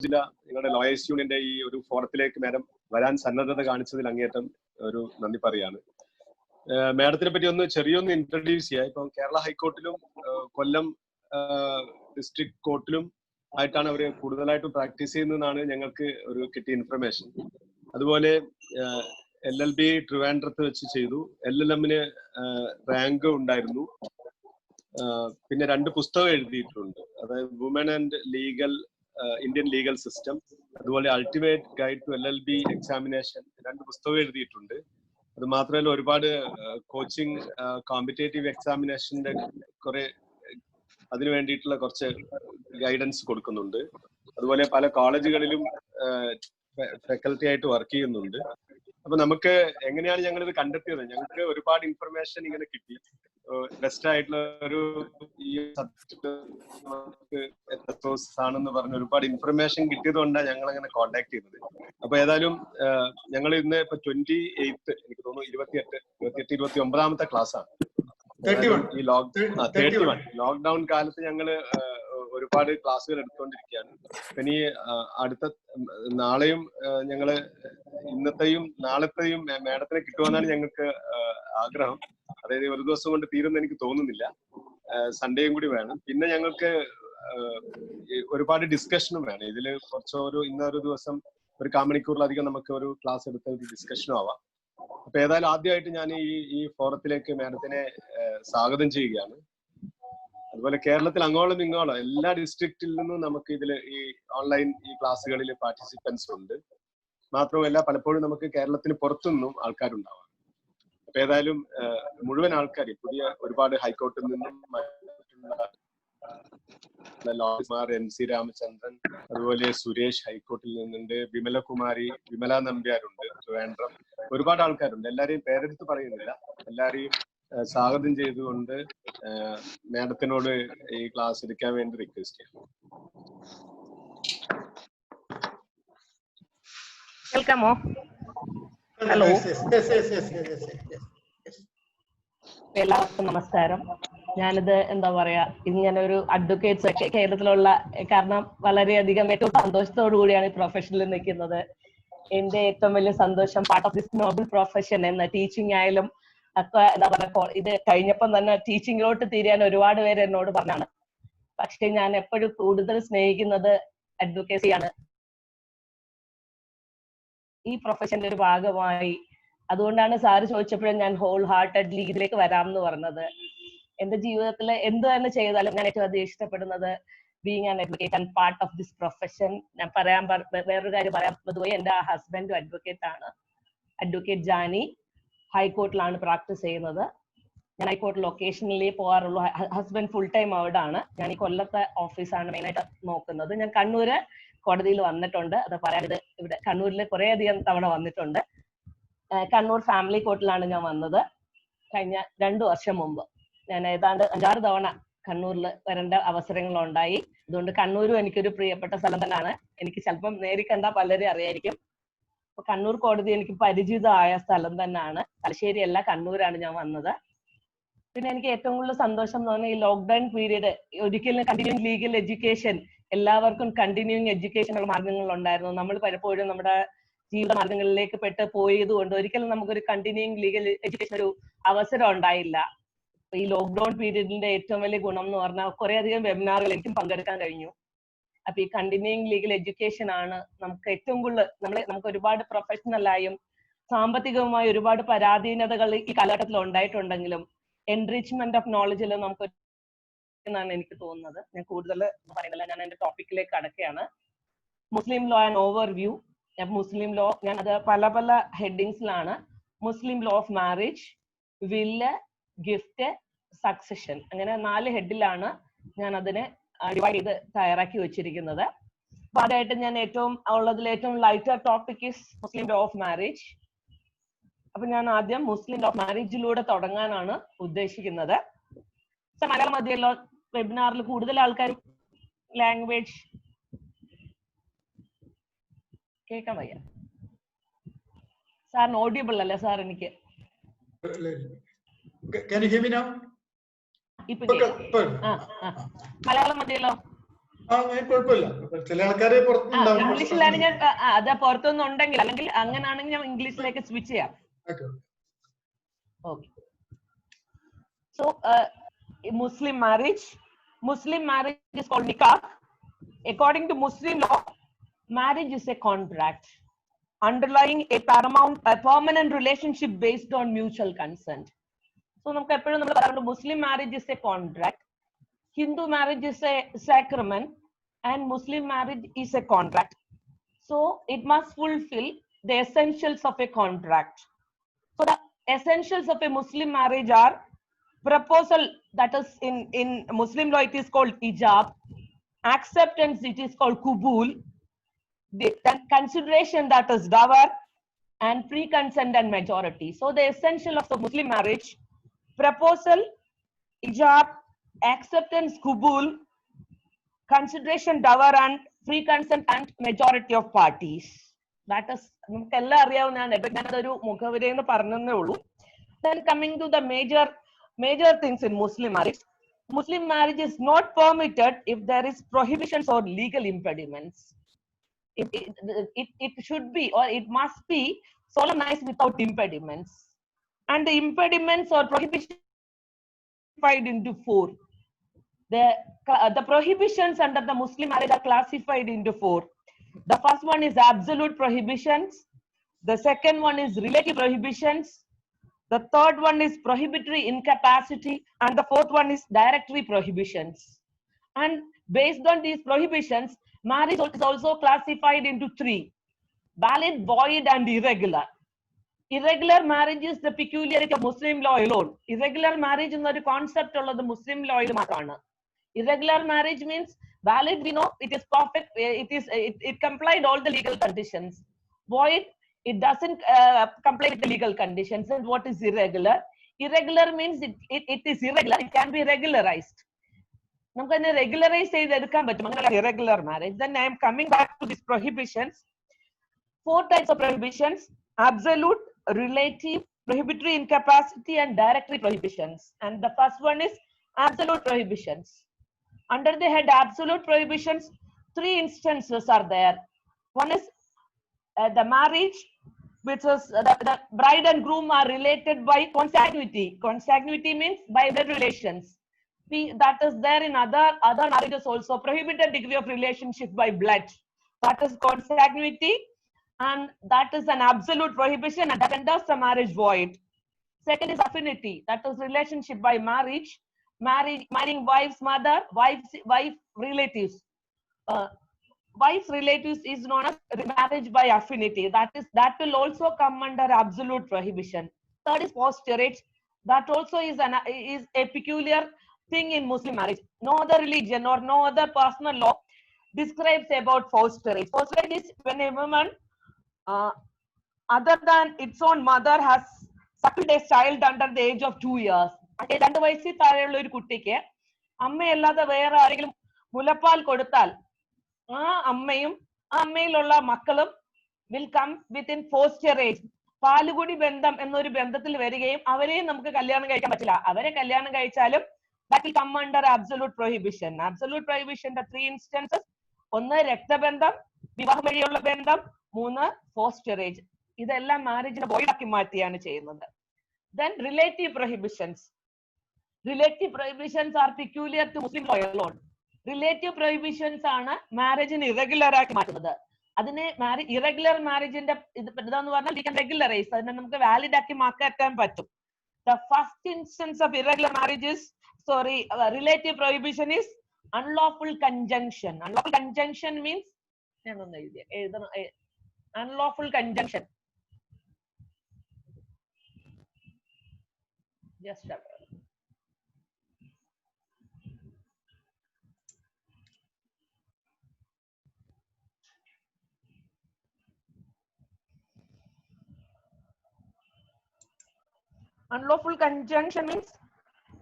ജില്ല നിങ്ങളുടെ ലോയേഴ്സ് യൂണിയന്റെ ഈ ഒരു ഫോറത്തിലേക്ക് മാഡം വരാൻ സന്നദ്ധത കാണിച്ചതിൽ അങ്ങേയറ്റം ഒരു നന്ദി പറയാണ്. മാഡത്തിനെ പറ്റി ചെറിയൊന്ന് ഇൻട്രൊഡ്യൂസ് ചെയ്യാം. ഇപ്പം കേരള ഹൈക്കോർട്ടിലും കൊല്ലം ഡിസ്ട്രിക്ട് കോർട്ടിലും ആയിട്ടാണ് അവർ കൂടുതലായിട്ടും പ്രാക്ടീസ് ചെയ്യുന്നതെന്നാണ് ഞങ്ങൾക്ക് ഒരു കിട്ടിയ ഇൻഫർമേഷൻ. അതുപോലെ LLB ട്രിവാൻഡ്രത്ത് വെച്ച് ചെയ്തു. LLMന് റാങ്ക് ഉണ്ടായിരുന്നു. പിന്നെ 2 പുസ്തകം എഴുതിയിട്ടുണ്ട്. അതായത് women and legal Indian legal system, അതുപോലെ ultimate guide to LLB examination 2 പുസ്തകം എഴുതിയിട്ടുണ്ട്. അത് മാത്രമല്ല ഒരുപാട് കോച്ചിങ് കോമ്പറ്റേറ്റീവ് എക്സാമിനേഷന്റെ കുറെ അതിനു വേണ്ടിയിട്ടുള്ള കുറച്ച് ഗൈഡൻസ് കൊടുക്കുന്നുണ്ട്. അതുപോലെ പല കോളേജുകളിലും ഫാക്കൽറ്റി ആയിട്ട് വർക്ക് ചെയ്യുന്നുണ്ട്. അപ്പൊ നമുക്ക് എങ്ങനെയാണ് ഞങ്ങൾ ഇത് കണ്ടെത്തിയത്? ഞങ്ങൾക്ക് ഒരുപാട് ഇൻഫർമേഷൻ ഇങ്ങനെ കിട്ടി. ബെസ്റ്റ് ആയിട്ടുള്ള ഒരു ഈ സബ്ജക്ട് ആണെന്ന് പറഞ്ഞ ഒരുപാട് ഇൻഫർമേഷൻ കിട്ടിയത് കൊണ്ടാണ് ഞങ്ങൾ അങ്ങനെ കോണ്ടാക്ട് ചെയ്തത്. അപ്പൊ ഏതായാലും ഞങ്ങൾ ഇന്ന് ഇപ്പൊ 28 എനിക്ക് തോന്നുന്നു 28, 29ാമത്തെ ക്ലാസ് ആണ്. ഈ ലോക്ക്ഡൌൺ കാലത്ത് ഞങ്ങള് ഒരുപാട് ക്ലാസ്സുകൾ എടുത്തുകൊണ്ടിരിക്കുകയാണ്. ഇനി അടുത്ത നാളെയും ഞങ്ങള് ഇന്നത്തെയും നാളത്തെയും മാഡത്തിനെ കിട്ടുമെന്നാണ് ഞങ്ങൾക്ക് ആഗ്രഹം. അതായത് ഒരു ദിവസം കൊണ്ട് തീരുമെന്ന് എനിക്ക് തോന്നുന്നില്ല. സൺഡേയും കൂടി വേണം. പിന്നെ ഞങ്ങൾക്ക് ഒരുപാട് ഡിസ്കഷനും വേണം. ഇതില് ഇന്നൊരു ദിവസം ഒരു 1/4 മണിക്കൂറിലധികം നമുക്ക് ഒരു ക്ലാസ് എടുത്ത ഒരു ഡിസ്കഷനും ആവാം. അപ്പൊ ഏതായാലും ആദ്യമായിട്ട് ഞാൻ ഈ ഫോറത്തിലേക്ക് മാഡത്തിനെ സ്വാഗതം ചെയ്യുകയാണ്. അതുപോലെ കേരളത്തിൽ അങ്ങോളം ഇങ്ങോളം എല്ലാ ഡിസ്ട്രിക്റ്റിൽ നിന്നും നമുക്ക് ഇതിൽ ഈ ഓൺലൈൻ ഈ ക്ലാസ്സുകളിൽ പാർട്ടിസിപ്പൻസ് ഉണ്ട്. മാത്രമല്ല പലപ്പോഴും നമുക്ക് കേരളത്തിന് പുറത്തുനിന്നും ആൾക്കാരുണ്ടാവാം. അപ്പൊ ഏതായാലും മുഴുവൻ ആൾക്കാർ പുതിയ ഒരുപാട് ഹൈക്കോർട്ടിൽ നിന്നും ലോയർമാർ MC രാമചന്ദ്രൻ, അതുപോലെ സുരേഷ് ഹൈക്കോർട്ടിൽ നിന്നുണ്ട്, വിമല നമ്പ്യാരുണ്ട് ട്രിവാൻഡ്രം, ഒരുപാട് ആൾക്കാരുണ്ട്. എല്ലാരെയും പേരെടുത്ത് പറയുന്നില്ല. എല്ലാരെയും സ്വാഗതം ചെയ്തുകൊണ്ട് മാഡത്തിനോട് ഈ ക്ലാസ് എടുക്കാൻ വേണ്ടി റിക്വസ്റ്റ് ചെയ്യാം. കേൾക്കാമോ? ഹലോ, എല്ലാവർക്കും നമസ്കാരം. ഞാനിത് എന്താ പറയാ, ഇങ്ങനെ ഒരു അഡ്വക്കേറ്റ്സ് ഒക്കെ കേരളത്തിലുള്ള കാരണം വളരെയധികം ഏറ്റവും സന്തോഷത്തോടു കൂടിയാണ് ഈ പ്രൊഫഷനിൽ നിൽക്കുന്നത്. എന്റെ ഏറ്റവും വലിയ സന്തോഷം part of this Noble profession എന്ന ടീച്ചിങ് ആയാലും ഒക്കെ എന്താ പറയാ, ഇത് കഴിഞ്ഞപ്പം തന്നെ ടീച്ചിങ്ങിലോട്ട് തിരിയാൻ ഒരുപാട് പേര് എന്നോട് പറഞ്ഞാണ്. പക്ഷെ ഞാൻ എപ്പോഴും കൂടുതൽ സ്നേഹിക്കുന്നത് അഡ്വക്കേസിയാണ്, ഈ പ്രൊഫഷന്റെ ഒരു ഭാഗമായി. അതുകൊണ്ടാണ് സാറ് ചോദിച്ചപ്പോഴും ഞാൻ ഹോൾ ഹാർട്ടഡ്ലി ഇതിലേക്ക് വരാമെന്ന് പറഞ്ഞത്. എന്റെ ജീവിതത്തിൽ എന്ത് തന്നെ ചെയ്താലും ഞാൻ ഏറ്റവും അധികം ഇഷ്ടപ്പെടുന്നത് being an advocate and part of this profession. ഞാൻ വേറൊരു കാര്യം പറയാൻ പൊതുവെ എന്റെ ഹസ്ബൻഡും അഡ്വക്കേറ്റ് ആണ്. അഡ്വക്കേറ്റ് ജാനി ഹൈക്കോർട്ടിലാണ് പ്രാക്ടീസ് ചെയ്യുന്നത്. ഞാൻ ഹൈക്കോർട്ടിൽ ഒക്കേഷണലി പോകാറുള്ളൂ. ഹസ്ബൻഡ് ഫുൾ ടൈം അവിടെ ആണ്. ഞാൻ ഈ കൊല്ലത്തെ ഓഫീസാണ് മെയിനായിട്ട് നോക്കുന്നത്. ഞാൻ കണ്ണൂര് കോടതിയിൽ വന്നിട്ടുണ്ട്. അത് പറയാനിത് ഇവിടെ കണ്ണൂരിൽ കുറെ അധികം തവണ വന്നിട്ടുണ്ട്. കണ്ണൂർ ഫാമിലി കോർട്ടിലാണ് ഞാൻ വന്നത് കഴിഞ്ഞ 2 വർഷം മുമ്പ്. ഞാൻ ഏതാണ്ട് 5-6 തവണ കണ്ണൂരിൽ വരേണ്ട അവസരങ്ങളുണ്ടായി. അതുകൊണ്ട് കണ്ണൂരും എനിക്കൊരു പ്രിയപ്പെട്ട സ്ഥലം തന്നെയാണ്. എനിക്ക് ചിലപ്പം നേരിൽ പലരും അറിയായിരിക്കും. അപ്പൊ കണ്ണൂർ കോടതി എനിക്ക് പരിചിതമായ സ്ഥലം തന്നെയാണ്. തലശ്ശേരി അല്ല, കണ്ണൂരാണ് ഞാൻ വന്നത്. പിന്നെ എനിക്ക് ഏറ്റവും കൂടുതൽ സന്തോഷം എന്ന് പറഞ്ഞാൽ ഈ ലോക്ക്ഡൌൺ പീരീഡ് ഒരിക്കലും കണ്ടിന്യൂയിങ് ലീഗൽ എഡ്യൂക്കേഷൻ, എല്ലാവർക്കും കണ്ടിന്യൂയിങ് എഡ്യൂക്കേഷനുള്ള മാർഗങ്ങൾ ഉണ്ടായിരുന്നു. നമ്മൾ പലപ്പോഴും നമ്മുടെ ജീവിത മാർഗങ്ങളിലേക്ക് പോയത് കൊണ്ട് ഒരിക്കലും നമുക്കൊരു കണ്ടിന്യൂയിങ് ലീഗൽ എഡ്യൂക്കേഷൻ ഒരു അവസരം ഉണ്ടായില്ല. ഈ ലോക്ക്ഡൌൺ പീരീഡിന്റെ ഏറ്റവും വലിയ ഗുണം എന്ന് പറഞ്ഞാൽ കുറെ അധികം വെബിനാറുകൾ എനിക്കും പങ്കെടുക്കാൻ കഴിഞ്ഞു. അപ്പൊ ഈ കണ്ടിന്യൂയിങ് ലീഗൽ എഡ്യൂക്കേഷൻ ആണ് നമുക്ക് ഏറ്റവും കൂടുതൽ നമുക്ക് ഒരുപാട് പ്രൊഫഷണലായും സാമ്പത്തികവുമായി ഒരുപാട് പരാധീനതകൾ ഈ കാലഘട്ടത്തിൽ ഉണ്ടായിട്ടുണ്ടെങ്കിലും എൻറിച്ച്മെന്റ് ഓഫ് നോളജിൽ നമുക്ക് എന്നാണ് എനിക്ക് തോന്നുന്നത്. ഞാൻ കൂടുതൽ പറയുന്നില്ല, ഞാൻ എന്റെ ടോപ്പിക്കിലേക്ക് കടക്കുകയാണ്. മുസ്ലിം law and overview. Muslim law ഞാൻ അത് പല ഹെഡിങ്സിലാണ്. മുസ്ലിം ലോ ഓഫ് മാരേജ്, വില്ല്, ഗിഫ്റ്റ്, സക്സഷൻ, അങ്ങനെ 4 ഹെഡിലാണ് ഞാൻ അതിനെ ഡിവൈഡ് ചെയ്ത് തയ്യാറാക്കി വെച്ചിരിക്കുന്നത്. അപ്പൊ അതായിട്ട് ഞാൻ ഏറ്റവും lighter topic is Muslim law of marriage. അപ്പൊ ഞാൻ ആദ്യം മുസ്ലിം ലോ ഓഫ് മാരേജിലൂടെ തുടങ്ങാനാണ് ഉദ്ദേശിക്കുന്നത്. മലയാളം മതിയല്ലോ, വെബിനാറിൽ കൂടുതൽ ആൾക്കാർ ലാംഗ്വേജ് കേൾക്കാൻ വയ്യ. സാറിന് ഓഡിയബിൾ അല്ലേ സാർ? എനിക്ക് ഇപ്പൊ മലയാളം മതിയല്ലോ. ചില ആൾക്കാര് പുറത്തുണ്ടാവും. ഇംഗ്ലീഷിലാണ് ഞാൻ അത് പുറത്തൊന്നും ഉണ്ടെങ്കിൽ, അല്ലെങ്കിൽ അങ്ങനാണെങ്കിൽ ഞാൻ ഇംഗ്ലീഷിലേക്ക് സ്വിച്ച് ചെയ്യാം. Okay. So, Muslim marriage is called nikah. According to Muslim law, marriage is a contract underlying a permanent relationship based on mutual consent. So, നമുക്ക് എപ്പോഴും നമ്മൾ പറയുന്നത് Muslim marriage is a contract, Hindu marriage is a sacrament, and Muslim marriage is a contract. So, it must fulfill the essentials of a contract. So, the essentials of a Muslim marriage are proposal, that is in Muslim law it is called ijab, acceptance it is called kubul, the consideration that is dower, and pre-consent and majority. So the essential of the Muslim marriage: proposal, ijab, acceptance, kubul, consideration, dower, and pre-consent and majority of parties. That is നമുക്കെല്ലാം അറിയാവുന്നതാണ്. ഞാനതൊരു മുഖവിരയെന്ന് പറഞ്ഞതേ ഉള്ളൂ. Then coming to the major things in Muslim marriage. Muslim marriage is not permitted if there is prohibitions or legal impediments. It should be, or it must be, solemnized without impediments. And the impediments or prohibitions divided into 4. The prohibitions under the Muslim marriage are classified into 4. The first one is absolute prohibitions. The second one is relative prohibitions. The third one is prohibitory incapacity, and the fourth one is directory prohibitions. And based on these prohibitions, marriage is also classified into 3: valid, void, and irregular. Irregular marriage is the peculiarity of Muslim law alone. Irregular marriage is not a concept of the Muslim law. Irregular marriage means valid, we know it is perfect, it complied all the legal conditions. Void, it doesn't comply with the legal conditions. And what is irregular? Irregular means it is irregular, it can be regularized. നമുക്ക് regularize ചെയ്തെടുക്കാൻ പറ്റും അങ്ങനെ irregular marriage. Then I am coming back to these prohibitions. 4 types of prohibitions: absolute, relative, prohibitory incapacity, and directory prohibitions. And the first one is absolute prohibitions. Under the head absolute prohibitions, 3 instances are there. One is the marriage, which is the bride and groom are related by consanguinity. Consanguinity means by blood relations. That is there in other marriages also. Prohibited degree of relationship by blood, that is consanguinity, and that is an absolute prohibition, and that renders the marriage void. Second is affinity, that is relationship by marriage, marrying wife's mother, wife relatives. Wife's relatives is known as marriage by affinity. That will also come under absolute prohibition. Third is fosterage. That also is a peculiar thing in Muslim marriage. No other religion or no other personal law describes about fosterage. Fosterage is when a woman, other than its own mother, has suckled a child under the age of 2 years. 2 വയസ്സിൽ താഴെയുള്ള ഒരു കുട്ടിക്ക് അമ്മയല്ലാതെ വേറെ ആരെങ്കിലും മുലപ്പാൽ കൊടുത്താൽ ആ അമ്മയും ആ അമ്മയിലുള്ള മക്കളും വിൽ കം വിത്തിൻ ഫോസ്റ്ററേജ്, പാലുകുടി ബന്ധം എന്നൊരു ബന്ധത്തിൽ വരികയും അവരെയും നമുക്ക് കല്യാണം കഴിക്കാൻ പറ്റില്ല. അവരെ കല്യാണം കഴിച്ചാലും that will come under absolute prohibition. Absolute prohibition, the 3 instances: 1 രക്തബന്ധം, വിവാഹം വഴിയുള്ള ബന്ധം, 3 ഫോസ്റ്ററേജ്. ഇതെല്ലാം മാരേജിനെ void ആക്കി മാറ്റിയാണ് ചെയ്യുന്നത്. Then relative prohibitions. Relative prohibitions are peculiar to Muslim law alone. Relative prohibitions ആണ് മാരേജിനെ ഇറഗുലർ ആക്കി മാറ്റുന്നത്. അതിനെ ഇറഗുലർ മാരേജിന്റെ ഇതെന്ന് പറഞ്ഞാൽ we can regularize, അതിനെ നമുക്ക് വാലിഡ് ആക്കി മാറ്റാൻ പറ്റും. The first instance of irregular marriage is, relative prohibition is unlawful conjunction. Unlawful conjunction means unlawful conjunction. Just unlawful conjunction means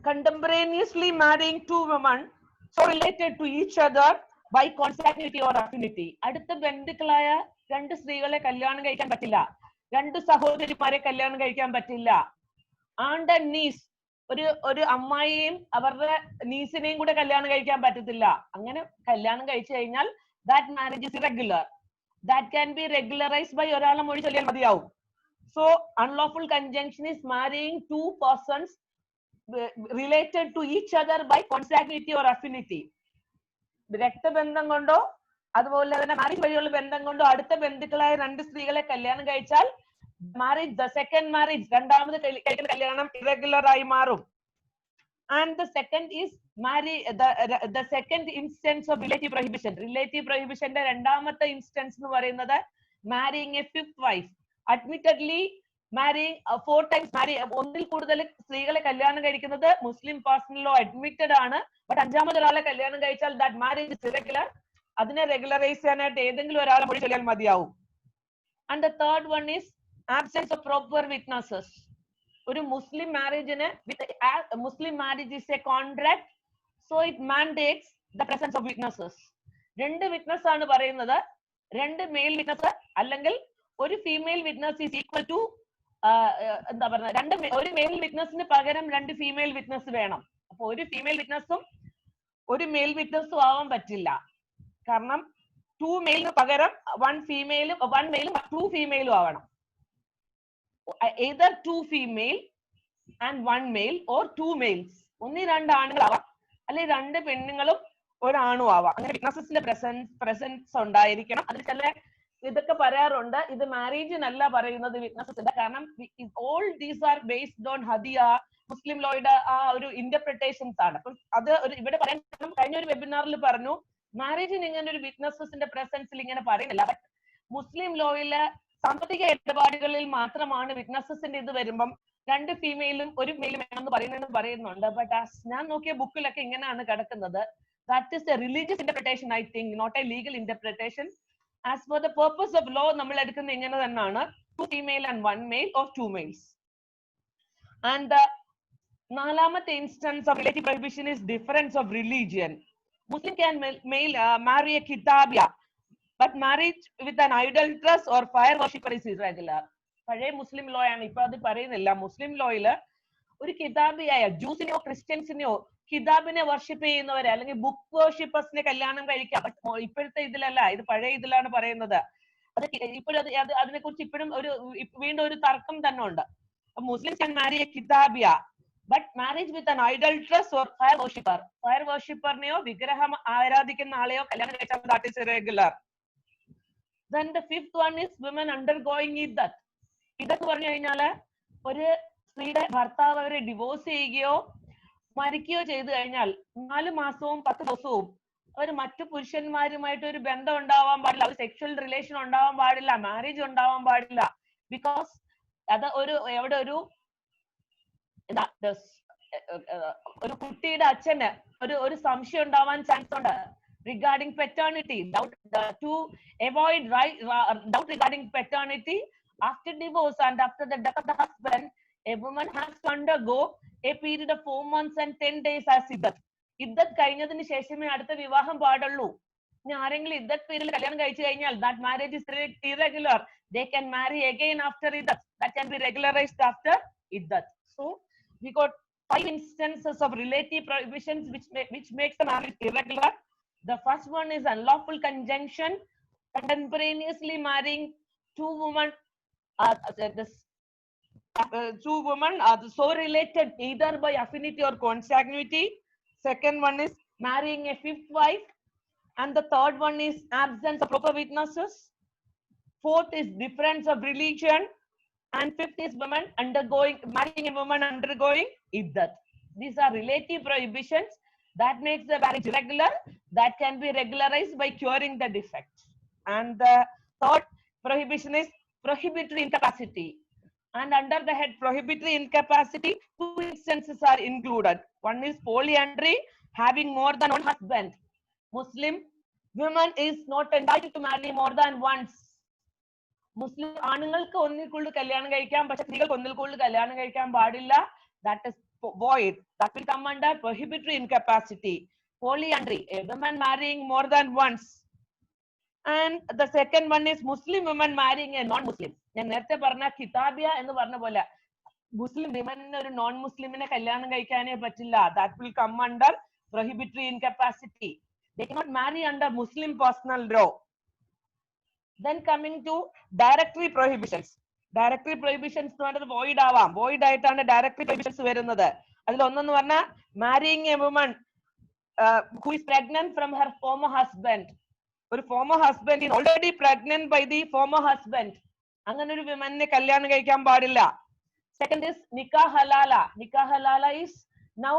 contemporaneously marrying 2 women so related to each other by consanguinity or affinity. അടുത്ത ബന്ധുക്കളായ 2 സ്ത്രീകളെ കല്യാണം കഴിക്കാൻ പറ്റില്ല, 2 സഹോദരിമാരെ കല്യാണം കഴിക്കാൻ പറ്റില്ല. Aunt and niece ഒരു അമ്മായിയെയും അവരുടെ നീസിനെയും കൂടെ കല്യാണം കഴിക്കാൻ പറ്റത്തില്ല. അങ്ങനെ കല്യാണം കഴിച്ചു കഴിഞ്ഞാൽ that marriage is irregular. That can be regularized by ഒരാളെ മൊഴി ചൊല്ലിയാൽ മതിയാവും. So unlawful conjunction is marrying two persons related to each other by consanguinity or affinity. രക്തബന്ധം കൊണ്ടോ അതുപോലെ തന്നെ മാരേജ് വഴിയുള്ള ബന്ധം കൊണ്ടോ അടുത്ത ബന്ധുക്കളായ രണ്ട് സ്ത്രീകളെ കല്യാണം കഴിച്ചാൽ marriage, the second marriage, രണ്ടാമത് കഴിക്കുന്ന കല്യാണം irregular ആയി മാറും. And the second is the second instance of relative prohibition. Relative prohibition ന്റെ രണ്ടാമത്തെ ഇൻസ്റ്റൻസ് എന്ന് പറയുന്നത് marrying a fifth wife. Admittedly marrying 4 times ഒന്നിൽ കൂടുതൽ സ്ത്രീകളെ കല്യാണം കഴിക്കുന്നത് മുസ്ലിം പേഴ്സണൽ ലോ അഡ്മിറ്റഡ് ആണ്. ബട്ട് അഞ്ചാമത് ഒരാളെ കല്യാണം കഴിച്ചാൽ that marriage is irregular. അതിനെ റെഗുലറൈസ് ചെയ്യാനായിട്ട് ഏതെങ്കിലും ഒരാളെ മൊഴി ചൊല്ലിയാൽ മതിയാവും. And the third one is absence of proper witnesses. ഒരു മുസ്ലിം മാരേജിന് Muslim marriage is a contract, so it mandates the presence of witnesses. രണ്ട് വിറ്റ്നസ് ആണ് പറയുന്നത്. രണ്ട് മെയിൽ വിറ്റ്നസ് അല്ലെങ്കിൽ ഒരു female witness is equal to എന്താ പറയുക, ഒരു മെയിൽ വിറ്റ്നസിന് പകരം രണ്ട് ഫീമെയിൽ വിറ്റ്നസ് വേണം. അപ്പൊ ഒരു ഫീമെയിൽ വിറ്റ്നസും ഒരു മെയിൽ വിറ്റ്നസും ആവാൻ പറ്റില്ല. കാരണം 2 മെയിലിന് പകരം 1 മെയിലും 2 ഫീമെയിലും ആവണം. either 2 female and 1 male or 2 males. ഒന്നി 2 ആണുങ്ങളാവാം അല്ലെങ്കിൽ 2 പെണ്ണുങ്ങളും ഒരാണും ആവാം. അങ്ങനെ വിറ്റ്നസസിന്റെ പ്രസൻസ് ഉണ്ടായിരിക്കണം. അതിൽ ചില ഇതൊക്കെ പറയാറുണ്ട്, ഇത് മാരേജിനല്ല പറയുന്നത് വിറ്റ്നസസിന്റെ. കാരണം all these are based on ഹദിയ മുസ്ലിം ലോയുടെ ആ ഒരു ഇന്റർപ്രിട്ടേഷൻസ് ആണ്. അപ്പം അത് ഇവിടെ പറയാൻ കഴിഞ്ഞ ഒരു വെബിനാറിൽ പറഞ്ഞു മാരേജിന് ഇങ്ങനെ ഒരു വിറ്റ്നസസിന്റെ പ്രസൻസിൽ ഇങ്ങനെ പറയുന്നില്ല. ബട്ട് മുസ്ലിം ലോയില് സാമ്പത്തിക ഇടപാടുകളിൽ മാത്രമാണ് വിറ്റ്നസസിന്റെ ഇത് വരുമ്പം 2 ഫീമെയിലും 1 മെയിലും വേണമെന്ന് പറയുന്നുണ്ട്. ബട്ട് ഞാൻ നോക്കിയ ബുക്കിലൊക്കെ ഇങ്ങനെയാണ് കിടക്കുന്നത്. That is a religious interpretation, I think, not a legal interpretation. As for the purpose of law നമ്മൾ എടുക്കുന്ന ഇങ്ങനെ തന്നെയാണ്, 2 female and 1 male or 2 males. And the നാലാമത്തെ instance of relative prohibition is difference of religion. Muslim can marry a kitabia, but marriage with an idolatrous or fire worshipper is irregular. പഴയ മുസ്ലിം law ആണ്, ഇപ്പൊ അത് പറയുന്നില്ല. മുസ്ലിം ലോയില് ഒരു കിതാബിയായ ജൂസിനെയോ ക്രിസ്ത്യൻസിനെയോ കിതാബിനെ worship ചെയ്യുന്നവരെ അല്ലെങ്കിൽ book വർഷിപ്പേഴ്സിനെ കല്യാണം കഴിക്കാം. ഇപ്പോഴത്തെ ഇതിലല്ല, ഇത് പഴയ ഇതിലാണ് പറയുന്നത്. അത് ഇപ്പോഴും അതിനെ കുറിച്ച് ഇപ്പോഴും വീണ്ടും ഒരു തർക്കം തന്നെ ഉണ്ട്. Muslims can marry a kitabia, but marriage with an idolatrous or fire worshipper neyo vigraham aaradhikkunna aaleyo kalyanam കഴിച്ചാൽ that is irregular. Then the fifth one is women undergoing iddat. ഇതെന്ന് പറഞ്ഞു കഴിഞ്ഞാല് ഒരു സ്ത്രീയുടെ ഭർത്താവ് അവരെ ഡിവോഴ്സ് ചെയ്യുകയോ മരിക്കുകയോ ചെയ്തു കഴിഞ്ഞാൽ 4 മാസവും 10 ദിവസവും അവർ മറ്റു പുരുഷന്മാരുമായിട്ട് ഒരു ബന്ധം ഉണ്ടാവാൻ പാടില്ല, ഒരു സെക്ഷൽ റിലേഷൻ ഉണ്ടാവാൻ പാടില്ല, മാരേജ് ഉണ്ടാവാൻ പാടില്ല. ബിക്കോസ് അത് ഒരു കുട്ടിയുടെ അച്ഛന് ഒരു സംശയം ഉണ്ടാവാൻ ചാൻസ് ഉണ്ട് regarding paternity, to avoid doubt regarding paternity. After divorce and after the death of the husband, a woman has to undergo a period of 4 months and 10 days as iddat. Iddat കഴിഞ്ഞതിന് ശേഷമേ അടുത്ത വിവാഹം പാടുള്ളൂ. ഇനി ആരെങ്കിലും ഇദ്ദത്ത് പീരീഡിൽ കല്യാണം കഴിച്ചു കഴിഞ്ഞാൽ that marriage is irregular. They can marry again after iddat. That can be regularized after iddat. So we got 5 instances of relative prohibitions which makes the marriage irregular. The first one is unlawful conjunction, contemporaneously marrying two women so related either by affinity or consanguinity. Second one is marrying a fifth wife, and the third one is absence of proper witnesses. Fourth is difference of religion, and fifth is marrying a woman undergoing iddat. These are relative prohibitions that makes the marriage irregular, that can be regularized by curing the defect. And the third prohibition is prohibitory incapacity. And under the head prohibitory incapacity, 2 instances are included. One is polyandry, having more than one husband. Muslim women is not entitled to marry more than once. Muslim ആണുങ്ങൾക്ക് ഒന്നിൽ കൂടുതൽ കല്യാണം കഴിക്കാം, പക്ഷെ സ്ത്രീകൾക്ക് ഒന്നിൽ കൂടുതൽ കല്യാണം കഴിക്കാൻ പാടില്ല. That is void. That will come under prohibitory incapacity. Polyandry, a woman marrying more than once. And the second one is Muslim women marrying a non-Muslim. ഞാൻ നേരത്തെ പറഞ്ഞ കിതാബിയ എന്ന് പറഞ്ഞ പോലെ മുസ്ലിം വിമനിന് ഒരു നോൺ മുസ്ലിമിനെ കല്യാണം കഴിക്കാനേ പറ്റില്ല. That will come under prohibitory incapacity. They cannot marry under Muslim personal law. Then coming to directory prohibitions. Directory prohibitions എന്ന് പറയുന്നത് void ആവാം. Void ആയിട്ടാണ് directory prohibitions വരുന്നത്. അതിൽ ഒന്നെന്ന് പറഞ്ഞാൽ marrying a woman who is pregnant from her former husband. ഒരു former husband is already pregnant by the former husband. അങ്ങനെ ഒരു വിമനെ കല്യാണം കഴിക്കാൻ പാടില്ല. Second is nikah halala. Nikah halala is now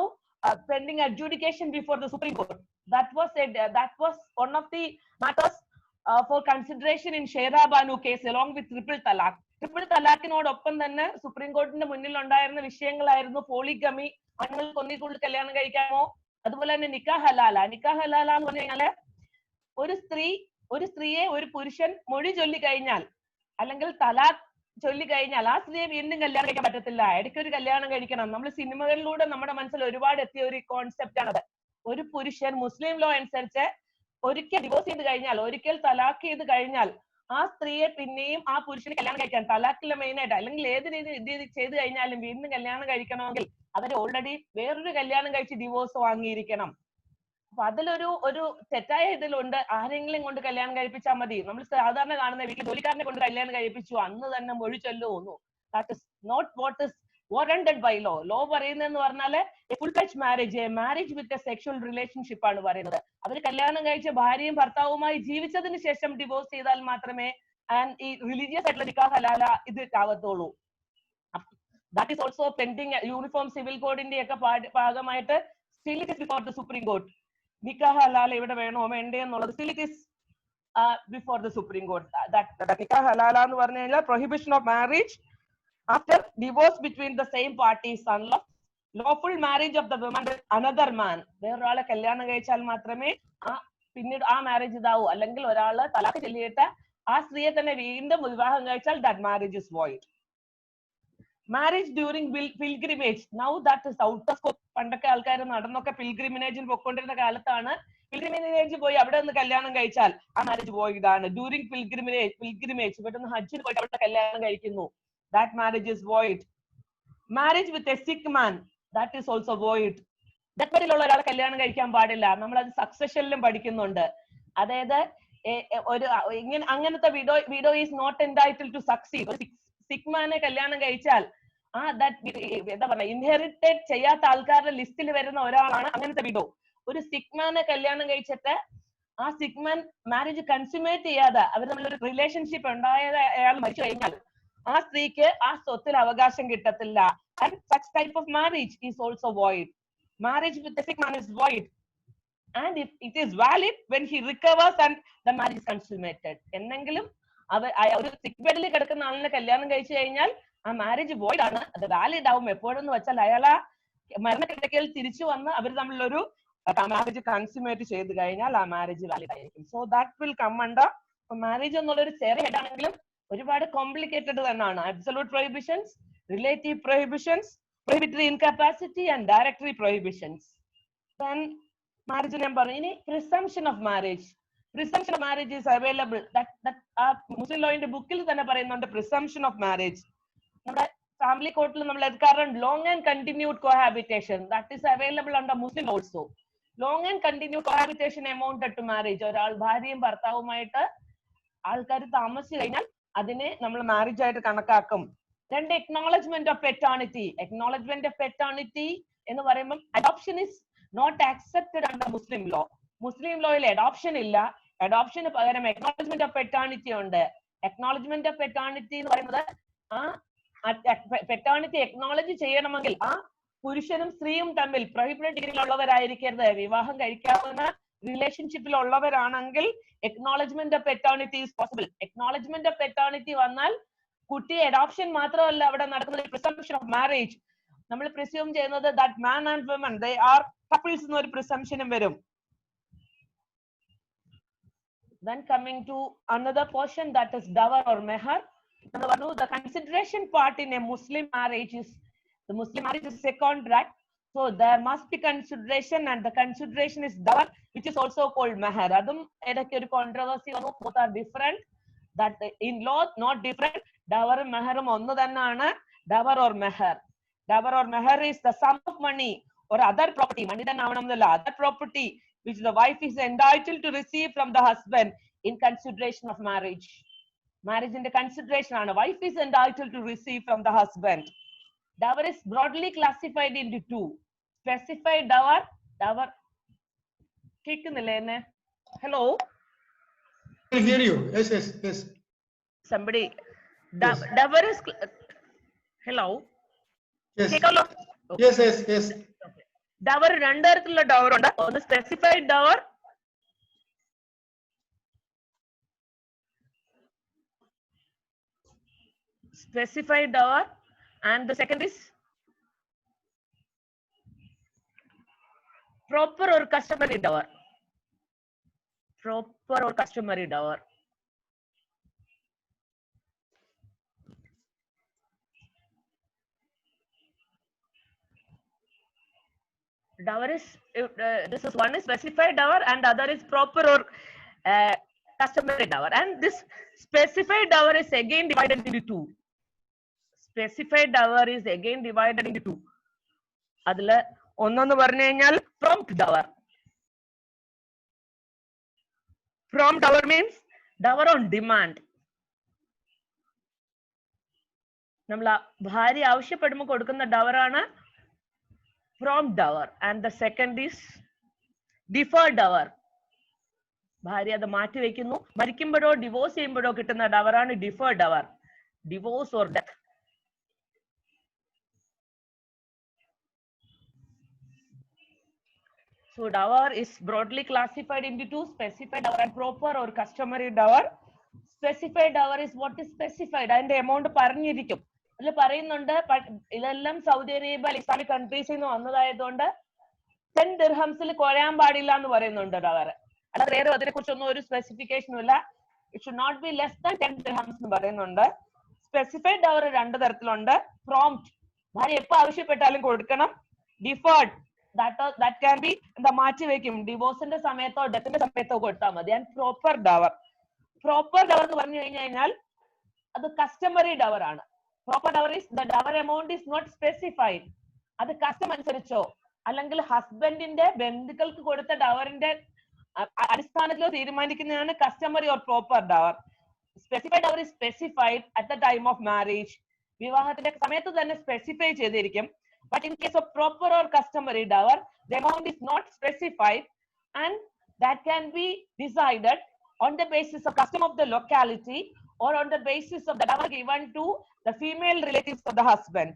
pending adjudication before the Supreme Court. That was one of the matters for consideration in Shera Banu case along with triple talaq. Triple talaqinodoppan thanne Supreme Courtinte munnil undayirunna vishayangalaayirunnu polygamy, angal konnil koodal kalyanam കഴിക്കാമോ, അതുപോലെ തന്നെ നിക്കാഹ് ഹലാല. നിക്കാഹ് ഹലാല എന്ന് പറഞ്ഞു കഴിഞ്ഞാൽ ഒരു സ്ത്രീയെ ഒരു പുരുഷൻ മൊഴി ചൊല്ലി കഴിഞ്ഞാൽ അല്ലെങ്കിൽ തലാഖ് ചൊല്ലി കഴിഞ്ഞാൽ ആ സ്ത്രീയെ വീണ്ടും കല്യാണം കഴിക്കാൻ പറ്റത്തില്ല. ഇടയ്ക്ക് ഒരു കല്യാണം കഴിക്കണം. നമ്മൾ സിനിമകളിലൂടെ നമ്മുടെ മനസ്സിൽ ഒരുപാട് എത്തിയ ഒരു കോൺസെപ്റ്റ് ആണത്. ഒരു പുരുഷൻ മുസ്ലിം ലോ അനുസരിച്ച് ഒരിക്കൽ ഡിവോഴ്സ് ചെയ്ത് കഴിഞ്ഞാൽ, ഒരിക്കൽ തലാഖ് ചെയ്ത് കഴിഞ്ഞാൽ ആ സ്ത്രീയെ പിന്നെയും ആ പുരുഷന് കല്യാണം കഴിക്കാൻ, തലാഖിലെ മെയിൻ ആയിട്ട് അല്ലെങ്കിൽ ഏത് രീതി ചെയ്ത് കഴിഞ്ഞാലും വീണ്ടും കല്യാണം കഴിക്കണമെങ്കിൽ അവർ ഓൾറെഡി വേറൊരു കല്യാണം കഴിച്ച് ഡിവോഴ്സ് വാങ്ങിയിരിക്കണം. അപ്പൊ അതിലൊരു തെറ്റായ ഇതിലുണ്ട്. ആരെങ്കിലും കൊണ്ട് കല്യാണം കഴിപ്പിച്ചാൽ മതി. നമ്മൾ സാധാരണ കാണുന്ന വീട്ടിൽ ജോലിക്കാരനെ കൊണ്ട് കല്യാണം കഴിപ്പിച്ചു, അന്ന് തന്നെ മൊഴി ചൊല്ലുന്നു. That is not what is warranted by law. Law പറയുന്നതെന്ന് പറഞ്ഞാല് full fledge marriage, marriage with a sexual relationship ആണ് പറയുന്നത്. അവർ കല്യാണം കഴിച്ച ഭാര്യയും ഭർത്താവുമായി ജീവിച്ചതിന് ശേഷം ഡിവോഴ്സ് ചെയ്താൽ മാത്രമേ ഈ റിലീജിയസ് ആയിട്ടുള്ള നിക്കാഹ് ഹലാല ഇത് ആവത്തുള്ളൂ. That is also pending. Uniform civil കോഡിന്റെ ഒക്കെ ഭാഗമായിട്ട് still it is before the supreme court. നിക്കാഹ് ഹലാല ഇവിടെ വേണോ വേണ്ടേ എന്നുള്ളത് still it is before the supreme court. നിക്കാഹ് ഹലാല എന്ന് പറഞ്ഞു കഴിഞ്ഞാൽ prohibition of marriage after divorce between the same parties, unlawful lawful marriage of the woman with another man. വേറൊരാളെ കല്യാണം കഴിച്ചാൽ മാത്രമേ പിന്നീട് ആ മാരേജ് ഇതാവൂ. അല്ലെങ്കിൽ ഒരാള് തലാഖ് ചൊല്ലിയിട്ട് ആ സ്ത്രീയെ തന്നെ വീണ്ടും വിവാഹം കഴിച്ചാൽ that marriage is void. Marriage during pilgrimage, now that is out of scope. പണ്ടൊക്കെ ആൾക്കാർ നടന്നൊക്കെ പിൽഗ്രിമിനേജിൽ പൊക്കൊണ്ടിരുന്ന കാലത്താണ് പിൽഗ്രിമിനേജ് പോയി അവിടെ നിന്ന് കല്യാണം കഴിച്ചാൽ ആ മാരേജ് void ആണ്. ഡ്യൂറിംഗ് പിൽഗ്രിമേജ് ഇവിടെ നിന്ന് ഹജ്ജിന് പോയിട്ട് അവിടെ കല്യാണം കഴിക്കുന്നു, that marriage is void. Marriage with a sick man, that is also void. ഡെത്ത്ബെഡിലുള്ള ഒരാളെ കല്യാണം കഴിക്കാൻ പാടില്ല. നമ്മൾ അത് സക്സഷനിലും പഠിക്കുന്നുണ്ട്. അതായത് അങ്ങനത്തെ widow is not entitled to succeed. ഒരു സിക്ക് മാനെ കല്യാണം കഴിച്ചാൽ എന്താ പറയുക, ഇൻഹെറിറ്റഡ് ചെയ്യാത്ത ആൾക്കാരുടെ ലിസ്റ്റിൽ വരുന്ന ഒരാളാണ് അങ്ങനത്തെ വിഡോ. ഒരു സിക്ക് മാനെ കല്യാണം കഴിച്ചിട്ട് ആ സിക്ക് മാൻ മാരേജ് കൺസ്യൂമേറ്റ് ചെയ്യാതെ അവർ തമ്മിലൊരു റിലേഷൻഷിപ്പ് ഉണ്ടായത് അയാൾ മരിച്ചു കഴിഞ്ഞാൽ ആ സ്ത്രീക്ക് ആ സ്വത്തിൽ അവകാശം കിട്ടത്തില്ല. And such type of marriage is also void. Marriage with the sick man is void. And it is valid when he recovers and the marriage is consummated. എന്നെങ്കിലും ഒരു സിക്ക് ബെഡിൽ കിടക്കുന്ന ആളിനെ കല്യാണം കഴിച്ചു കഴിഞ്ഞാൽ ആ മാരേജ് void ആണ്. അത് വാലിഡ് ആവും എപ്പോഴെന്ന് വെച്ചാൽ അയാളെ മരണക്കിടക്കയിൽ തിരിച്ചു വന്ന് അവർ തമ്മിലൊരു മാരേജ് കൺസ്യൂമേറ്റ് ചെയ്ത് കഴിഞ്ഞാൽ ആ മാരേജ് വാലിഡ് ആയിരിക്കും. So that will come under. Marriage എന്നുള്ളൊരു ചെറിയ ഹെഡാണെങ്കിലും ഒരുപാട് കോംപ്ലിക്കേറ്റഡ് തന്നെയാണ്. Absolute prohibitions, relative prohibitions, prohibitory incapacity and directory prohibitions. Then marriage ഞാൻ പറഞ്ഞു. ഇനി presumption of marriage. Presumption of marriage is available. Muslim ലോയിന്റെ ബുക്കിൽ തന്നെ പറയുന്നുണ്ട് പ്രിസംപ്ഷൻ ഓഫ് മാരേജ്. നമ്മുടെ ഫാമിലി കോർട്ടിൽ നമ്മൾ എടുക്കാറുണ്ട് long and continued cohabitation. That is available under Muslim also. ലോങ് ആൻഡ് കണ്ടിന്യൂഡ് കോഹാബിറ്റേഷൻ എമൗണ്ടഡ് ടു മാരേജ്. ഒരാൾ ഭാര്യയും ഭർത്താവുമായിട്ട് ആൾക്കാർ താമസിച്ചു കഴിഞ്ഞാൽ അതിനെ നമ്മൾ മാരേജ് ആയിട്ട് കണക്കാക്കും. രണ്ട്, acknowledgement of paternity. Acknowledgement of paternity എന്ന് പറയുമ്പോൾ adoption is not accepted under Muslim law. Muslim ലോയിൽ അഡോപ്ഷൻ ഇല്ല. അഡോപ്ഷന് പകരം എക്നോളജ്മെന്റ് ഓഫ് പെറ്റേണിറ്റി ഉണ്ട്. എക്നോളജ്മെന്റ് ഓഫ് പെറ്റേണിറ്റി എന്ന് പറയുന്നത് ആ പെറ്റേണിറ്റി എക്നോളജി ചെയ്യണമെങ്കിൽ ആ പുരുഷനും സ്ത്രീയും തമ്മിൽ പ്രൊഹിബിറ്റഡ് ഡിഗ്രിയിലുള്ളവരായിരിക്കരുത്. വിവാഹം കഴിക്കാവുന്ന റിലേഷൻഷിപ്പിൽ ഉള്ളവരാണെങ്കിൽ acknowledgement of paternity is possible. Acknowledgement of paternity വന്നാൽ കുട്ടി അഡോപ്ഷൻ മാത്രമല്ല അവിടെ നടക്കുന്നത്, പ്രിസംപ്ഷൻ ഓഫ് മാരേജ്. നമ്മൾ പ്രിസ്യൂം ചെയ്യുന്നത് that man and woman they are couples എന്നൊരു പ്രിസംപ്ഷനും വരും. Then coming to another portion, that is dower or meher. The consideration part in a Muslim marriage is, the Muslim marriage is a contract. So there must be consideration, and the consideration is dower, which is also called meher. Adum edakku oru controversy vanu. Both are different. That in law not different. Dower meher onnu thannaanu. Dower or meher. Dower or meher is the sum of money or other property. Money then other property which the wife is entitled to receive from the husband in consideration of marriage. Marriage in the consideration and a wife is entitled to receive from the husband. Dower is broadly classified into two. Specified dower. Hello. I can hear you. Yes. Somebody. Yes. Dower is. Hello. Yes. Okay. Yes. Dower രണ്ട് തരത്തിലുള്ള dower ഉണ്ട്. ഒന്ന് specified dower. Specified dower, and the second is proper or customary dower. Proper or customary dower. Dower is this is one is specified dower and other is proper or customary dower, and this specified dower is again divided into two. Specified dower is again divided into two. അതില് ഒന്നെന്ന് പറഞ്ഞു കഴിഞ്ഞാൽ prompt dower. Prompt dower means dower on demand. നമ്മൾ ഭാര്യ ആവശ്യപ്പെടുമ്പോൾ കൊടുക്കുന്ന dower ആണ് prompt dower, and the second is deferred dower. ഭാര്യ അത് മാറ്റി വെക്കുന്നു, മരിക്കുമ്പോഴോ ഡിവോഴ്സ് ചെയ്യുമ്പോഴോ കിട്ടുന്ന dower ആണ് deferred dower. Divorce or death. So dower is broadly classified into two: specified dower and proper or customary dower. Specified dower is what is specified. അതിന്റെ amount പറഞ്ഞിരിക്കും. അതിൽ പറയുന്നുണ്ട് ഇതെല്ലാം സൗദി അറേബ്യ ഇസ്ലാമിക് കൺട്രീസിൽ നിന്ന് വന്നതായതുകൊണ്ട് 10 ദിർഹംസിൽ കുറയാൻ പാടില്ല എന്ന് പറയുന്നുണ്ട് ഡവർ. അല്ലാതെ വേറെ അതിനെ കുറിച്ചൊന്നും ഒരു സ്പെസിഫിക്കേഷനും ഇല്ല. It should not be less than 10 dirhams എന്ന് പറയുന്നുണ്ട്. സ്പെസിഫൈഡ് ഡവർ രണ്ട് തരത്തിലുണ്ട്. പ്രോംപ്റ്റ്, ഭാര്യ എപ്പോ ആവശ്യപ്പെട്ടാലും കൊടുക്കണം. ഡിഫേർഡ്, that can be എന്താ മാറ്റി വെക്കും, ഡിവോഴ്സിന്റെ സമയത്തോ ഡെത്തിന്റെ സമയത്തോ കൊടുത്താൽ മതി. And proper dower. Proper dower എന്ന് പറഞ്ഞു കഴിഞ്ഞാൽ അത് കസ്റ്റമറി ഡവർ ആണ്. Proper dower is the dower amount is not specified. അത് കസ്റ്റം അനുസരിച്ചോ അല്ലെങ്കിൽ ഹസ്ബൻഡിന്റെ ബന്ധുക്കൾക്ക് കൊടുത്ത ഡവറിന്റെ അടിസ്ഥാനത്തിലോ തീരുമാനിക്കുന്നതാണ് customary or proper dower. Specified dower is specified at the time of marriage. വിവാഹത്തിന്റെ സമയത്ത് തന്നെ സ്പെസിഫൈ ചെയ്തിരിക്കും. But in case of proper or customary dower, the amount is not specified, and that can be decided on the basis of custom of the locality or on the basis of the dower given to the female relatives of the husband.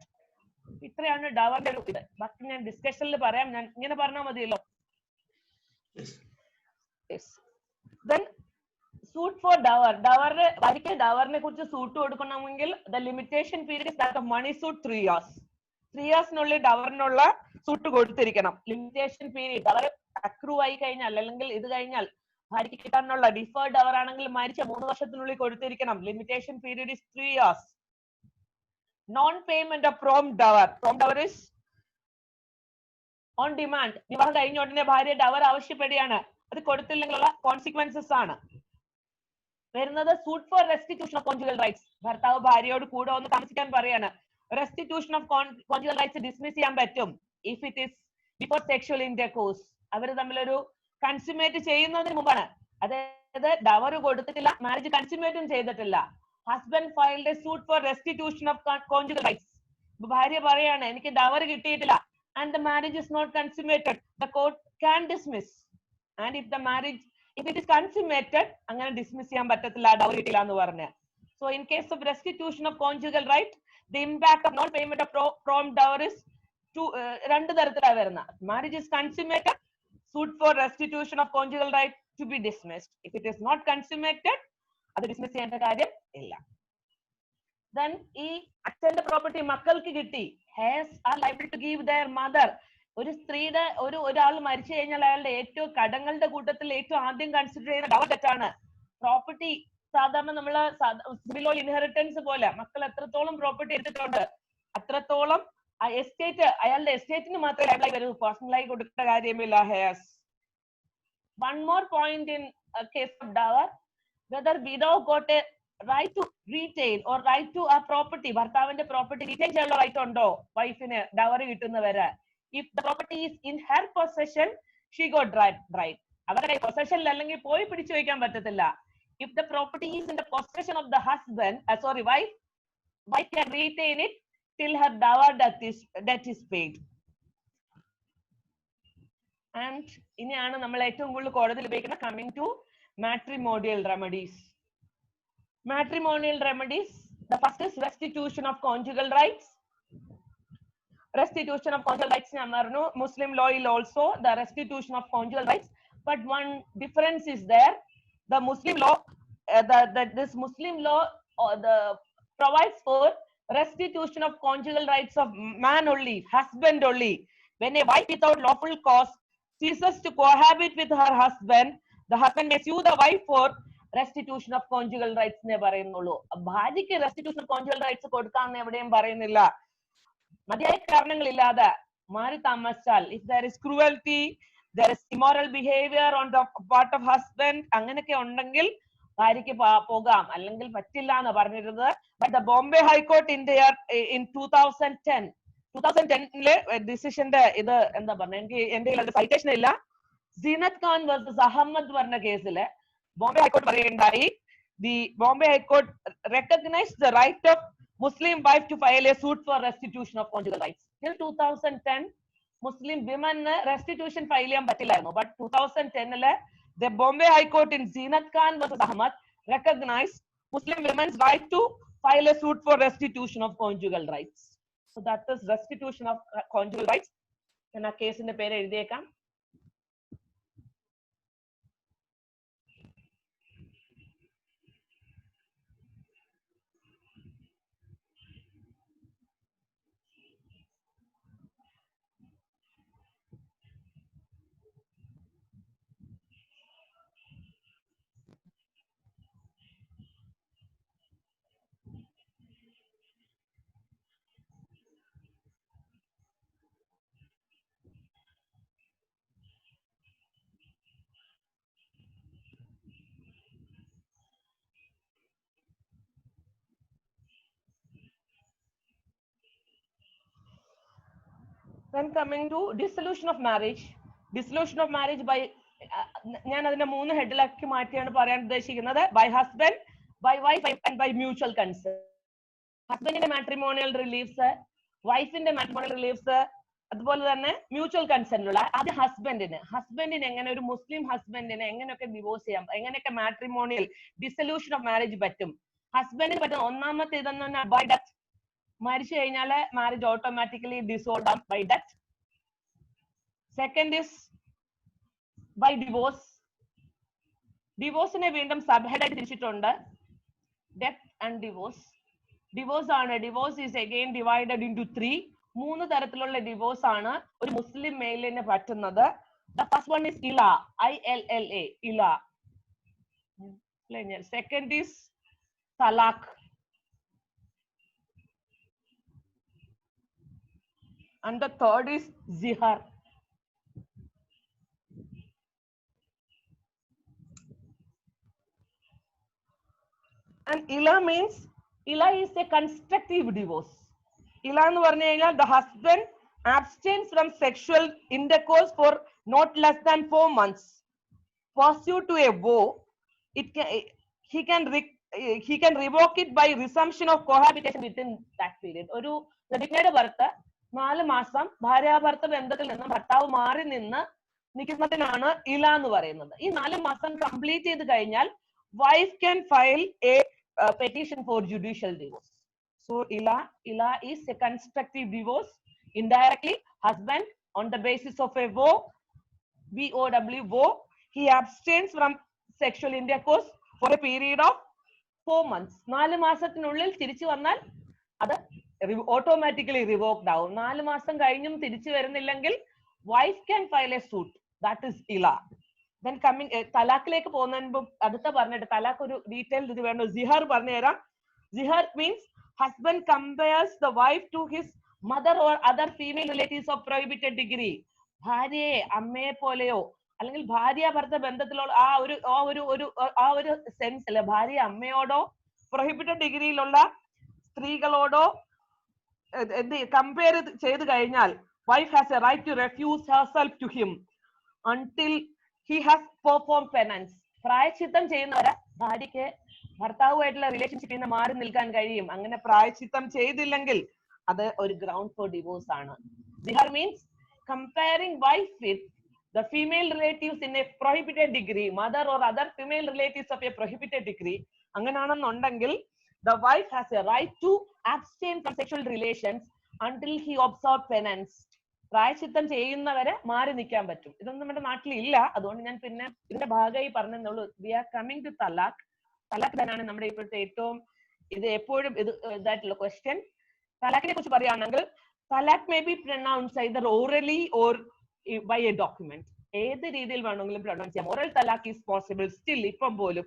ഇത്രയാണ് ഡവറിന്റെ ഒരു ഇത്. ബാക്കി ഞാൻ ഡിസ്കഷനിൽ പറയാം. ഞാൻ ഇങ്ങനെ പറഞ്ഞാൽ മതിയല്ലോ. Then suit for dower. ഭാര്യയ്ക്ക് ഡവറിനെ കുറിച്ച് സൂട്ട് കൊടുക്കണമെങ്കിൽ the limitation period is that of money suit 3 years. 3 yearsനുള്ളിൽ ഡവറിനുള്ള സൂട്ട് കൊടുത്തിരിക്കണം. ലിമിറ്റേഷൻ പീരീഡ് ഡവർ അക്രൂ ആയി കഴിഞ്ഞാൽ അല്ലെങ്കിൽ ഇത് കഴിഞ്ഞാൽ ഭാര്യയ്ക്ക് കിട്ടാനുള്ള ഡിഫേർഡ് ഡവർ ആണെങ്കിൽ മരിച്ച 3 വർഷത്തിനുള്ളിൽ കൊടുത്തിരിക്കണം. Limitation period is 3 years. Non payment of prompt dower. Prompt dower is on demand. വിവാഹം കഴിഞ്ഞ ഉടനെ ഭാര്യ ഡവർ ആവശ്യപ്പെടുകയാണ്, അത് കൊടുത്തില്ലെങ്കിലുള്ള കോൺസിക്വൻസസ് ആണ് വരുന്നത്. Suit for restitution of conjugal rights. ഭർത്താവ് ഭാര്യയോട് കൂടെ ഒന്ന് താമസിക്കാൻ പറയാണ്. Restitution of conjugal rights dismiss ചെയ്യാൻ പറ്റും if it is before sexual intercourse. അവർ തമ്മിലൊരു കൺസ്യൂമേറ്റ് ചെയ്യുന്നതിന് മുമ്പാണ്. അതായത് ഡവർ കൊടുത്തിട്ടില്ല, മാരേജ് കൺസ്യൂമേറ്റും ചെയ്തിട്ടില്ല. Husband filed a suit for restitution of conjugal rights. ഭാര്യ പറയാണ് എനിക്ക് ഡവർ കിട്ടിയിട്ടില്ല, and the marriage is not consummated. The court can dismiss. And if the marriage if it is consummated, അങ്ങനെ ഡിസ്മിസ് ചെയ്യാൻ പറ്റത്തില്ല ഡവർ കിട്ടില്ല എന്ന് പറഞ്ഞ്. So in case of restitution of conjugal right, the impact of non-payment of prompt dower is രണ്ട് തരത്തിലാണ് വരുന്നത്. Marriage is consummated, suit for restitution of conjugal right to be dismissed. If it is not consummated, അത് dismiss ചെയ്യേണ്ട കാര്യം ഇല്ല. Then ഈ അച്ഛന്റെ property മക്കൾക്ക് കിട്ടി. heirs are liable to give their mother. ഒരു സ്ത്രീയുടെ ഒരാൾ മരിച്ചു കഴിഞ്ഞാൽ അയാളുടെ ഏറ്റവും കടങ്ങളുടെ കൂട്ടത്തിൽ ഏറ്റവും ആദ്യം കൺസിഡർ ചെയ്യുന്ന ഡവർ തെറ്റാണ്. പ്രോപ്പർട്ടി സാധാരണ നമ്മള് സിവിൽ ഓൾ ഇൻഹെറിറ്റൻസ് പോലെ മക്കൾ എത്രത്തോളം പ്രോപ്പർട്ടി എടുത്തിട്ടുണ്ട് അത്രത്തോളം ആ എസ്റ്റേറ്റ് അയാളുടെ എസ്റ്റേറ്റിന് മാത്രമേ ലൈബിളായി വരൂ, പേഴ്സണലായി കൊടുക്കേണ്ട കാര്യമില്ല. Hairs. One more point in a case of dower, whether widow got a right to retain or right to a property, ഭർത്താവിന്റെ property retain ചെയ്യാനുള്ള right ഉണ്ടോ വൈഫിന് dowry കിട്ടുന്നവരെ? If the property is in her possession, she got right. അവരുടെ പൊസഷനിൽ അല്ലെങ്കിൽ പോയി പിടിച്ചു വയ്ക്കാൻ പറ്റത്തില്ല. If the property is in the possession of the husband, wife can retain it till her dower debt is paid. And ഇനിയാണ് നമ്മൾ ഏറ്റവും കൂടുതൽ കോടതിയിൽ ഉപയോഗിക്കുന്ന coming to matrimonial remedies. Matrimonial remedies, the first is restitution of conjugal rights. Restitution of conjugal rights, Muslim law is also the restitution of conjugal rights, but one difference is there. The Muslim law, this Muslim law provides for restitution of conjugal rights of man only, husband only. When a wife without lawful cause ceases to cohabit with her husband, the husband may sue the wife for restitution of conjugal rights ne പറയുന്നുള്ളൂ. ഭാര്യയ്ക്ക് restitution of conjugal rights കൊടുക്കാന്ന് എവിടെയും പറയുന്നില്ല. മതിയായ കാരണങ്ങളില്ലാതെ മാറി താമസിച്ചാൽ, if there is cruelty, there is immoral behavior on the part of husband, അങ്ങനെയൊക്കെ ഉണ്ടെങ്കിൽ ഭാര്യയ്ക്ക് പോകാം, അല്ലെങ്കിൽ പറ്റില്ല എന്ന് പറഞ്ഞിരുന്നത്. But the Bombay High Court in 2010 ഡിസിഷന്റെ ഇത് എന്താ പറഞ്ഞ, എനിക്ക് എന്റെ സൈറ്റേഷൻ ഇല്ല. സീനത്ത് ഖാൻ വേഴ്സസ് അഹമ്മദ് പറഞ്ഞ കേസില് ബോംബെ ഹൈക്കോർട്ട് പറയുകയുണ്ടായി, the Bombay High Court recognized the right of Muslim wife to file a suit for restitution of conjugal rights. Till 2010 Muslim women restitution file ചെയ്യാൻ പറ്റില്ലായിരുന്നു. But 2010 the Bombay High Court in Zeenat Khan versus Ahmad recognized Muslim women's right to file a suit for restitution of conjugal rights. So that is restitution of conjugal rights. And ആ കേസിന്റെ പേര് എഴുതിയേക്കാം. Then coming to dissolution of marriage. Dissolution of marriage by ഞാൻ അതിന്റെ 3 ഹെഡിലാക്കി മാറ്റിയാണ് പറയാൻ ഉദ്ദേശിക്കുന്നത്. By husband, by wife and by mutual consent. ഹസ്ബൻഡിന്റെ matrimonial reliefs, വൈഫിന്റെ മാട്രിമോണിയൽ റിലീഫ്സ്, അതുപോലെ തന്നെ മ്യൂച്വൽ കൺസെന്റുള്ള. ആദ്യം ഹസ്ബൻഡിന് എങ്ങനെ, ഒരു മുസ്ലിം ഹസ്ബൻഡിനെ എങ്ങനെയൊക്കെ ഡിവോഴ്സ് ചെയ്യാം, എങ്ങനെയൊക്കെ മാട്രിമോണിയൽ ഡിസൊല്യൂഷൻ ഓഫ് മാരേജ് പറ്റും. ഹസ്ബൻഡിന് പറ്റുന്ന ഒന്നാമത്തെ ഇതെന്ന് പറഞ്ഞാൽ ബൈ ഡെത്ത്. മരിച്ചു കഴിഞ്ഞാൽ മാരേജ് ഓട്ടോമാറ്റിക്കലി ഡിസോൾവ് ആവും by death. Second is by divorce. ഡിവോഴ്സിനെ വീണ്ടും സബ് ഹെഡ് ആയിട്ട് തിരിച്ചിട്ടുണ്ട്, ഡെത്ത് ആൻഡ് ഡിവോഴ്സ്. ഡിവോഴ്സ് ആണ്, divorce is again divided into 3. 3 തരത്തിലുള്ള ഡിവോഴ്സ് ആണ് ഒരു മുസ്ലിം മെയിലിന് പറ്റുന്നത്. The first one is ILA, ILLA, ILA. Second is talaq. And the third is zihar. And ILA means, ILA is a constructive divorce. ILA എന്ന് പറഞ്ഞു കഴിഞ്ഞാൽ the husband abstains from sexual intercourse for not less than 4 months pursuant to a vow. He can revoke it by resumption of cohabitation within that period. ഒരു പ്രതിജ്ഞയുടെ പുറത്ത് 4 മാസം ഭാര്യാഭർത്ത ബന്ധത്തിൽ നിന്ന് ഭർത്താവ് മാറി നിന്ന് നിൽക്കുന്നതിനാണ് ഇല എന്ന് പറയുന്നത്. ഈ 4 മാസം കംപ്ലീറ്റ് ചെയ്ത് കഴിഞ്ഞാൽ wife can file a petition for judicial divorce. So ILA is a constructive divorce. Indirectly, husband on the basis of a vow, vow, he abstains from sexual intercourse for a period of 4 months. 4 മാസത്തിനുള്ളിൽ തിരിച്ചു വന്നാൽ അത് automatically revoked ആവും. 4 മാസം കഴിഞ്ഞും തിരിച്ചു വരുന്നില്ലെങ്കിൽ wife can file a suit. That is ILA. Then coming തലാഖിലേക്ക് പോകുന്നതിന് മുമ്പ് അടുത്ത പറഞ്ഞിട്ട് തലാഖ് ഒരു ഡീറ്റെയിൽ ഇത് വേണ്ട. സിഹർ പറഞ്ഞു തരാം. സിഹർ means husband compares the wife to his mother or other female relatives of prohibited degree. ഭാര്യയെ അമ്മയെ പോലെയോ അല്ലെങ്കിൽ ഭാര്യ ഭർത്ത ബന്ധത്തിലുള്ള ആ ഒരു സെൻസ് അല്ലെ, ഭാര്യ അമ്മയോടോ പ്രൊഹിബിറ്റഡ് ഡിഗ്രിയിലുള്ള സ്ത്രീകളോടോ എന്ത് കമ്പയർ ചെയ്ത് കഴിഞ്ഞാൽ wife has a right to refuse herself to him until he has perform penance. പ്രായശ്ചിത്തം ചെയ്യുന്നവരെ ഭാര്യയ്ക്ക് ഭർത്താവുമായിട്ടുള്ള റിലേഷൻഷിപ്പിൽ നിന്ന് മാറി നിൽക്കാൻ കഴിയും. അങ്ങനെ പ്രായശ്ചിത്തം ചെയ്തില്ലെങ്കിൽ അത് ഒരു ഗ്രൗണ്ട് ഫോർ ഡിവോഴ്സ് ആണ്. ദിഹർ means comparing wife with the female relatives in a prohibited degree, mother or other female relatives of a prohibited degree, അങ്ങനെയാണെന്നുണ്ടെങ്കിൽ the wife has a right to abstain from sexual relations until he observe penance. പ്രായശ്ചിത്തം ചെയ്യുന്നവരെ മാറി നിൽക്കാൻ പറ്റും. ഇതൊന്നും നമ്മുടെ നാട്ടിൽ ഇല്ല, അതുകൊണ്ട് ഞാൻ പിന്നെ ഇതിന്റെ ഭാഗമായി പറഞ്ഞെന്നുള്ളൂ. വി ആർ കമ്മിങ് ടു തലാഖ്. തലാഖ് തന്നെയാണ് നമ്മുടെ ഇപ്പോഴത്തെ ഏറ്റവും ഇത് എപ്പോഴും ഇതായിട്ടുള്ള ക്വസ്റ്റ്യൻ. തലാഖിനെ കുറിച്ച് പറയുകയാണെങ്കിൽ തലാഖ് may be pronounce either orally or by a document. ഏത് രീതിയിൽ വേണമെങ്കിലും പ്രൊനൗൺസ് ചെയ്യാം. Oral talaq is possible still. ഇപ്പം പോലും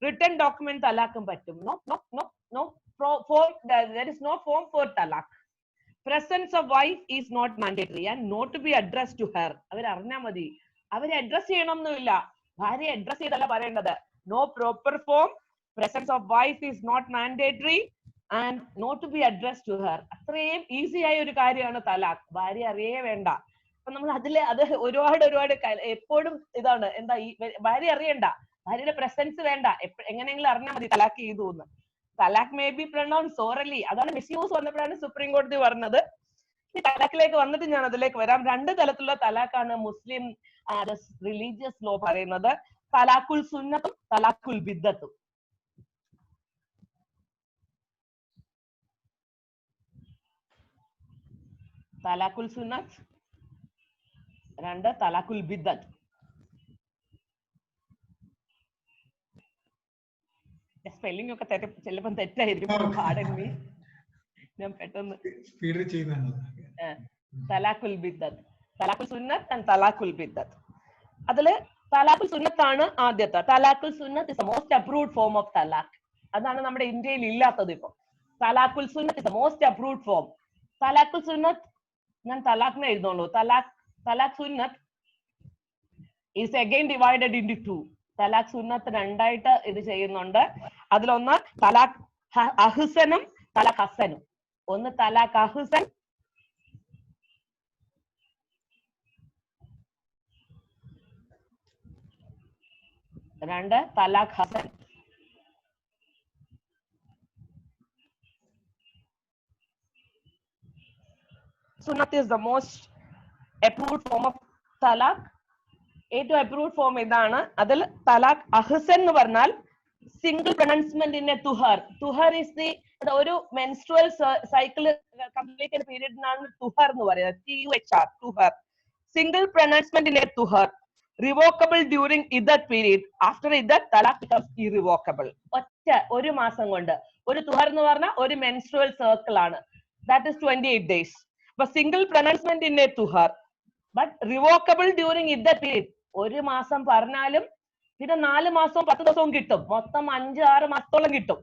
റിട്ടൺ ഡോക്യുമെന്റ് തലാഖും പറ്റും. there is no form for talaq. Presence of wife is not mandatory and not to be addressed to her. അവർ അറിഞ്ഞാൽ മതി, അവരെ അഡ്രസ് ചെയ്യണമെന്നില്ല. ഭാര്യയെ അഡ്രസ് ചെയ്തല്ല പറയേണ്ടത്. No proper form. Presence of wife is not mandatory and not to be addressed to her. അത്രയും easy ആയ ഒരു കാര്യമാണ് തലാഖ്. ഭാര്യ അറിയേ വേണ്ട. അപ്പൊ നമ്മൾ അത് ഒരുപാട് എപ്പോഴും ഇതാണ് എന്താ ഈ ഭാര്യ അറിയണ്ട, ഭാര്യയുടെ പ്രസൻസ് വേണ്ട, എങ്ങനെയെങ്കിലും അറിഞ്ഞാൽ മതി തലാഖ് ചെയ്തു എന്ന്. തലാഖ് മേ ബി പ്രൊനൗൺസ് ഓറലി. അതാണ് മിസ്യൂസ് വന്നപ്പോഴാണ് സുപ്രീം കോടതി പറഞ്ഞത്. ഈ തലാഖിലേക്ക് വന്നിട്ട് ഞാൻ അതിലേക്ക് വരാം. രണ്ട് തലത്തിലുള്ള തലാഖാണ് മുസ്ലിം റിലീജിയസ് ലോ പറയുന്നത്. തലാഖുൽ സുന്നത്തും തലാഖുൽ ബിദ്ദത്തും. തലാഖുൽ സുന്നത്ത്, രണ്ട് തലാഖുൽ ബിദ്ദത്ത്. സ്പെല്ലിംഗ് ഒക്കെ ചിലപ്പം തെറ്റായിരിക്കും. ഞാൻ പെട്ടെന്ന് തലാഖുൽ ബിദ്ദത്ത്, തലാഖുൽ സുന്നത്ത് ആൻഡ് തലാഖുൽ ബിദ്ദത്ത്. അതില് തലാഖുൽ സുന്നത്താണ് ആദ്യത്തെ. തലാഖുൽ സുന്നത്ത് is the most approved form of തലാഖ്. അതാണ് നമ്മുടെ ഇന്ത്യയിൽ ഇല്ലാത്തത്. ഇപ്പൊ തലാഖുൽ സുന്നത്ത് is the most approved form. തലാഖുൽ സുന്നത്ത് ഞാൻ തലാഖിനെ എഴുതുള്ളൂ. തലാഖ് സുന്നത്ത് is again divided into two. തലാഖ് സുന്നത്ത് രണ്ടായിട്ട് ഇത് ചെയ്യുന്നുണ്ട്. അതിലൊന്ന് തലാഖ് അഹ്സനും തലാഖ് ഹസനും. ഒന്ന് തലാഖ് അഹ്സൻ, രണ്ട് തലാഖ് ഹസൻ. Sunnat is the most approved form of talaq. ഏറ്റവും അപ്രൂവ്ഡ് ഫോം ഇതാണ്. അതിൽ തലാഖ് അഹ്സൻ എന്ന് പറഞ്ഞാൽ സിംഗിൾ പ്രൊനൗൺസ്മെന്റ് ഇൻ എ തുഹർ. തുഹർ ഇസ് ദി ഒരു മെൻസ്ട്രുവൽ സൈക്കിൾ കംപ്ലീറ്റ് ചെയ്യുന്ന പീരീഡിനാണ് തുഹർ എന്ന് പറയുന്നത്. TUHR, തുഹർ. സിംഗിൾ പ്രൊനൗൺസ്മെന്റ് ഇൻ എ തുഹർ, റിവോക്കബിൾ ഡ്യൂറിംഗ് ഇദത്ത് പീരീഡ്. ആഫ്റ്റർ ഇദത്ത് തലാഖ് ബിക്കംസ് ഇറിവോക്കബിൾ. ഒറ്റ ഒരു മാസം കൊണ്ട്. ഒരു തുഹർ എന്ന് പറഞ്ഞാൽ ഒരു മെൻസ്ട്രുവൽ സർക്കിൾ ആണ്. That is 28 days. അപ്പൊ സിംഗിൾ പ്രൊനൗൺസ്മെന്റ് ഇൻ എ തുഹർ ബട്ട് റിവോക്കബിൾ ഡ്യൂറിംഗ് ഇദത്ത് പീരീഡ്. ഒരു മാസം പറഞ്ഞാലും പിന്നെ 4 മാസവും 10 ദിവസവും കിട്ടും. മൊത്തം 5-6 മാസത്തോളം കിട്ടും.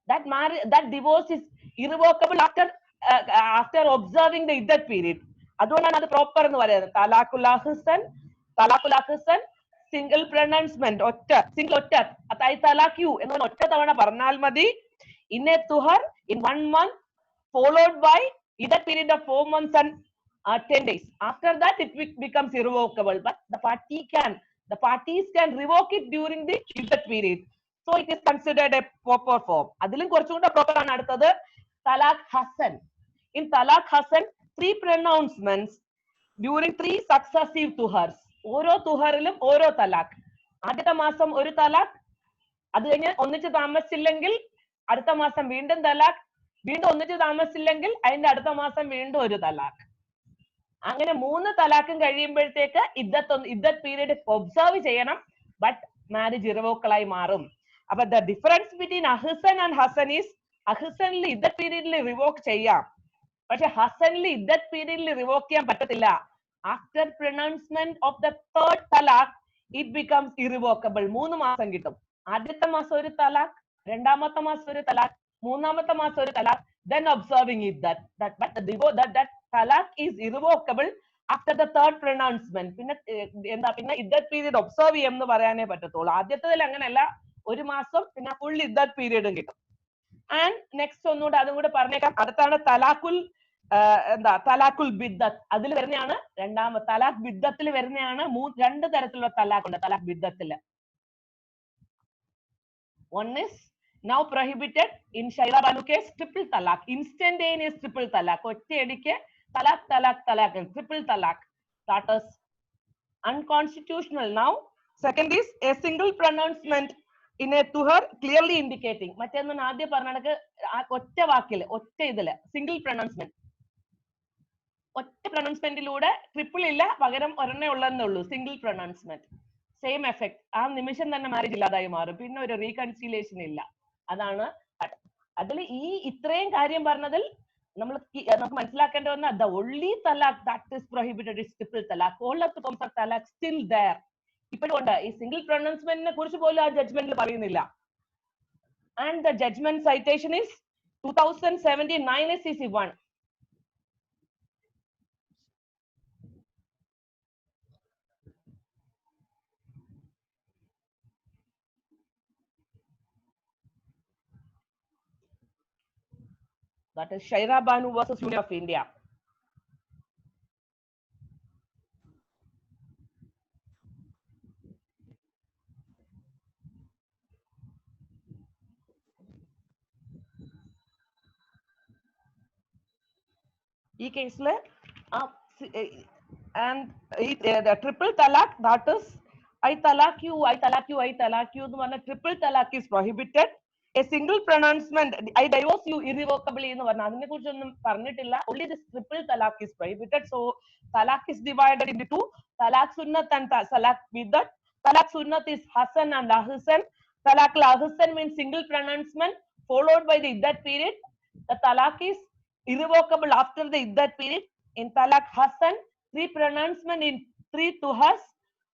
That divorce is irrevocable after observing the iddat period. അതുകൊണ്ടാണ് അത് പ്രോപ്പർ എന്ന് പറയുന്നത്. തലാഖുൽ അഹ്സൻ സിംഗിൾ പ്രൊനൗൺസ്മെന്റ്, ഒറ്റ തലാഖ് യു എന്ന് ഒറ്റ തവണ പറഞ്ഞാൽ മതി. In a tuhr in 1 month followed by iddat period of 4 months and 10 days. After that it becomes irrevocable, but the parties can revoke it during the iddat period. So it is considered a proper form. അതിലും കുറച്ചുകൂടെ proper ആണ് അടുത്തത് തലാഖ് Hasan. In talaq Hasan 3 pronouncements during 3 successive tuhars. ഓരോ തുഹറിലും ഓരോ തലാഖ്. ആദ്യത്തെ മാസം ഒരു തലാഖ്, അത് കഴിഞ്ഞ് ഒന്നിച്ച് താമസിച്ചില്ലെങ്കിൽ അടുത്ത മാസം വീണ്ടും തലാഖ്, വീണ്ടും ഒന്നിച്ച് താമസിച്ചില്ലെങ്കിൽ അതിന്റെ അടുത്ത മാസം വീണ്ടും ഒരു തലാഖ്. അങ്ങനെ 3 തലാഖും കഴിയുമ്പോഴത്തേക്ക് ഇദ്ദത്ത് പീരീഡ് ഒബ്സർവ് ചെയ്യണം. ബട്ട് മാരേജ് ഇറവോക്കലായി മാറും. അപ്പൊ ദ ഡിഫറൻസ് ബിറ്റ്വീൻ അഹ്സൻ ആൻഡ് ഹസൻ ഈസ് അഹ്സനിൽ ഇദ്ദത്ത് പീരീഡിൽ റിവോക്ക് ചെയ്യാം, പക്ഷെ ഹസനിൽ ഇദ്ദത്ത് പീരീഡിൽ റിവോക്ക് ചെയ്യാൻ പറ്റത്തില്ല. After pronouncement of the third talaq it becomes irrevocable. 3 മാസം കിട്ടും. ആദ്യത്തെ മാസം ഒരു തലാഖ്, രണ്ടാമത്തെ മാസം ഒരു തലാഖ്, മൂന്നാമത്തെ മാസം ഒരു തലാഖ്, then observing it that talaq is irrevocable after the third pronouncement. പിന്നെ ഇദ്ദത്ത് പീരീഡ് ഒബ്സർവ് ചെയ്യുമെന്ന് പറയാനേ പറ്റത്തുള്ളൂ. ആദ്യത്തേതിൽ അങ്ങനെയല്ല, 1 മാസം പിന്നെ ഫുൾ ഇദ്ദത്ത് പീരീഡും കിട്ടും. ആൻഡ് നെക്സ്റ്റ് ഒന്നുകൂടെ അതും കൂടെ പറഞ്ഞേക്കാം. അടുത്താണ് തലാഖുൽ തലാഖുൽ ബിദ്ദത്ത്. അതിൽ വരുന്നതാണ് രണ്ടാമത് തലാഖ് ബിദ്ദത്തിൽ വരുന്നതാണ് 2 തരത്തിലുള്ള തലാഖ് ഉണ്ട് തലാഖ് ബിദ്ദത്തില്. One is now prohibited in Shaira Banu case, triple talaq, instantaneous triple talaq. ഒറ്റയടിക്ക് talaq talaq talaq, triple talaq. That is unconstitutional. Now second is a single pronouncement in a tuhar clearly indicating. മറ്റൊന്ന് ആദ്യം പറഞ്ഞ ഒറ്റ വാക്കിൽ ഒറ്റ ഇതില് single pronouncement, ഒറ്റ പ്രൊനൗൺസ്മെന്റിലൂടെ triple ഇല്ല, പകരം ഒരെണ്ണേ ഉള്ളതെന്നേ ഉള്ളൂ, സിംഗിൾ പ്രൊനൗൺസ്മെന്റ്. സെയിം എഫക്ട്, ആ നിമിഷം തന്നെ മാരേജ് ഇല്ലാതായി മാറും, പിന്നെ ഒരു റീകൺസിലേഷൻ ഇല്ല. അതാണ് അതിൽ ഇത്രയും കാര്യം പറഞ്ഞതിൽ നമുക്ക് മനസ്സിലാക്കേണ്ട വന്ന the only talaq that is prohibited is triple talaq. All of the forms of talaq still there. ഇപ്പോഴും ഉണ്ട്. ഈ സിംഗിൾ പ്രൊനൗൺസ്മെന്റിനെ കുറിച്ച് പോലും ആ ജഡ്ജ്മെന്റിൽ പറയുന്നില്ല. And the judgment citation is 2017 SCC 1. That is Shaira Banu versus Union of India. ഈ കേസില് the triple talaq, that is I talaq you, I talaq you, I talaq you എന്ന് പറഞ്ഞ triple talaq is prohibited. A single pronouncement, I divorce you irrevocably എന്ന് പറഞ്ഞ അതിനെ കുറിച്ചൊന്നും പറഞ്ഞിട്ടില്ല. Only this triple talaq is prohibited. So talaq is divided into two: talaq sunnat and talaq biddat. Talaq sunnat is hasan and ahsan. Talaq ahsan means single pronouncement followed by the iddat period. The talaq is irrevocable after the iddat period. In talaq hasan, 3 pronouncement in 3 tuhas,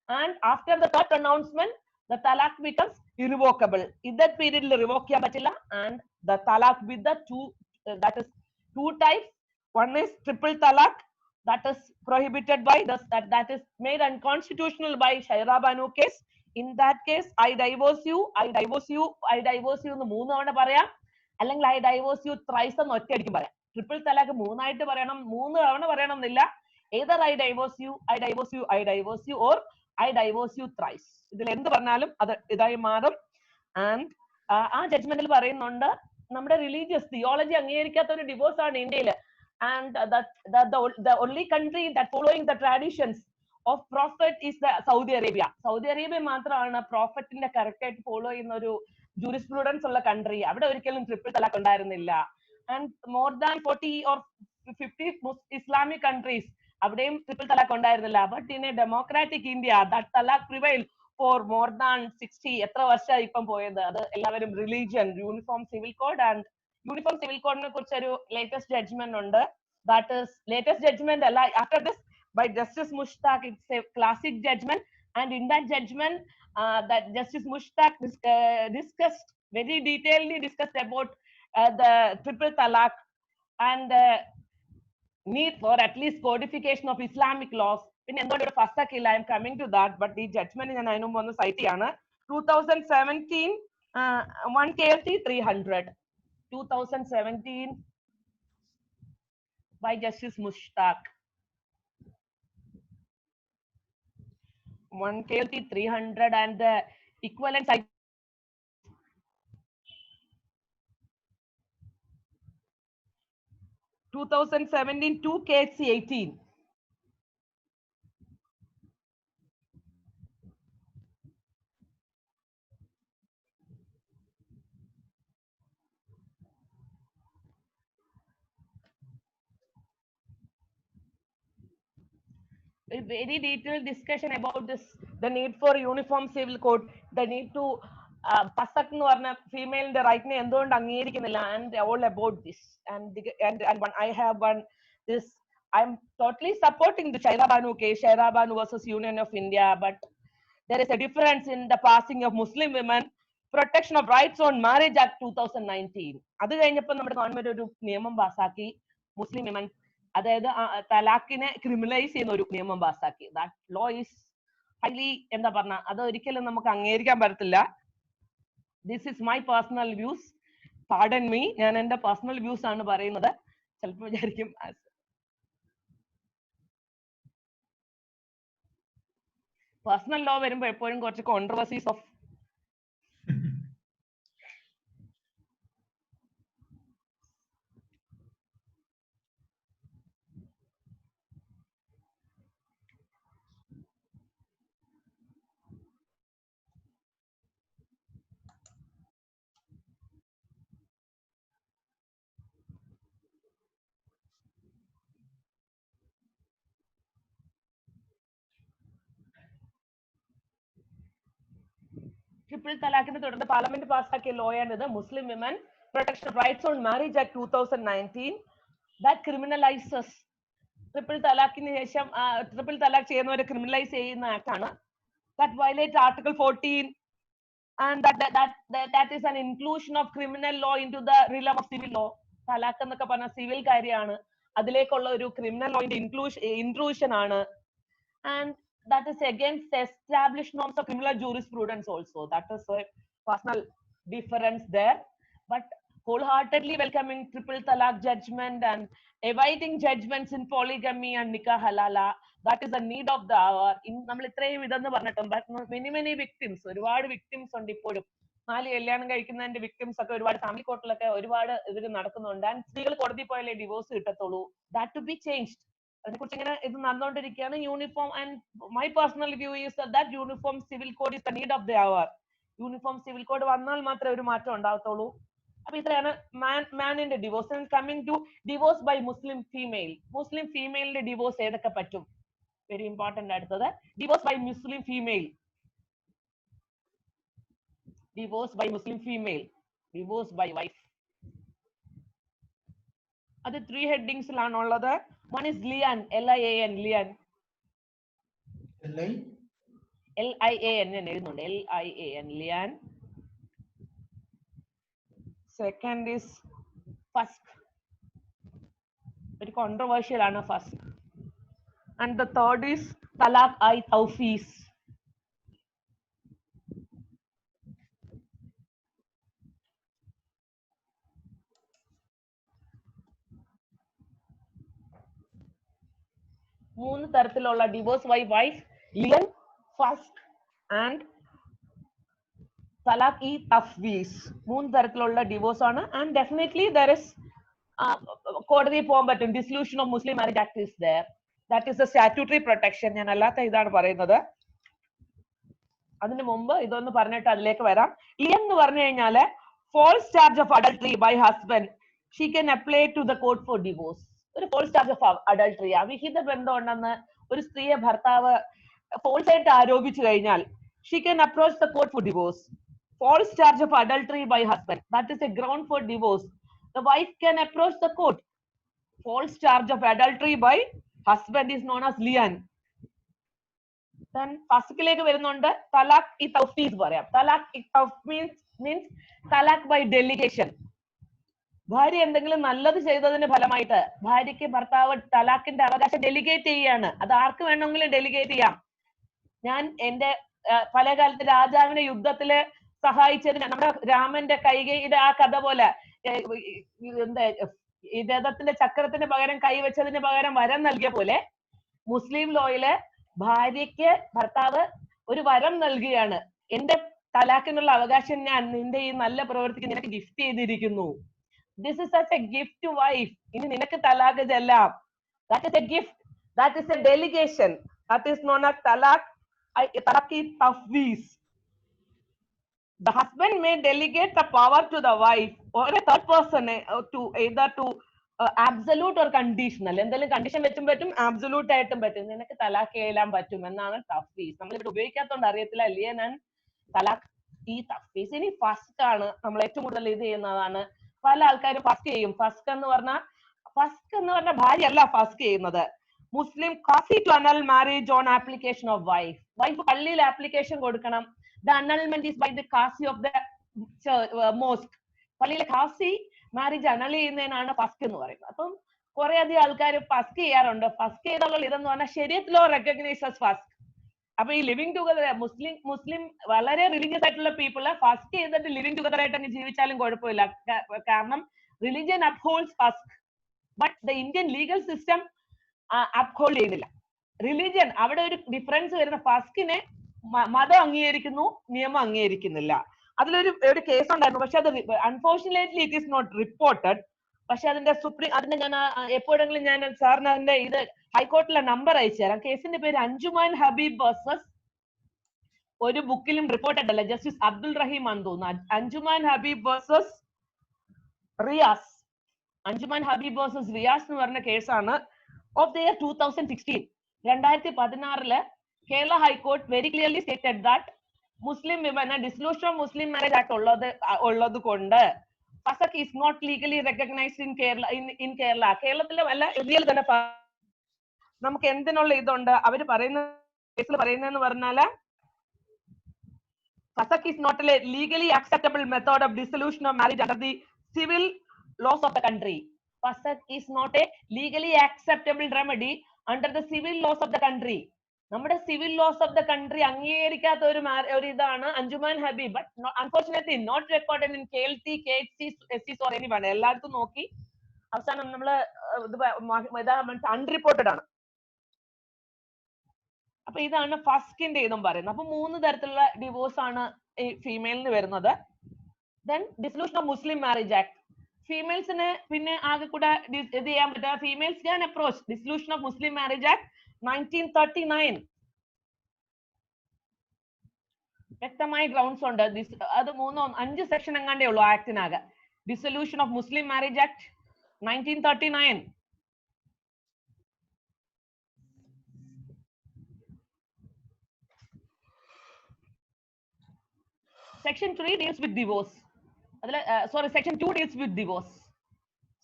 and after the third pronouncement the talaq becomes irrevocable. Iddat period il revoke ചെയ്യാൻ പറ്റില്ല. And the talaq with the that is 2 types. One is triple talaq, that is prohibited by that is made unconstitutional by Shaira Banu case. In that case, I divorce you, I divorce you, I divorce you എന്ന് 3 തവണ പറയാം, അല്ലെങ്കിൽ I divorce you thrice എന്ന് ഒറ്റയടിക്കും പറയാം. Triple തലാഖ് 3 ആയിട്ട് പറയണം, 3 തവണ പറയണം എന്നില്ല. either I divorce you, I divorce you, I divorce you, or I divorce you thrice. ഇതിൽ എന്ത് പറഞ്ഞാലും അത് ഇതായി മാറും. ആൻഡ് ആ ജഡ്ജ്മെന്റിൽ പറയുന്നുണ്ട് നമ്മുടെ റിലീജിയസ് തിയോളജി അംഗീകരിക്കാത്ത ഒരു ഡിവോഴ്സ് ആണ് ഇന്ത്യയിൽ. And the only country that following the traditions of prophet is the Saudi Arabia. Saudi Arabia മാത്രമാണ് പ്രോഫറ്റിന്റെ കറക്റ്റ് ആയിട്ട് ഫോളോ ചെയ്യുന്ന ഒരു ജൂറിസ്പ്രൂഡൻസ് ഉള്ള കൺട്രി. അവിടെ ഒരിക്കലും ട്രിപ്പിൾ തലാഖ് ഉണ്ടായിരുന്നില്ല. And more than 40 or 50 Islamic countries, അവിടെയും ട്രിപ്പിൾ തലാഖ് ഉണ്ടായിരുന്നില്ല. But in a democratic India that തലാഖ് പ്രിവൈൽ ഫോർ മോർ ദാൻ 60. എത്ര വർഷമായി ഇപ്പം പോയത്? അത് എല്ലാവരും religion, uniform civil code. And uniform civil കോഡിനെ കുറിച്ച് ഒരു ലേറ്റസ്റ്റ് ജഡ്ജ്മെന്റ് ഉണ്ട്. ദാറ്റ് ഇസ് ലേറ്റസ്റ്റ് ജഡ്ജ്മെന്റ് അല്ല, after this by Justice Mushtaq. It's a classic judgment, and in that judgment that Justice Mushtaq discussed very detailedly discussed about the triple talaq and need for at least codification of Islamic laws. പിന്നെ എന്തുകൊണ്ട് ഫസ്റ്റാക്കില്ല, I am coming to that. But ഈ judgment ഞാൻ അതിനു മുമ്പ് ഒന്ന് site ചെയ്യാണ്. 2017 1 KLT 300 2017 by Justice Mushtaq. 1 KLT 300 and the equivalent 2017 2 KC 18. A very detailed discussion about this, the need for uniform civil code, the need to Pasak എന്ന് പറഞ്ഞ ഫീമെയിലിന്റെ റൈറ്റിനെ എന്തുകൊണ്ട് അംഗീകരിക്കുന്നില്ല, and all about this. And I have one this, I'm totally supporting the Shaira Banu case, Shaira Banu versus Union of India, but there is a difference in the passing of Muslim women protection of rights on marriage act 2019. അത് കഴിഞ്ഞപ്പോൾ നമ്മുടെ government ഒരു നിയമം പാസാക്കി, മുസ്ലിം women, അതായത് തലാഖിനെ criminalise ചെയ്യുന്ന ഒരു നിയമം പാസാക്കി. ദാറ്റ് ലോ ഈസ് ഹൈലി എന്താ പറഞ്ഞ, അത് ഒരിക്കലും നമുക്ക് അംഗീകരിക്കാൻ പറ്റത്തില്ല. This is my personal views. Pardon me, ഞാൻ എന്റെ personal views ആണ് പറയുന്നത്. ചിലപ്പോൾ വിചാരിക്കും പേഴ്സണൽ ലോ വരുമ്പോൾ എപ്പോഴും കുറച്ച് കോൺട്രവേഴ്സീസ് ഓഫ് ട്രിപ്പിൾ തലാഖിനെ തുടർന്ന് പാർലമെന്റ് പാസ്സാക്കിയ ലോ ആണിത്. Muslim women protection rights on marriage act 2019 that criminalises triple തലാഖിന് ശേഷം ട്രിപ്പിൾ തലാഖ് ചെയ്യുന്നവരെ ക്രിമിനലൈസ് ചെയ്യുന്ന ആക്ട് ആണ്. That violate article 14 and that is an inclusion of criminal law into the realm of civil law. തലാഖ് എന്നൊക്കെ പറഞ്ഞ civil കാര്യമാണ്, അതിലേക്കുള്ള ഒരു ക്രിമിനൽ ലോയുടെ ഇൻട്രൂഷൻ ആണ്. And that is against the established norms of criminal jurisprudence also. That is a personal difference there, but wholeheartedly welcoming triple talaq judgment and awaiting judgments in polygamy and nikah halala. That is the need of the hour. നമ്മൾ ഇത്രയും ഇതെന്ന് പറഞ്ഞിട്ടും many victims, ഒരുപാട് victims ഉണ്ട് ഇപ്പോഴും. 4 കല്യാണം കഴിക്കുന്നതിന്റെ victims ഒക്കെ ഒരുപാട് ഫാമിലി കോർട്ടിലൊക്കെ ഒരുപാട് ഇതിൽ നടക്കുന്നുണ്ട്. ആൻഡ് സ്ത്രീകൾ കോടതി പോയാലേ ഡിവോഴ്സ് കിട്ടത്തുള്ളൂ. That to be changed. അതിനെക്കുറിച്ച് ഇങ്ങനെ ഇത് നടന്നുകൊണ്ടിരിക്കുകയാണ്. Uniform and my personal view is that uniform civil code is the need of the hour. Uniform civil code വന്നാൽ മാത്രമേ ഒരു മാറ്റം ഉണ്ടാകത്തുള്ളൂ. അപ്പൊ ഇത്രയാണ് മാനിന്റെ divorce. Coming to divorce by Muslim female. Muslim ഫീമെയിലിന്റെ ഡിവോഴ്സ് ഏതൊക്കെ പറ്റും? Very important. അടുത്തത് divorce by Muslim female. Divorce by Muslim female, divorce by wife. അത് 3 ഹെഡിങ്സിലാണുള്ളത്. One is lian, Lian, lian. Lian എഴുതുന്നുണ്ട്, Lian, lian. Second is fasq. very controversial ആണ് fasq. And the third is talaq tawfis. മൂന്ന് തരത്തിലുള്ള divorce by wife, ലിയൻ, ഫസ്ക് and തലാഖ് ഇ തഫ്വീസ്. മൂന്ന് തരത്തിലുള്ള ഡിവോഴ്സ് ആണ്. ആൻഡ് ഡെഫിനറ്റ്ലി ദർ ഇസ് കോടതിയിൽ പോകാൻ പറ്റും. Dissolution of Muslim marriage act is there. That is A statutory protection. ഞാൻ അല്ലാത്ത ഇതാണ് പറയുന്നത്. അതിനു മുമ്പ് ഇതൊന്ന് പറഞ്ഞിട്ട് അതിലേക്ക് വരാം. ലിയൻ എന്ന് പറഞ്ഞു കഴിഞ്ഞാല് false charge of adultery by husband, she can apply to the court for divorce. ഒരു ഫോൾസ് ചാർജ് ഓഫ് അഡൾട്ടറി, അവിഹിത ബന്ധം ഉണ്ടെന്ന് ഒരു സ്ത്രീയെ ഭർത്താവ് ഫോൾസ് ആയിട്ട് ആരോപിച്ചു കഴിഞ്ഞാൽ she can approach the court for divorce. False charge of adultery by husband, that is a ground for divorce. The wife can approach the court. False charge of adultery by husband is known as ലിയൻ. Then ഫസ്കിലേക്ക് വരുന്നുണ്ട്. തലാഖ് ഇ തൗഫീസ് പറയാം. തലാഖ് ഇ തൗഫീസ് മീൻസ് തലാഖ് ബൈ ഡെലിഗേഷൻ. ഭാര്യ എന്തെങ്കിലും നല്ലത് ചെയ്തതിന് ഫലമായിട്ട് ഭാര്യയ്ക്ക് ഭർത്താവ് തലാഖിന്റെ അവകാശം ഡെലിഗേറ്റ് ചെയ്യാണ്. അത് ആർക്ക് വേണമെങ്കിലും ഡെലിഗേറ്റ് ചെയ്യാം. ഞാൻ എന്റെ പല കാലത്ത് രാജാവിനെ യുദ്ധത്തില് സഹായിച്ചതിന്, നമ്മുടെ രാമന്റെ കൈകയുടെ ആ കഥ പോലെ, എന്താ ഈ രഥത്തിന്റെ ചക്രത്തിന് പകരം കൈവച്ചതിന് പകരം വരം നൽകിയ പോലെ മുസ്ലിം ലോയില് ഭാര്യയ്ക്ക് ഭർത്താവ് ഒരു വരം നൽകുകയാണ്. എന്റെ തലാഖിനുള്ള അവകാശം ഞാൻ നിന്റെ ഈ നല്ല പ്രവൃത്തിക്ക് നിനക്ക് ഗിഫ്റ്റ് ചെയ്തിരിക്കുന്നു. This is such a gift to wife. ഇനി നിനക്ക് തലാഖ് ചെല്ലാം. That is a gift. That is a delegation. That is known as talaq tafwis. The husband may delegate the power to the wife or a third person to either to absolute or conditional. എന്തെങ്കിലും condition വെച്ചും പറ്റും, absolute ആയിട്ടും പറ്റും. നിനക്ക് തലാഖ് ചെയ്യാൻ പറ്റും എന്നാണ് തഫ്വീസ്. നമ്മളിവിടെ ഉപയോഗിക്കാത്തോണ്ട് അറിയത്തില്ല. ലിയൻ ആൻഡ് തലാഖ് ഈ തഫ്വീസ്. ഇനി ഫസ്ക് ആണ് നമ്മൾ ഏറ്റവും കൂടുതൽ ഇത് ചെയ്യുന്നതാണ്. പല ആൾക്കാരും ഫസ്ക് ചെയ്യും. ഫസ്ക് എന്ന് പറഞ്ഞാൽ ഭാര്യ അല്ല ഫസ്ക് ചെയ്യുന്നത്. മുസ്ലിം കാസി to annul marriage on application of wife. Wife പള്ളിയിൽ ആപ്ലിക്കേഷൻ കൊടുക്കണം. The annulment is by the കാസി ഓഫ് ദ മോസ്ക്. പള്ളിയിലെ കാസി മാരേജ് അനൽ ചെയ്യുന്നതിനാണ് ഫസ്ക് എന്ന് പറയുന്നത്. അപ്പം കുറെ അധികം ആൾക്കാർ ഫസ്ക് ചെയ്യാറുണ്ട്. ഫസ്ക് ചെയ്തുള്ള ഇതെന്ന് പറഞ്ഞാൽ ശരീഅത്ത് ലോ റെക്കഗ്നൈസസ് ഫസ്ക്. അപ്പൊ ഈ ലിവിങ് ടുഗദർ മുസ്ലിം വളരെ റിലീജിയസ് ആയിട്ടുള്ള പീപ്പിള് ഫസ്റ്റ് ചെയ്തിട്ട് ലിവിങ് ടുഗദർ ആയിട്ട് അങ്ങ് ജീവിച്ചാലും കുഴപ്പമില്ല. കാരണം റിലിജിയൻ അപ്ഹോൾഡ്സ് ഫസ്റ്റ്, but the Indian legal system upholds ചെയ്യുന്നില്ല. റിലിജിയൻ അവിടെ ഒരു ഡിഫറൻസ് വരുന്ന, ഫസ്റ്റിനെ മതം അംഗീകരിക്കുന്നു, നിയമം അംഗീകരിക്കുന്നില്ല. അതിലൊരു കേസ് ഉണ്ടായിരുന്നു, പക്ഷെ അത് unfortunately it is not reported. പക്ഷെ അതിന്റെ ഞാൻ എപ്പോഴെങ്കിലും ഞാൻ സാറിന് അതിന്റെ ഇത് ഹൈക്കോർട്ടിലെ നമ്പർ അയച്ചു തരാം. കേസിന്റെ പേര് അഞ്ജുമാൻ ഹബീബ് വേഴ്സസ്, ഒരു ബുക്കിലും റിപ്പോർട്ടഡ് അല്ല, ജസ്റ്റിസ് അബ്ദുൾ റഹീം ആണെന്ന് തോന്നുന്നു. അഞ്ജുമാൻ ഹബീബ് വേഴ്സസ് റിയാസ്, അഞ്ജുമാൻ ഹബീബ് വേഴ്സസ് റിയാസ് എന്ന് പറഞ്ഞ കേസാണ്. Of the year 2016, 2016 Kerala high court very clearly stated that Muslim women dissolution of Muslim marriage act ഉള്ളത് കൊണ്ട് ഫസക് is not legally recognised in Kerala. In Kerala, കേരളത്തിലെ വല്ല ഇന്ത്യയിൽ തന്നെ നമുക്ക് എന്തിനുള്ള ഇതുണ്ട് അവര് പറയുന്നതെന്ന് പറഞ്ഞാല് ഫസക് is not a legally acceptable method of dissolution of marriage under the civil laws of the country. Fasakh is not a legally acceptable remedy under the civil laws of the country. നമ്മുടെ civil laws of the country അംഗീകരിക്കാത്ത ഒരു ഇതാണ് Anjuman Habeeb. But unfortunately not recorded in KLT, KHC, SCs or anyone. എല്ലായിടത്തും നോക്കി അവസാനം നമ്മള് unreported ആണ്. അപ്പൊ ഇതാണ് ഫസ്റ്റിന്റെ ഇതും പറയുന്നത്. അപ്പൊ 3 തരത്തിലുള്ള ഡിവോഴ്സ് ആണ് ഈ ഫീമെയിലിന് വരുന്നത്. Then dissolution of Muslim marriage act, ഫീമെയിൽസിന് പിന്നെ ആകെ കൂടെ ഇത് ചെയ്യാൻ പറ്റുക, females can approach dissolution of Muslim marriage act 1939. വ്യക്തമായ ഗ്രൗണ്ട്സ് ഉണ്ട്. അത് 5 സെക്ഷൻ എങ്ങാണ്ടേ ഉള്ളൂ ആക്ടിനാകെ. Dissolution of Muslim marriage act 1939. Section 3 deals with divorce. Section 2 deals with divorce.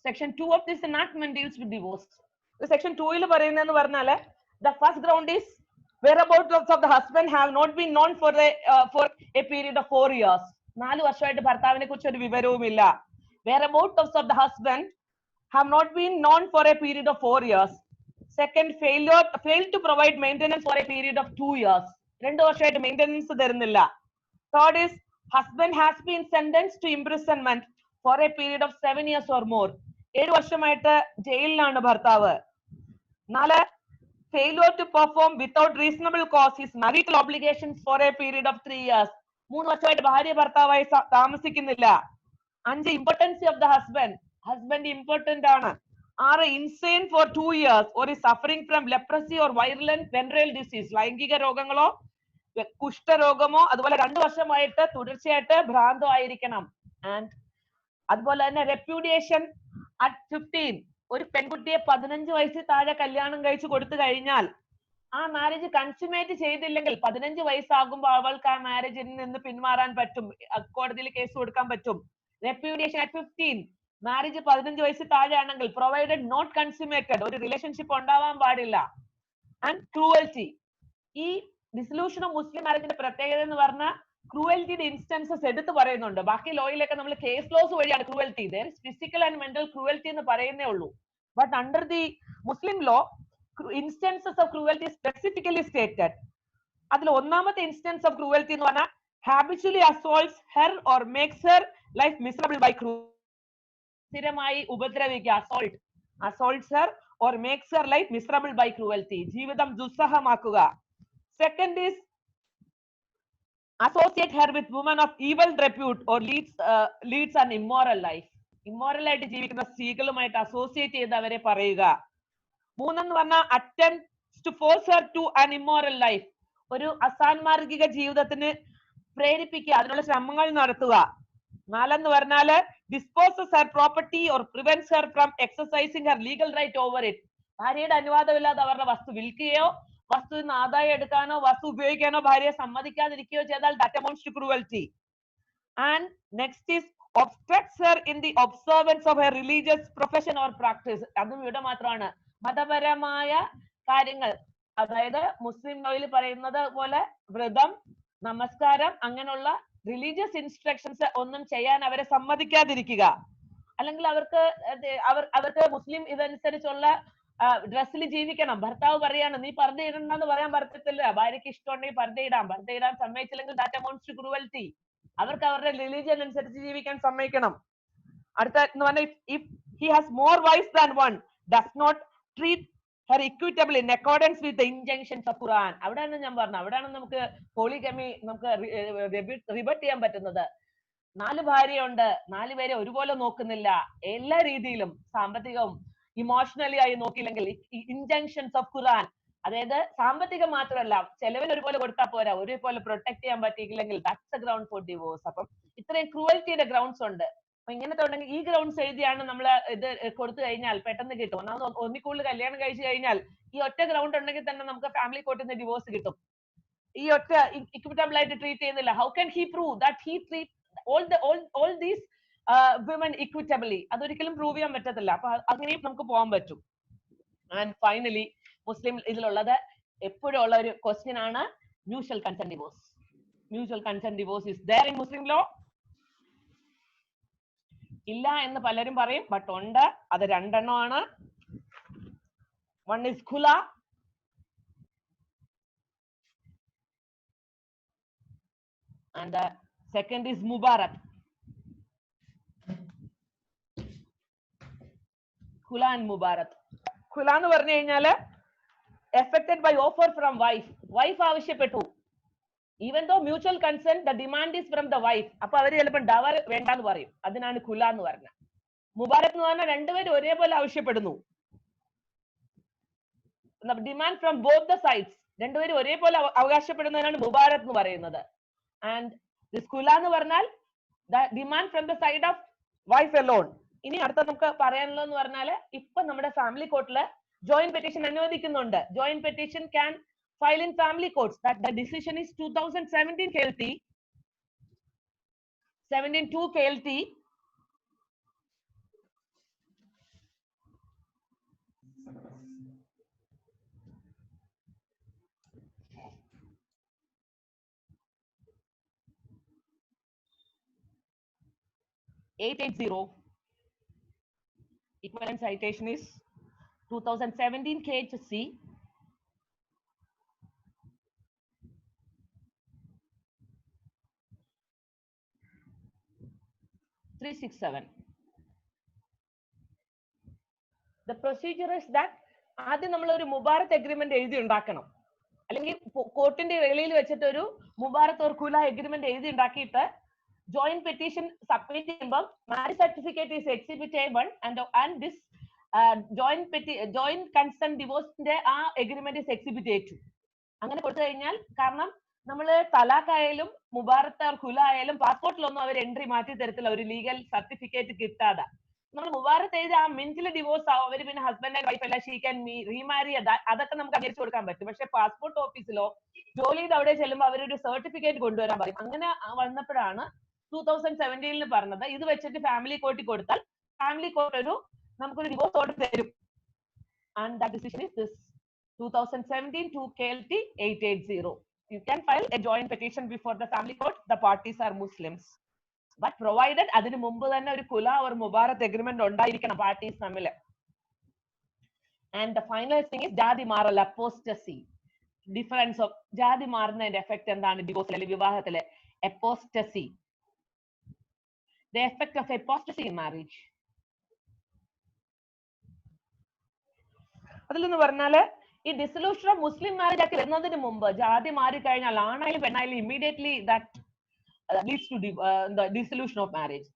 Section 2 of this enactment deals with divorce. Section 2 il പറയുന്നതെന്ന് പറഞ്ഞാല് the first ground is whereabouts of the husband have not been known for a period of 4 years. 4 വർഷമായിട്ട് ഭർത്താവിനെ കുറിച്ച് ഒരു വിവരവുമില്ല. Whereabouts of the husband have not been known for a period of 4 years. Second, failed to provide maintenance for a period of 2 years. 2 വർഷമായിട്ട് maintenance തരുന്നില്ല. Third is husband has been sentenced to imprisonment for a period of 7 years or more. 7 വർഷമായിട്ട് ജയിലിലാണ് ഭർത്താവ്. 4, failure to perform without reasonable cause his marital obligations for a period of 3 years. 3 വർഷമായിട്ട് ഭാര്യ ഭർത്താവായി താമസിക്കുന്നില്ല. 5, impotency of the husband impotent ആണ്. 6, insane for 2 years or is suffering from leprosy or virulent venereal disease. ലൈംഗിക രോഗങ്ങളോ കുഷ്ഠരോഗമോ അതുപോലെ 2 വർഷമായിട്ട് തുടർച്ചയായിട്ട് ഭ്രാന്തോ ആയിരിക്കണം. ആൻഡ് അതുപോലെ തന്നെ റെപ്യൂഡിയേഷൻ അറ്റ് 15. ഒരു പെൺകുട്ടിയെ 15 വയസ്സിൽ താഴെ കല്യാണം കഴിച്ചു കൊടുത്തു കഴിഞ്ഞാൽ ആ മാരേജ് കൺസ്യൂമേറ്റ് ചെയ്തില്ലെങ്കിൽ 15 വയസ്സാകുമ്പോൾ അവൾക്ക് ആ മാരേജിൽ നിന്ന് പിന്മാറാൻ പറ്റും, കോടതിയിൽ കേസ് കൊടുക്കാൻ പറ്റും. Repudiation at 15. മാരേജ് 15 വയസ്സിൽ താഴെ ആണെങ്കിൽ പ്രൊവൈഡഡ് നോട്ട് കൺസ്യൂമേറ്റഡ്, ഒരു റിലേഷൻഷിപ്പ് ഉണ്ടാവാൻ പാടില്ല. And cruelty. ഈ ഡിസൊല്യൂഷൻ ഓഫ് മുസ്ലിം മാരേജിന്റെ പ്രത്യേകത എന്ന് പറഞ്ഞാൽ ക്രൂവൽറ്റിയുടെ ഇൻസ്റ്റൻസസ് എടുത്ത് പറയുന്നുണ്ട്. ബാക്കി ലോയിലൊക്കെ നമ്മൾ കേസ് ലോസ് വഴിയാണ് cruelty, physical and mental cruelty എന്ന് പറയുന്നേ ഉള്ളൂ. But under the Muslim law instances of cruelty specifically stated. അതിൽ ഒന്നാമത്തെ ഇൻസ്റ്റൻസ് ഓഫ് ക്രൂവൽറ്റി എന്ന് പറഞ്ഞാൽ habitually assaults her or makes her life miserable by cruelty. സ്ഥിരമായി ഉപദ്രവിക്കുക, assaults her or makes her life miserable by cruelty, ജീവിതം ദുസ്സഹമാക്കുക. Second is associate her with women of evil repute or leads an immoral life. Immoral ആയിട്ട് ജീവിക്കുന്ന സ്ത്രീകളുമായിട്ട് associate ചെയ്ത് അവരെ പറയുക. 3 എന്ന് പറഞ്ഞാൽ attempts to force her to an immoral life. ഒരു അസാൻമാർഗിക ജീവിതത്തിന് പ്രേരിപ്പിക്കുക, അതിനുള്ള ശ്രമങ്ങൾ നടത്തുക. 4 എന്ന് പറഞ്ഞാല് disposes her property or prevents her from exercising her legal right over it. ഭാര്യയുടെ അനുവാദമില്ലാതെ അവരുടെ വസ്തു വിൽക്കുകയോ വസ്തുവിൽ നിന്ന് ആദായം എടുക്കാനോ വസ്തു ഉപയോഗിക്കാനോ ഭാര്യയെ സമ്മതിക്കാതിരിക്കുകയോ ചെയ്താൽ that amounts to cruelty. And next is obstructs her in the observance of her religious profession or practice. അതും ഇവിടെ മാത്രമാണ്. മതപരമായ കാര്യങ്ങൾ, അതായത് മുസ്ലിം ലോയിൽ പറയുന്നത് പോലെ വ്രതം, നമസ്കാരം, അങ്ങനെയുള്ള റിലീജിയസ് ഇൻസ്ട്രക്ഷൻസ് ഒന്നും ചെയ്യാൻ അവരെ സമ്മതിക്കാതിരിക്കുക. അല്ലെങ്കിൽ അവർക്ക് മുസ്ലിം ഇതനുസരിച്ചുള്ള ഡ്രസ്സിൽ ജീവിക്കണം. ഭർത്താവ് പറയാണ് നീ പർദ്ദ ഇടണ്ടെന്ന് പറയാൻ പറ്റത്തില്ല. ഭാര്യയ്ക്ക് ഇഷ്ടമുണ്ടെങ്കിൽ പർദ്ദ ഇടാം. പർദ്ദ ഇടാൻ സമ്മതിച്ചില്ലെങ്കിൽ ദാറ്റ് അമൗണ്ട്സ് ടു ക്രൂവൽറ്റി. അവർക്ക് അവരുടെ റിലീജിയൻ അനുസരിച്ച് ജീവിക്കാൻ സമ്മതിക്കണം. അടുത്ത എന്ന് പറഞ്ഞാൽ if he has more wives than one, does not treat her equitably in accordance with the injunctions of Quran. അവിടെയാണ് ഞാൻ പറഞ്ഞത്, അവിടെയാണ് നമുക്ക് പോളിഗമി നമുക്ക് റിബട്ട് ചെയ്യാൻ പറ്റുന്നത്. 4 ഭാര്യയുണ്ട്, 4 പേരെ ഒരുപോലെ നോക്കുന്നില്ല, എല്ലാ രീതിയിലും സാമ്പത്തികവും ഇമോഷണലി ആയി നോക്കിയില്ലെങ്കിൽ ഇൻജങ്ഷൻസ് ഓഫ് ഖുറാൻ, അതായത് സാമ്പത്തികം മാത്രമല്ല ചെലവിന് ഒരുപോലെ കൊടുത്താൽ പോരാ, ഒരുപോലെ പ്രൊട്ടക്ട് ചെയ്യാൻ പറ്റിയില്ലെങ്കിൽ that's A ground for divorce. അപ്പം ഇത്രയും ക്രൂവൽറ്റിയുടെ ഗ്രൗണ്ട്സ് ഉണ്ട്. അപ്പൊ ഇങ്ങനത്തെ ഉണ്ടെങ്കിൽ ഈ ഗ്രൗണ്ട്സ് എഴുതിയാണ് നമ്മൾ ഇത് കൊടുത്തു കഴിഞ്ഞാൽ പെട്ടെന്ന് കിട്ടും. ഒന്നാമത് ഒന്നിക്കൂടുതൽ കല്യാണം കഴിച്ചു കഴിഞ്ഞാൽ ഈ ഒറ്റ ഗ്രൗണ്ട് ഉണ്ടെങ്കിൽ തന്നെ നമുക്ക് ഫാമിലി കോർട്ടിൽ നിന്ന് ഡിവോഴ്സ് കിട്ടും. ഈ ഒറ്റ ഇക്വിറ്റബിൾ ആയിട്ട് ട്രീറ്റ് ചെയ്യുന്നില്ല. How can he prove that he treat all these women equitably? അതൊരിക്കലും പ്രൂവ് ചെയ്യാൻ പറ്റത്തില്ല. അപ്പൊ അങ്ങനെയും നമുക്ക് പോകാൻ പറ്റും. ആൻഡ് ഫൈനലി മുസ്ലിം ഇതിലുള്ളത് എപ്പോഴും ഉള്ള ഒരു ക്വസ്റ്റ്യൻ ആണ് mutual consent divorce. Mutual consent divorce is there in Muslim law? ഇല്ല എന്ന് പലരും പറയും, ബട്ട് ഉണ്ട്. അത് 2 എണ്ണമാണ്. One is khula and the second is mubarak. khula and mubarak. khula എന്ന് പറഞ്ഞു കഴിഞ്ഞാല് affected by offer from wife ആവശ്യപ്പെട്ടു. even though mutual consent, the demand is from the wife. അപ്പൊ അവര് ചിലപ്പോൾ ഡവർ വേണ്ടെന്ന് പറയും. അതിനാണ് ഖുല എന്ന് പറഞ്ഞത്. മുബാരക് എന്ന് പറഞ്ഞാൽ രണ്ടുപേരും ഒരേപോലെ ആവശ്യപ്പെടുന്നു. Demand from both the sides, രണ്ടുപേരും ഒരേപോലെ അവകാശപ്പെടുന്നതിനാണ് മുബാരക് എന്ന് പറയുന്നത്. ആൻഡ് ദിസ് ഖുല എന്ന് പറഞ്ഞാൽ the demand from the side of wife alone. ഇനി അടുത്ത നമുക്ക് പറയാനുള്ളതെന്ന് പറഞ്ഞാൽ ഇപ്പൊ നമ്മുടെ ഫാമിലി കോർട്ടില് ജോയിന്റ് പെറ്റീഷൻ അനുവദിക്കുന്നുണ്ട്. Joint petition can file in family courts. That the decision is 2017 KLT 172 KLT 880. Equivalent citation is 2017 KHC 367. The procedure is that ആദ്യം നമ്മൾ ഒരു മുബാരത്ത് എഗ്രിമെന്റ് എഴുതി ഉണ്ടാക്കണം. അല്ലെങ്കിൽ കോർട്ടിന്റെ വെളിയിൽ വെച്ചിട്ട് ഒരു മുബാരത്ത് ഓർ ഖുല എഗ്രിമെന്റ് എഴുതി ഉണ്ടാക്കിയിട്ട് ജോയിന്റ് പെറ്റീഷൻ സബ്മിറ്റ് ചെയ്യുമ്പോൾ marriage certificate is exhibit A1 and this joint consent divorceന്റെ ആ എഗ്രിമെന്റ് ഈസ് എക്സിബിറ്റ് A2. അങ്ങനെ കൊടുത്തു കഴിഞ്ഞാൽ, കാരണം നമ്മൾ തലാഖ് ആയാലും മുബാരത്ത് ഓർ ഖുല ആയാലും പാസ്പോർട്ടിലൊന്നും അവർ എൻട്രി മാറ്റി തരത്തില്ല ഒരു ലീഗൽ സർട്ടിഫിക്കറ്റ് കിട്ടാതെ. നമ്മൾ മുബാരത്ത് എഴുതി ആ മിനിറ്റിൽ ഡിവോഴ്സ് ആവും. അവർ പിന്നെ ഹസ്ബൻഡ് ആൻഡ് വൈഫ് അല്ല, ഷീ ക്യാൻ റീമാരി, അതൊക്കെ നമുക്ക് അംഗീകരിച്ചു കൊടുക്കാൻ പറ്റും. പക്ഷെ പാസ്പോർട്ട് ഓഫീസിലോ ജോലി ചെയ്ത് അവിടെ ചെല്ലുമ്പോൾ അവരൊരു സർട്ടിഫിക്കറ്റ് കൊണ്ടുവരാൻ പറയും. അങ്ങനെ വന്നപ്പോഴാണ് 2017 പറഞ്ഞത് ഇത് വെച്ചിട്ട് ഫാമിലി കോർട്ടിൽ കൊടുത്താൽ ഫാമിലി കോർട്ട് നമുക്കൊരു ഡിവോഴ്സ് ഓർഡർ തരും. And that decision is this 2017 2 KLT 880. You can file a joint petition before the family court. The parties are Muslims, but provided അതിനു മുമ്പ് തന്നെ ഒരു ഖുല or മുബാരത്ത് എഗ്രിമെന്റ് ഉണ്ടായിരിക്കണം പാർട്ടീസ് തമ്മിൽ. And the final thing is ജാതി മാറൽ, apostasy. Difference of ജാതി മാറുന്നതിന്റെ effect എന്താണ് ഡിവോഴ്സിൽ അല്ലെങ്കിൽ വിവാഹത്തിലെ? apostasy. The effect of apostasy in marriage. അതിലെന്ന് പറഞ്ഞാല് ഈ dissolution of Muslim marriage act വരുന്നതിന് മുമ്പ് ജാതി മാറി കഴിഞ്ഞാൽ ആണായാലും പെണ്ണായാലും immediately that leads to dissolution of marriage.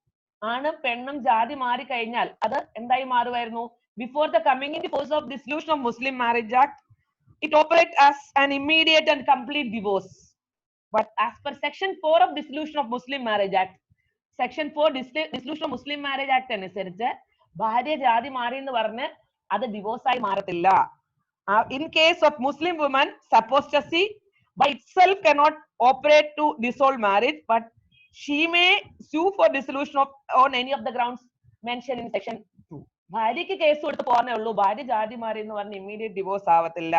ആണ് പെണ്ണും ജാതി മാറി കഴിഞ്ഞാൽ അത് എന്തായി മാറുമായിരുന്നു? Before the coming in force of dissolution of Muslim marriage act it operate as an immediate and complete divorce. But as per section 4 of dissolution of Muslim marriage act, section 4 dissolution of Muslim marriage act അനുസരിച്ച് ഭാര്യ ജാതി മാറി എന്ന് പറഞ്ഞ് അത് divorce ആയി മാറത്തില്ല. In case of Muslim women, apostasy by itself cannot operate to dissolve marriage, but she may sue for dissolution of on any of the grounds mentioned in section 2. ഭാര്യയ്ക്ക് കേസ് കൊടുത്ത് പോകാനേ ഉള്ളൂ, ഭാര്യ ജാതി മാറി എന്ന് പറഞ്ഞ് ഇമ്മീഡിയറ്റ് ഡിവോഴ്സ് ആവത്തില്ല.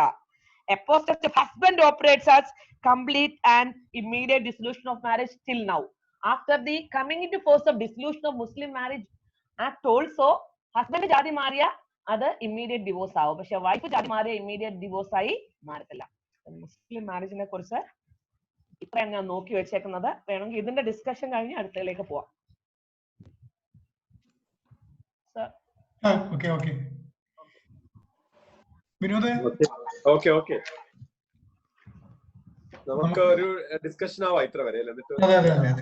Apostasy of husband operates as complete and immediate dissolution of marriage till now. After the coming into force of dissolution of Muslim marriage act also, husband ജാതി മാറിയ അത് ഇമ്മീഡിയറ്റ് ഡിവോഴ്സ് ആവും. പക്ഷെ വൈഫ് ജാതി മാറിയ immediate divorce ആയി മാറത്തില്ല. മുസ്ലിം മാരേജിനെ കുറിച്ച് ഇത്രയാണ് ഞാൻ നോക്കി വെച്ചേക്കുന്നത്. വേണമെങ്കിൽ ഇതിന്റെ ഡിസ്കഷൻ കഴിഞ്ഞ് അടുത്തതിലേക്ക് പോവാം. ഓക്കെ വിനോദ്, ഓക്കെ നമുക്ക് ഒരു ഡിസ്കഷൻ ആവാം ഇത്ര വരെ. അതെ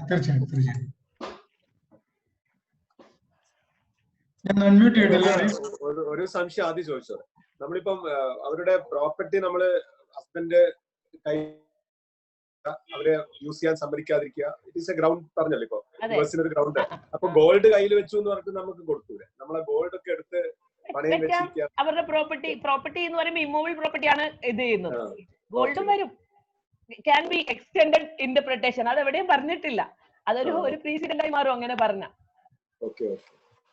തീർച്ചയായും ഞാൻ അൺമ്യൂട്ട് ചെയ്തില്ല. ഒരു സംശയം ആദ്യം ചോദിച്ചത്, നമ്മളിപ്പം അവരുടെ പ്രോപ്പർട്ടി നമ്മള് ഹസ്ബൻഡ് കൈ അവരെ യൂസ് ചെയ്യാൻ സമ്മതിക്കാതിരിക്കുക, ഇറ്റ് ഈസ് എ ഗ്രൗണ്ട് പറഞ്ഞല്ലോ ഇപ്പൊ ഡിവോഴ്സിന് ഒരു ഗ്രൗണ്ട്. അപ്പൊ ഗോൾഡ് കയ്യിൽ വെച്ചു എന്ന് പറഞ്ഞിട്ട് നമുക്ക് കൊടുത്തൂടെ? നമ്മളെ ഗോൾഡ് ഒക്കെ എടുത്ത് പണയം വെച്ചിരിക്കുക. അവരുടെ പ്രോപ്പർട്ടി എന്ന് പറയുമ്പോൾ ഇമ്മൂവബിൾ പ്രോപ്പർട്ടിയാണ് ഇത് ചെയ്യുന്നത്. ഗോൾഡും വരും. ക്യാൻ ബി എക്സ്റ്റെൻഡഡ് ഇന്റർപ്രിട്ടേഷൻ, അത് എവിടെയും പറഞ്ഞിട്ടില്ല. അതൊരു പ്രീസിഡന്റ് ആയി മാറും അങ്ങനെ പറഞ്ഞ.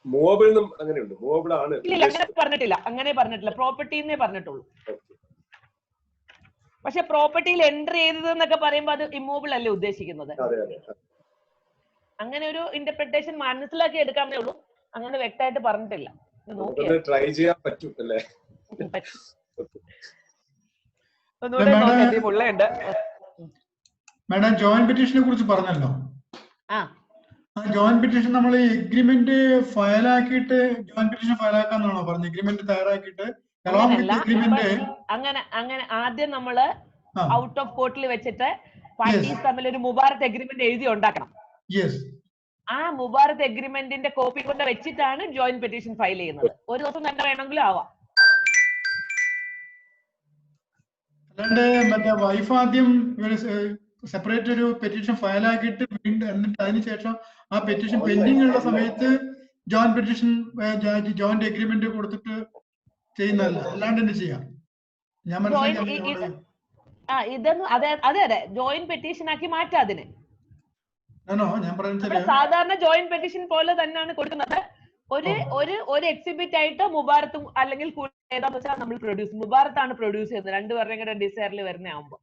മൂവബിൾ അങ്ങനെയുണ്ട്, മൂവബിൾ ആണ്. ഇല്ല, അങ്ങനെ പറഞ്ഞിട്ടില്ല. പ്രോപ്പർട്ടിന്നേ പറഞ്ഞിട്ടുള്ളൂ. പക്ഷെ പ്രോപ്പർട്ടിയിൽ എൻട്രി ചെയ്തത് എന്നൊക്കെ പറയുമ്പോൾ അത് ഇമ്മൂവബിൾ അല്ലേ ഉദ്ദേശിക്കുന്നത്. അങ്ങനെ ഒരു ഇന്റർപ്രിട്ടേഷൻ മനസ്സിലാക്കി എടുക്കാന്നേ ഉള്ളൂ. അങ്ങനെ വ്യക്തമായിട്ട് പറഞ്ഞിട്ടില്ല. ട്രൈ ചെയ്യാൻ പറ്റും അല്ലേ? മാഡം ജോയിന്റ് പെറ്റീഷനെ കുറിച്ച് പറഞ്ഞല്ലോ. ജോയിന്റ് പെറ്റീഷൻ നമ്മൾ എഗ്രിമെന്റ് ഫയലാക്കിയിട്ട് ജോയിന്റ് പെറ്റീഷൻ ഫയലാക്കാന്നാണോ പറഞ്ഞത്? എഗ്രിമെന്റ് തയ്യാറാക്കിയിട്ട് അങ്ങനെ ആദ്യം നമ്മള് ഔട്ട് ഓഫ് കോർട്ടിൽ വെച്ചിട്ട് പാർട്ടീസ് തമ്മിൽ ഒരു മുബാറത്ത് എഗ്രിമെന്റ് എഴുതി ഉണ്ടാക്കണം. ആ മുബാറത്ത് എഗ്രിമെന്റിന്റെ കോപ്പി കൊണ്ട് വെച്ചിട്ടാണ് ജോയിന്റ് പെറ്റീഷൻ ഫയൽ ചെയ്യുന്നത്. ഒരു ദിവസം തന്നെ വേണമെങ്കിലും ആവാം. അല്ലാണ്ട് മറ്റേ വൈഫ് ആദ്യം സെപ്പറേറ്റ് ഒരു പെറ്റീഷൻ ഫയലാക്കിയിട്ട് എന്നിട്ട് അതിനുശേഷം ആ പെറ്റീഷൻ പെൻഡിങ് ഉള്ള സമയത്ത് ജോയിന്റ് പെറ്റീഷൻ ജോയിന്റ് എഗ്രിമെന്റ് കൊടുത്തിട്ട് ചെയ്യുന്നതല്ല, അല്ലാണ്ട് തന്നെ ചെയ്യാം. ഞാൻ അതെ ജോയിന്റ് പെറ്റീഷൻ ആക്കി മാറ്റാം അതിനെ. ഞാൻ പറഞ്ഞ സാധാരണ ജോയിന്റ് പെറ്റീഷൻ പോലെ തന്നെയാണ് കൊടുക്കുന്നത്. ഒരു എക്സിബിറ്റ് ആയിട്ട് മുബാറത്തും അല്ലെങ്കിൽ ഏതാന്ന് വെച്ചാൽ നമ്മൾ മുബാറത്താണ് പ്രൊഡ്യൂസ് ചെയ്യുന്നത്. രണ്ടുപേരുടെയും കൂടെ ഡിസൈറിൽ വരുന്ന ആവുമ്പോ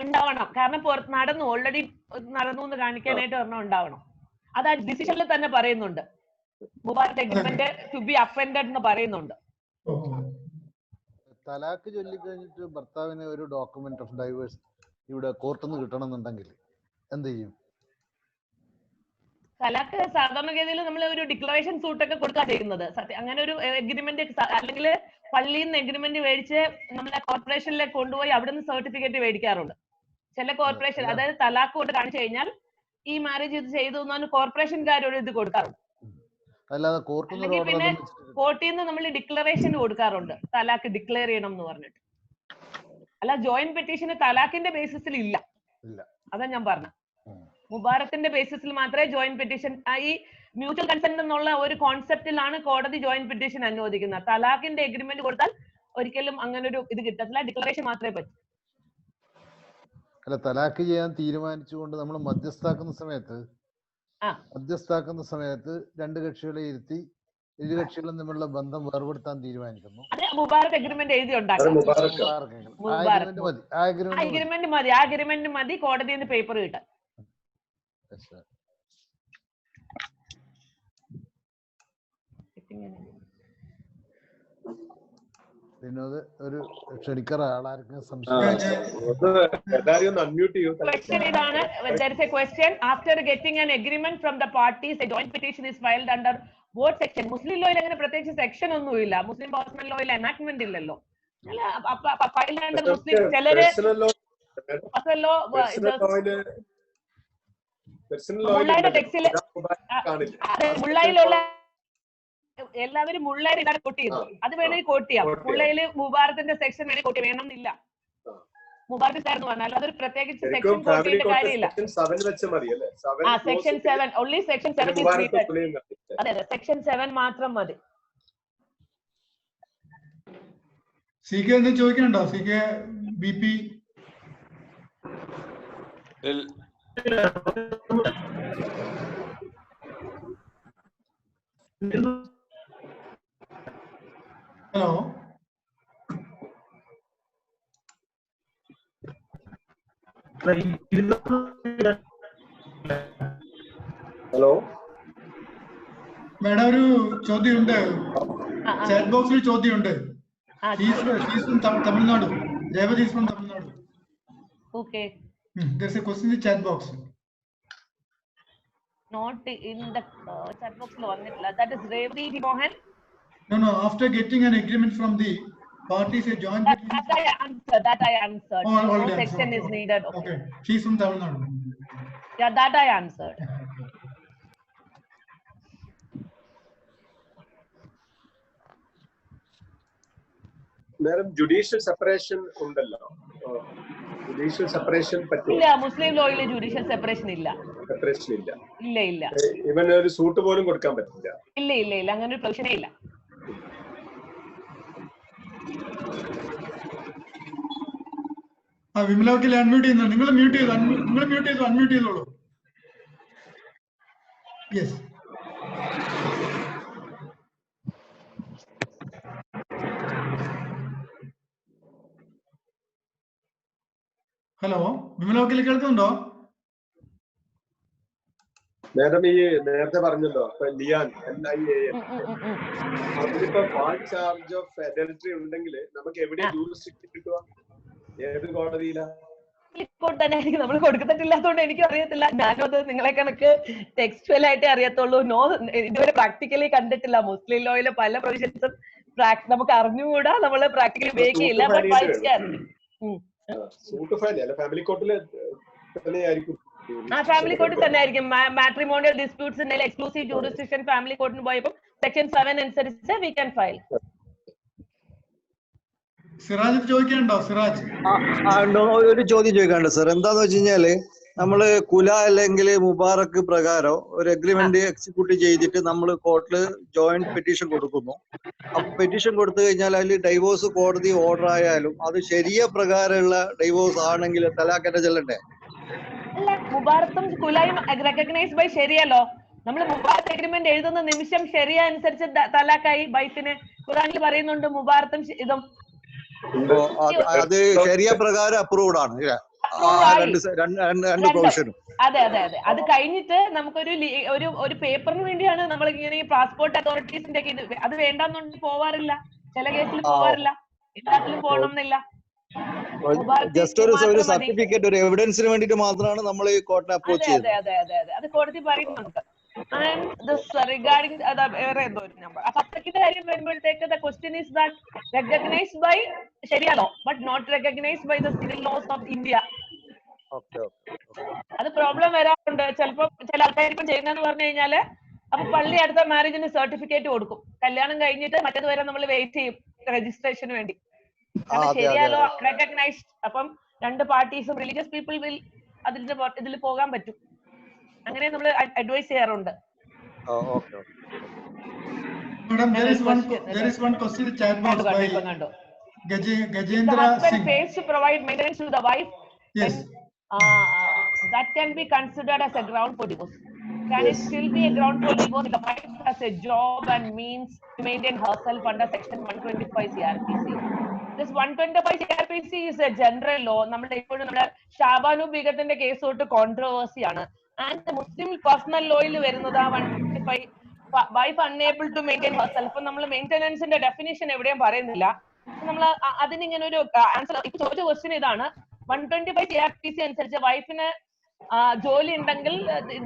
ഉണ്ടാവണം. കാരണം ഓൾറെഡി നടന്നു എന്ന് കാണിക്കാനായിട്ട് ഒരെണ്ണം ഉണ്ടാവണം. അത് ആ ഡിസിഷനിൽ തന്നെ പറയുന്നുണ്ട്. മുബാറത്ത് എഗ്രിമെന്റ് ടു ബി അഫൻഡഡ് എന്ന് പറയുന്നുണ്ട്. തലാക്ക് ചൊല്ലിക്കഴിഞ്ഞിട്ട് ഭർത്താവിന് ഒരു ഡോക്യുമെന്റ് ഓഫ് ഡൈവേഴ്സ് ഇവിടെ കോർട്ടിൽ നിന്ന് കിട്ടണമെന്നുണ്ടെങ്കിൽ എന്ത് ചെയ്യും? തലാക്ക് സാധാരണഗതിയിൽ നമ്മൾ ഒരു ഡിക്ലറേഷൻ സൂട്ടൊക്കെ കൊടുക്കാൻ ചെയ്യുന്നത്. അങ്ങനെ ഒരു എഗ്രിമെന്റ് അല്ലെങ്കിൽ പള്ളിയിൽ നിന്ന് എഗ്രിമെന്റ് മേടിച്ച് നമ്മളെ കോർപ്പറേഷനിലേക്ക് കൊണ്ടുപോയി അവിടെ നിന്ന് സർട്ടിഫിക്കറ്റ് മേടിക്കാറുണ്ട്. ചില കോർപ്പറേഷൻ, അതായത് തലാക്ക് കൊണ്ട് കാണിച്ചു കഴിഞ്ഞാൽ ഈ മാരേജ് ഇത് ചെയ്തു എന്നാണ് കോർപ്പറേഷൻകാർ ഒരു ഇത് കൊടുക്കാറുണ്ട്. പിന്നെ കോർട്ടിൽ നിന്ന് നമ്മൾ ഡിക്ലറേഷൻ കൊടുക്കാറുണ്ട്, തലാക്ക് ഡിക്ലെയർ ചെയ്യണം എന്ന് പറഞ്ഞിട്ട്. അല്ല ജോയിന്റ് പെറ്റീഷന് തലാക്കിന്റെ ബേസിസിൽ ഇല്ല. അതാ ഞാൻ പറഞ്ഞ മുബാറത്തിന്റെ ബേസിസിൽ മാത്രമേ ജോയിന്റ് പെറ്റീഷൻ, ഈ മ്യൂച്വൽ കൺസെന്റ് എന്നുള്ള ഒരു കോൺസെപ്റ്റിലാണ് കോടതി ജോയിന്റ് പെറ്റീഷൻ അനുവദിക്കുന്നത്. തലാക്കിന്റെ എഗ്രിമെന്റ് കൊടുത്താൽ ഒരിക്കലും അങ്ങനെ ഒരു ഇത് കിട്ടത്തില്ല. ഡിക്ലറേഷൻ മാത്രമേ പറ്റൂ. അല്ല, തലാക്ക് ചെയ്യാൻ തീരുമാനിച്ചുകൊണ്ട് നമ്മൾ മധ്യസ്ഥാക്കുന്ന സമയത്ത് രണ്ട് കക്ഷികളെ ഇരുത്തി ഇരു കക്ഷികളും തമ്മിലുള്ള ബന്ധം വേർപെടുത്താൻ തീരുമാനിക്കുന്നു. മുബാറത്ത് എഗ്രിമെന്റ് എഴുതി ഉണ്ടാക്കണം. അഗ്രിമെന്റ് മതി കോടതിയിൽ നിന്ന് പേപ്പർ കിട്ടാൻ. വിനോദ് ഒരു ക്ഷണിക്കറ ആളാർക്കും question ഇതാണ്. There is a question. After getting an agreement from the parties, a joint petition is filed under what section? മുസ്ലിം ലോയിൽ അങ്ങനെ പ്രത്യേകിച്ച് സെക്ഷൻ ഒന്നുമില്ല. മുസ്ലിം പേഴ്സണൽ ലോയിൽ എനാക്ട്മെന്റ് ഇല്ലല്ലോ. ഫൈൽ അണ്ടർ മുസ്ലിം ചിലര് മുള്ളയുടെ ടെക്സ്റ്റില് മുള്ളയിലുള്ള എല്ലാവരും മുള്ളയിൽ ഇതാണ് കോട്ട് ചെയ്യുന്നത്. അത് വേണമെങ്കിൽ കോട്ട് ചെയ്യാം. മുള്ളയില് മുബാറത്തിന്റെ സെക്ഷൻ വേണമെങ്കിൽ കോട്ട് വേണം എന്നില്ല. മുബാറത്ത് ചേർന്ന് പറഞ്ഞാൽ അതൊരു പ്രത്യേകിച്ച് സെക്ഷൻ കോട്ട് ചെയ്യേണ്ട കാര്യമില്ല. Section 7 only section 7. അതെ സെക്ഷൻ 7 മാത്രം മതി. സികെ എന്ന് ചോദിക്കണ്ടോ? സികെ ബിപി ഹലോ മാഡം ഒരു ചോദ്യമുണ്ട്, ചാറ്റ് ബോക്സിൽ ചോദ്യമുണ്ട്. Tamil Nadu. Revathi is from Tamil Nadu. Okay. There's a question in the chat box. Not in the chat box. That is Revati Mohan. No. After getting an agreement from the parties, a joint. That I answered. No section is needed. Okay. She's from Tamil Nadu. Yeah, that I answered. Madam, judicial separation undallo. Judicial separation ഇല്ല, മുസ്ലിം ലോയിൽ judicial separation ഇല്ല. Separation ഇല്ല. ഇല്ല. ഇവൻ ഒരു suit പോലും കൊടുക്കാൻ പറ്റില്ല. ഇല്ല. അങ്ങനെ ഒരു പ്രൊവിഷനേ ഇല്ല. വിമല വക്കീൽ അൺമ്യൂട്ട് ചെയ്യുന്നു. നിങ്ങൾ മ്യൂട്ട് അൺമ്യൂട്ട് ചെയ്തോളൂ. യെസ്. ഹലോ, വിമല വക്കീൽ കേൾക്കുന്നുണ്ടോ? മാഡം ഈ നേരത്തെ പറഞ്ഞല്ലോ ലിയാൻ LIAN, അതിലിപ്പോ ഫാൾ ചാർജ് ഓഫ് അഡൽട്ടറി ഉണ്ടെങ്കിൽ നമുക്ക് എവിടെ ജൂറിസ്ഡിക്ഷൻ കിട്ടുക? ഏത് കോടതിയിലാ? തന്നെ നമ്മൾ കൊടുത്തിട്ടില്ലാത്തതുകൊണ്ട് എനിക്ക് അറിയത്തില്ല. ഞാനും അത് നിങ്ങളെ കണക്ക് ടെക്സ്റ്റുവൽ ആയിട്ടേ അറിയത്തുള്ളൂ. ഇതുവരെ പ്രാക്ടിക്കലി കണ്ടിട്ടില്ല. മുസ്ലിം ലോയിലെ പല പ്രൊവിഷൻസും നമുക്ക് അറിഞ്ഞുകൂടാ, നമ്മള് പ്രാക്ടിക്കലി ഉപയോഗിക്കില്ല. ബട്ട് ഫാമിലി കോർട്ടില് തന്നെയായിരിക്കും. ഫാമിലി കോർട്ടിൽ തന്നെ ആയിരിക്കും. Matrimonial disputes exclusive jurisdiction family കോർട്ടിന് പോയപ്പോൾ സെക്ഷൻ 7 അനുസരിച്ച് വി ക്യാൻ ഫയൽ. സിറാജ് ചോദിക്കാനുണ്ടോ? സിറാജ് ഒരു ചോദ്യം ചോദിക്കാനുണ്ട് സർ. എന്താന്ന് വെച്ച് കഴിഞ്ഞാല് നമ്മള് കുല അല്ലെങ്കിൽ മുബാറക്ക് പ്രകാരം ഒരു അഗ്രിമെന്റ് എക്സിക്യൂട്ട് ചെയ്തിട്ട് നമ്മൾ കോർട്ടില് ജോയിന്റ് പെറ്റീഷൻ കൊടുക്കുന്നു. അപ്പൊ പെറ്റീഷൻ കൊടുത്തു കഴിഞ്ഞാൽ അതിൽ ഡൈവോഴ്സ് കോടതി ഓർഡർ ആയാലും അത് ശരിയ പ്രകാരമുള്ള ഡൈവോഴ്സ് ആണെങ്കിൽ തലാഖ് ചെല്ലണ്ടേ? അല്ല, മുബാറത്തും കുലയും റെക്കഗ്നൈസ് ബൈ ശരിയല്ലോ. നമ്മൾ മുബാറത്ത് അഗ്രിമെന്റ് എഴുതുന്ന നിമിഷം ശരിയ അനുസരിച്ച് തലാഖായി. ബൈഫിന് ഖുറാനിൽ പറയുന്നുണ്ട് മുബാറത്തും ഇതും. അത് ശരിയ പ്രകാരം അപ്രൂവ്ഡ് ആണ്. രണ്ട് പ്രൊവിഷനും. അതെ. അത് കഴിഞ്ഞിട്ട് നമുക്കൊരു ഒരു പേപ്പറിന് വേണ്ടിയാണ് നമ്മൾ ഇങ്ങനെ പാസ്പോർട്ട് അതോറിറ്റീസിന്റെ അത് വേണ്ടെന്നുണ്ട് പോവാറില്ല. ചില കേസിൽ പോവാറില്ല, എല്ലാത്തിലും പോകണമെന്നില്ല. ജസ്റ്റ് ഒരു സർട്ടിഫിക്കറ്റ്, ഒരു എവിഡൻസിന് വേണ്ടിട്ട് മാത്രമാണ് നമ്മൾ ഈ കോർട്ടിനെ അപ്രോച്ച് ചെയ്യുന്നത്. അതെ. അത് കോടതി പറയുന്നുണ്ട്. And this regarding വേറെ എന്തോ ഒരു നമ്പർ ഫസ്റ്റക്കിന്റെ കാര്യം വരുമ്പോഴത്തേക്ക് the question is that recognized by Sharia law but not recognized by the civil laws of India. അത് പ്രോബ്ലം വരാറുണ്ട്. ചിലപ്പോ ചില ആൾക്കാർ ഇപ്പം ചെയ്യുന്നതെന്ന് പറഞ്ഞു കഴിഞ്ഞാല് അപ്പൊ പള്ളി അടുത്ത മാരേജിന് സർട്ടിഫിക്കറ്റ് കൊടുക്കും. കല്യാണം കഴിഞ്ഞിട്ട് മറ്റേത് വരെ നമ്മൾ വെയിറ്റ് ചെയ്യും രജിസ്ട്രേഷന് വേണ്ടി. Sharia law recognized. അപ്പം രണ്ട് പാർട്ടീസും റിലീജിയസ് പീപ്പിൾ വിൽ ഇതിൽ പോകാൻ പറ്റും. അങ്ങനെ നമ്മൾ അഡ്വൈസ് ചെയ്യാറുണ്ട്. Madam, there is one question in chat box by Gajendra Singh. Fails to provide maintenance to the wife. Yes. That can be considered as a ground for divorce. Can it still be a ground for divorce if the wife has a job and means to maintain herself under section 125 CRPC? This 125 CRPC is a general law. നമ്മുടെ ഇപ്പോഴും നമ്മുടെ ഷാബാനു ബീഗത്തിന്റെ case തൊട്ട് controversy ആണ്. And the Muslim personal ലോയിൽ വരുന്നത് 125 wife unable to maintain herself. ഇപ്പൊ നമ്മൾ മെയിൻ്റെനൻസിന്റെ ഡെഫിനിഷൻ എവിടെയും പറയുന്നില്ല. നമ്മൾ അതിനിങ്ങനെ ഒരു ആൻസർ ഇപ്പൊ ചോദിച്ച ക്വസ്റ്റ്യൻ ഇതാണ്. 125 CRPC അനുസരിച്ച് വൈഫിന് ജോലി ഉണ്ടെങ്കിൽ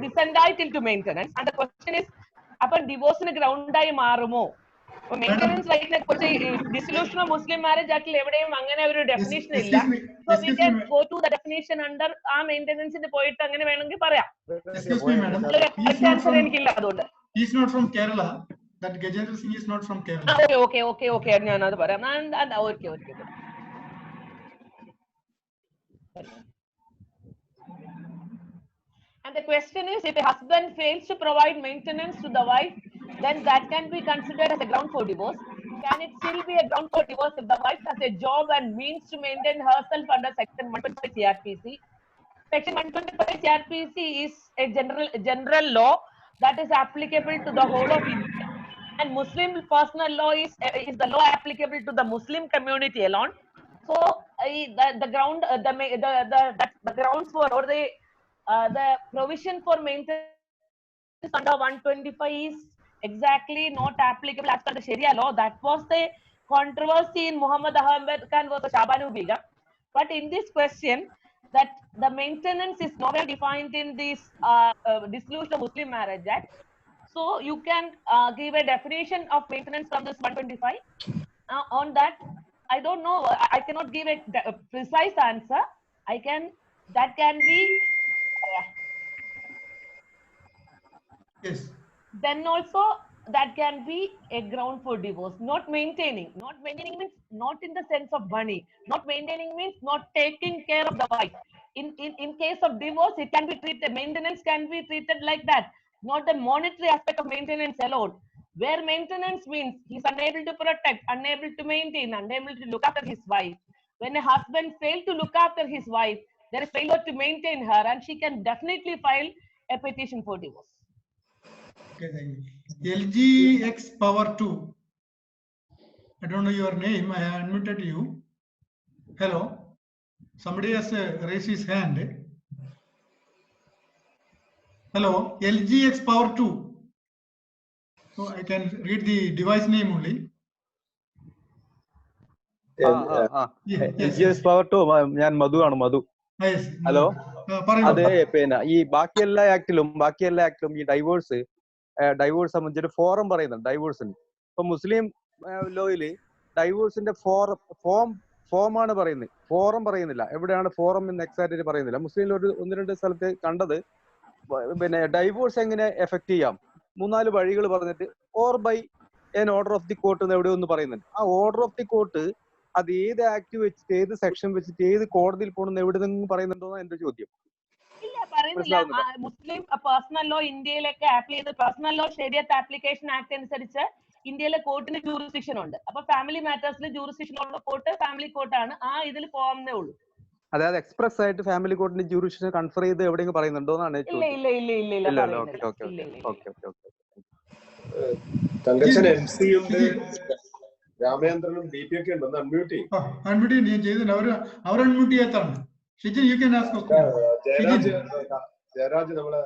ഡിസെൻഡായിട്ടിൽ to maintenance. And the question is അപ്പൊ ഡിവോഴ്സിന് ഗ്രൗണ്ടായി മാറുമോ? മെയിൻ്റെനൻസ് റൈറ്റിനെ കുറിച്ച് ഡിസൊല്യൂഷൻ ഓഫ് മുസ്ലിം മാരേജ് ആക്ടിൽ എവിടെയും അങ്ങനെ ഒരു ഡെഫിനിഷൻ ഇല്ല. So we can go to the definition under ആ മെയിൻ്റെനൻസിന് പോയിട്ട് അങ്ങനെ വേണമെങ്കിൽ പറയാം. Excuse me, madam. ആൻസർ എനിക്കില്ല അതുകൊണ്ട്. He is not from Kerala. That Gajendra Singh is not from Kerala. Okay. ഞാൻ അത് പറയാം. Okay. And the question is, if a husband fails to provide maintenance to the wife, then that can be considered as a ground for divorce. Can it still be a ground for divorce if the wife has a job and means to maintain herself under section 125 CRPC? Section 125 CRPC is a general law that is applicable to the whole of India. And Muslim personal law is the law applicable to the Muslim community alone. So the grounds for or the provision for maintenance under 125 is exactly not applicable as per the Sharia law. That was the controversy in Muhammad Ahmed Khan versus Shabanu Begum. But in this question, that the maintenance is nowhere defined in this Dissolution of Muslim Marriage Act. So you can give a definition of maintenance from this 125. On that, I don't know. I cannot give a precise answer. That can be. Yes. Then also that can be a ground for divorce. Not maintaining means not in the sense of money. Not maintaining means not taking care of the wife. In case of divorce, it can be treated, maintenance can be treated like that, not the monetary aspect of maintenance alone. Where maintenance means he's unable to protect, unable to maintain, unable to look after his wife. When a husband fails to look after his wife, there is failure to maintain her, and she can definitely file a petition for divorce. Okay, thank you. LGX power 2. I don't know your name. I have unmuted you. Hello. Somebody has raised his hand. Hello. LGX power 2. So I can read the device name only. LGS power 2. ഞാൻ മധു ആണ്. മധു. Yes. Hello. പറയൂ. അതെ, പിന്നെ ഈ ബാക്കി എല്ലാ ആക്ടിലും ഈ divorce സംബന്ധിച്ചൊരു ഫോറം പറയുന്നുണ്ട് ഡൈവോഴ്സിന്. ഇപ്പൊ മുസ്ലിം ലോയില് ഡൈവോഴ്സിന്റെ ഫോമാണ് പറയുന്നത്, ഫോറം പറയുന്നില്ല. എവിടെയാണ് ഫോറം എന്ന് എക്സാക്റ്റ് പറയുന്നില്ല. മുസ്ലിം ഒന്ന് രണ്ട് സ്ഥലത്ത് കണ്ടത് പിന്നെ ഡൈവോഴ്സ് എങ്ങനെ എഫക്ട് ചെയ്യാം 3-4 വഴികൾ പറഞ്ഞിട്ട് or by an order of the court എന്ന് എവിടെ ഒന്ന് പറയുന്നുണ്ട്. ആ ഓർഡർ ഓഫ് ദി കോർട്ട് അത് ഏത് ആക്ട് വെച്ചിട്ട് ഏത് സെക്ഷൻ വെച്ചിട്ട് ഏത് കോടതിയിൽ പോകണമെന്ന് എവിടെ നിന്നും പറയുന്നുണ്ടോ എന്റെ ചോദ്യം. ഇല്ല, പറയുന്നില്ല. മുസ്ലിം പേഴ്സണൽ ലോ ഇന്ത്യയിലൊക്കെ ആപ്ലൈ ചെയ്ത് പേഴ്സണൽ ലോ ശരിയത്ത് ആപ്ലിക്കേഷൻ ആക്ട് അനുസരിച്ച് ഇന്ത്യയിലെ കോർട്ടിന് ജൂറിസ്ഡിക്ഷൻ ഉണ്ട്. അപ്പൊ ഫാമിലി മാറ്റേഴ്സിൽ ജൂറിസ്ഡിക്ഷൻ ഉള്ള കോർട്ട് ഫാമിലി കോർട്ടാണ്. ആ ഇതിൽ പോകാവുന്നേ ഉള്ളൂ. അതായത് എക്സ്പ്രസ് ആയിട്ട് ഫാമിലി കോർട്ടിന് ജൂറിസ്ഡിക്ഷൻ കൺഫർ ചെയ്ത് എവിടെയെങ്കിലും പറയുന്നുണ്ടോ എന്നാണ് ചോദ്യം. തങ്കച്ചൻ MC ഉണ്ട്, രാമേന്ദ്രനും DP ഒക്കെ ഉണ്ട്. ഒന്ന് അൺമ്യൂട്ട് ചെയ്യും. അൺമ്യൂട്ട് ഞാൻ ചെയ്തില്ല. അവർ അൺമ്യൂട്ട് ചെയ്യാത്താണ്. Shijin, you can ask question. Jayaraj നമ്മളെ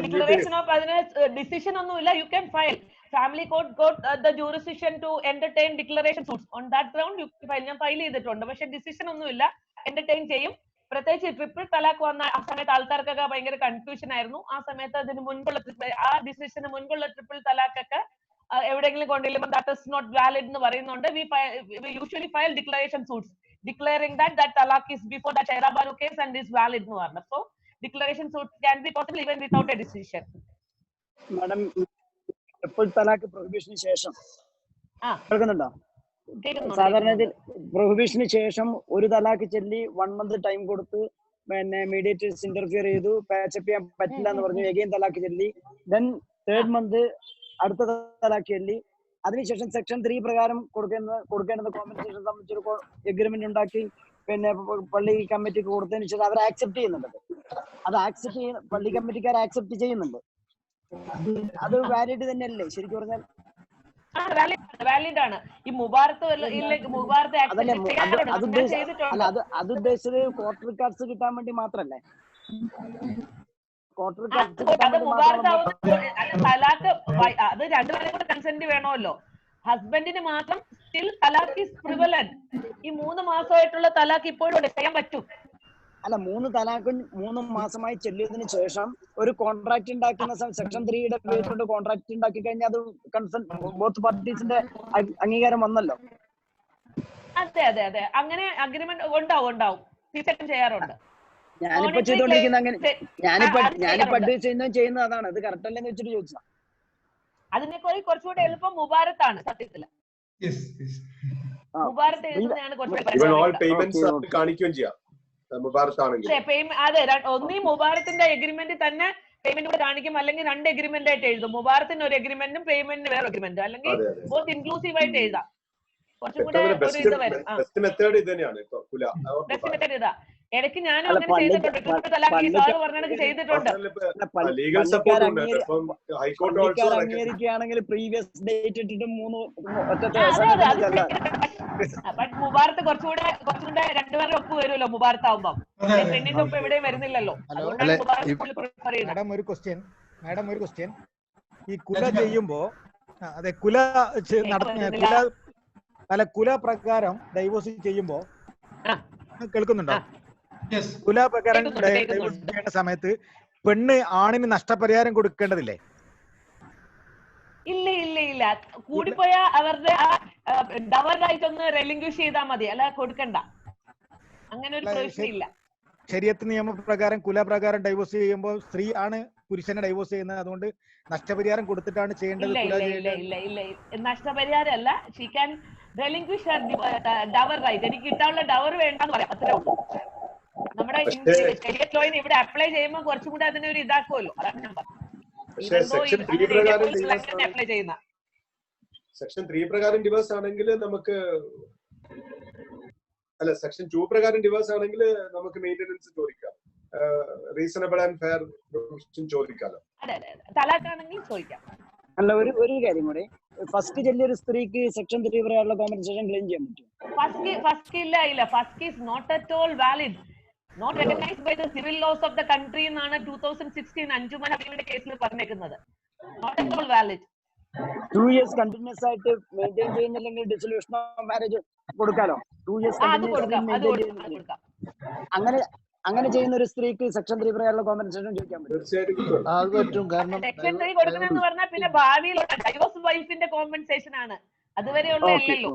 ഡിക്ലറേഷൻ ഓഫ് അതിന് ഡിസിഷൻ ഒന്നുമില്ല. You can file family court got the jurisdiction to entertain declaration suits. On that ground you file. ഞാൻ ഫയൽ ചെയ്തിട്ടുണ്ട്. പക്ഷെ ഡിസിഷൻ ഒന്നുമില്ല. എന്റർടൈൻ ചെയ്യും. പ്രത്യേകിച്ച് ട്രിപ്പിൾ തലാഖ് വന്ന ആ സമയത്ത് ആൾക്കാർക്കൊക്കെ ഭയങ്കര കൺഫ്യൂഷൻ ആയിരുന്നു. ആ സമയത്ത് അതിന് മുൻപുള്ള ആ ഡിസിഷന് മുൻപുള്ള ട്രിപ്പിൾ തലാഖൊക്കെ എവിടെയെങ്കിലും കൊണ്ടുവരുമ്പോൾ ദാറ്റ് ഇസ് നോട്ട് വാലിഡ് എന്ന് പറയുന്നുണ്ട്. V usually file declaration suits declaring that talaq is before the Shaira Banu case and is valid nu varna. So declaration suit can be possible even without a decision. Madam, triple talaq prohibition ശേഷം കേൾക്കുന്നുണ്ടോ? സാധാരണ പ്രൊഹിബിഷന് ശേഷം ഒരു തലാഖ് ചൊല്ലി 1 month time കൊടുത്ത് പിന്നെ mediators interfere ചെയ്തു, patch up ചെയ്യാൻ പറ്റില്ല എന്ന് പറഞ്ഞു, എഗെയിൻ തലാഖ് ചൊല്ലി, ദെൻ 3rd month അടുത്ത തലാഖ് ചൊല്ലി, അതിനുശേഷം സെക്ഷൻ 3 പ്രകാരം കൊടുക്കേണ്ട കോമ്പൻസേഷൻ സംബന്ധിച്ചൊരു എഗ്രിമെന്റ് ഉണ്ടാക്കി പിന്നെ പള്ളി കമ്മിറ്റിക്ക് കൊടുത്തതിന് ശേഷം അവർ ആക്സെപ്റ്റ് ചെയ്യുന്നുണ്ട്. അത് ആക്സെപ്റ്റ് ചെയ്യുന്ന പള്ളി കമ്മിറ്റിക്കാർ ആക്സെപ്റ്റ് ചെയ്യുന്നുണ്ട്. അത് വാലിഡ് തന്നെയല്ലേ ശരിക്കും പറഞ്ഞാൽ? വാലിഡ് ആണ്. ഈ മുബാറത്ത് അത് ഉദ്ദേശിച്ചത് കോർട്ട് റിക്കാർഡ്സ് കിട്ടാൻ വേണ്ടി മാത്രല്ലേ? അത് രണ്ടുപേരും കൂടെ കൺസെന്റ് വേണമല്ലോ. ഹസ്ബൻഡിന് മാത്രം സ്റ്റിൽ തലാഖ് ഈസ് പ്രിവലന്റ്. ഈ 3 മാസമായിട്ടുള്ള തലാഖ് ഇപ്പോഴും ചെയ്യാൻ പറ്റും. അല്ല, 3 തലാഖും 3 മാസമായി ചെല്ലിയതിനു ശേഷം ഒരു കോൺട്രാക്ട് ഉണ്ടാക്കുന്ന സെക്ഷൻ 3യുടെ പേരിൽ കോൺട്രാക്ട് ഉണ്ടാക്കി കഴിഞ്ഞാൽ അത് കൺസെന്റ് ബോത്ത് പാർട്ടീസിന്റെ അംഗീകാരം വന്നല്ലോ. അതെ അതെ അതെ, അങ്ങനെ അഗ്രിമെന്റ് ഉണ്ടാവും. തീർച്ചയായിട്ടും ചെയ്യാറുണ്ട്. ഞാനിപ്പോ ചെയ്തോണ്ടിരിക്കുന്ന അങ്ങനെ ഞാനിപ്പോ അഡ്വൈസ് ചെയ്യുന്നത് അതാണ്. അത് കറക്റ്റ് അല്ലെന്ന് വെച്ചിട്ട് ചോദിച്ചാ. അതിനേക്കാൾ കുറച്ചുകൂടെ എളുപ്പം മുബാറത്താണ് സത്യത്തില്. മുബാറത്ത് എഴുതുന്നതാണ് കുറച്ചുകൂടെ കാണിക്കുകയും ചെയ്യാം. അതെ, ഒന്നീ മുബാറത്തിന്റെ എഗ്രിമെന്റ് തന്നെ പേയ്മെന്റ് കൂടെ കാണിക്കും, അല്ലെങ്കിൽ 2 എഗ്രിമെന്റ് ആയിട്ട് എഴുതും. മുബാറത്തിന് ഒരു എഗ്രിമെന്റും പേയ്മെന്റിന് വേറെ എഗ്രിമെന്റും, അല്ലെങ്കിൽ ബോത്ത് ഇൻക്ലൂസീവ് ആയിട്ട് എഴുതാം. കുറച്ചുകൂടെ ഒരു ഇത് വരും. ബെസ്റ്റ് മെത്തേഡ് ഇതാ. ഇടയ്ക്ക് ഞാനും അങ്ങനെ ചെയ്തിട്ടുണ്ട്. ചെയ്തിട്ടുണ്ട്. അംഗീകരിക്കുകയാണെങ്കിൽ പ്രീവിയസ് ഡേറ്റ് ഇട്ടിട്ട് 3 ബട്ട് മുബാറത്ത് കുറച്ചുകൂടെ 2 പേരുടെ ഒപ്പ് വരുമല്ലോ. മുബാറത്ത് ആവുമ്പോ പെണ്ണിന്റെ ഒപ്പ് എവിടെയും വരുന്നില്ലല്ലോ. മാഡം ഒരു ക്വസ്റ്റ്യൻ ഈ കുല ചെയ്യുമ്പോ അതെ കുല കുല പ്രകാരം ഡൈവോഴ്സ് ചെയ്യുമ്പോ കേൾക്കുന്നുണ്ടോ? കുല പ്രകാരം ഡൈവോഴ്സ് ചെയ്യേണ്ട സമയത്ത് പെണ്ണ് ആണിന് നഷ്ടപരിഹാരം കൊടുക്കേണ്ടതില്ലേ? ഇല്ല ഇല്ല ഇല്ല, കൂടിപ്പോയ അവരുടെ ഡവർ റൈറ്റ് ഒന്ന് റെലിംഗ്വിഷ് ചെയ്താൽ മതി, അല്ല കൊടുക്കണ്ട. അങ്ങനെ ഒരു പ്രശ്നം ഇല്ല. ശരീഅത്ത് നിയമപ്രകാരം കുലപ്രകാരം ഡൈവോഴ്സ് ചെയ്യുമ്പോൾ സ്ത്രീ ആണ് പുരുഷനെ ഡൈവോഴ്സ് ചെയ്യുന്നത്. അതുകൊണ്ട് നഷ്ടപരിഹാരം കൊടുത്തിട്ടാണ് ചെയ്യേണ്ടത്. നഷ്ടപരിഹാരം അല്ല, ഷീ ക്യാൻ റെലിംഗ്വിഷ് ഡവർ റൈറ്റ്. എനിക്ക് കിട്ടാനുള്ള ഡവർ വേണ്ടെന്ന് പറയാം, അത്രേ ഉള്ളൂ. നമ്മുടെ ശരീഅത്ത് ലോയിൽ ഇവിടെ അപ്ലൈ ചെയ്യുമ്പോൾ കുറച്ചും കൂടെ അതിനെ ഒരു ഇതാക്കുമല്ലോ, അതാണ് ഞാൻ പറഞ്ഞത്. സെക്ഷൻ 3 പ്രകാരം ഡിവേഴ്സ് ആണെങ്കിൽ നമുക്ക്, അല്ല സെക്ഷൻ 2 പ്രകാരം ഡിവേഴ്സ് ആണെങ്കിൽ നമുക്ക് മെയിന്റനൻസ് ചോദിക്കാം, റീസണബിൾ ആൻഡ് ഫെയർ ചോദിക്കാലോ. അല്ല, ഒരു കാര്യം കൂടെ, ഫസ്റ്റ് ചെല്ലിയ ഒരു സ്ത്രീക്ക് സെക്ഷൻ 3 പ്രകാരമുള്ള കോമ്പൻസേഷൻ ക്ലെയിം ചെയ്യാൻ പറ്റും? ഫസ്റ്റ് ഇല്ല, first is not at all valid, not recognised by the civil laws of the country എന്നാണ് 2016 അഞ്ജുമൻ ഹബീബിന്റെ കേസിൽ പറഞ്ഞേക്കുന്നത്. Not at all valid. 2 years continuous ആയിട്ട് മെയിൻറ്റെയിൻ ചെയ്യുന്നില്ലെങ്കിൽ ഡിസൊല്യൂഷൻ ഓഫ് മാരേജ് കൊടുക്കാലോ. 2 years അങ്ങനെ ചെയ്യുന്ന ഒരു സ്ത്രീക്ക് സെക്ഷൻ 3 പ്രകാരമുള്ള കോമ്പൻസേഷൻ ചോദിക്കാൻ പറ്റും. കാരണം സെക്ഷൻ 3 കൊടുക്കണമെന്ന് പറഞ്ഞാൽ പിന്നെ ഭാവിയിലുള്ള ഡൈവോഴ്സ് വൈഫിന്റെ കോമ്പൻസേഷൻ ആണ്, അതുവരെയുള്ള അല്ലല്ലോ.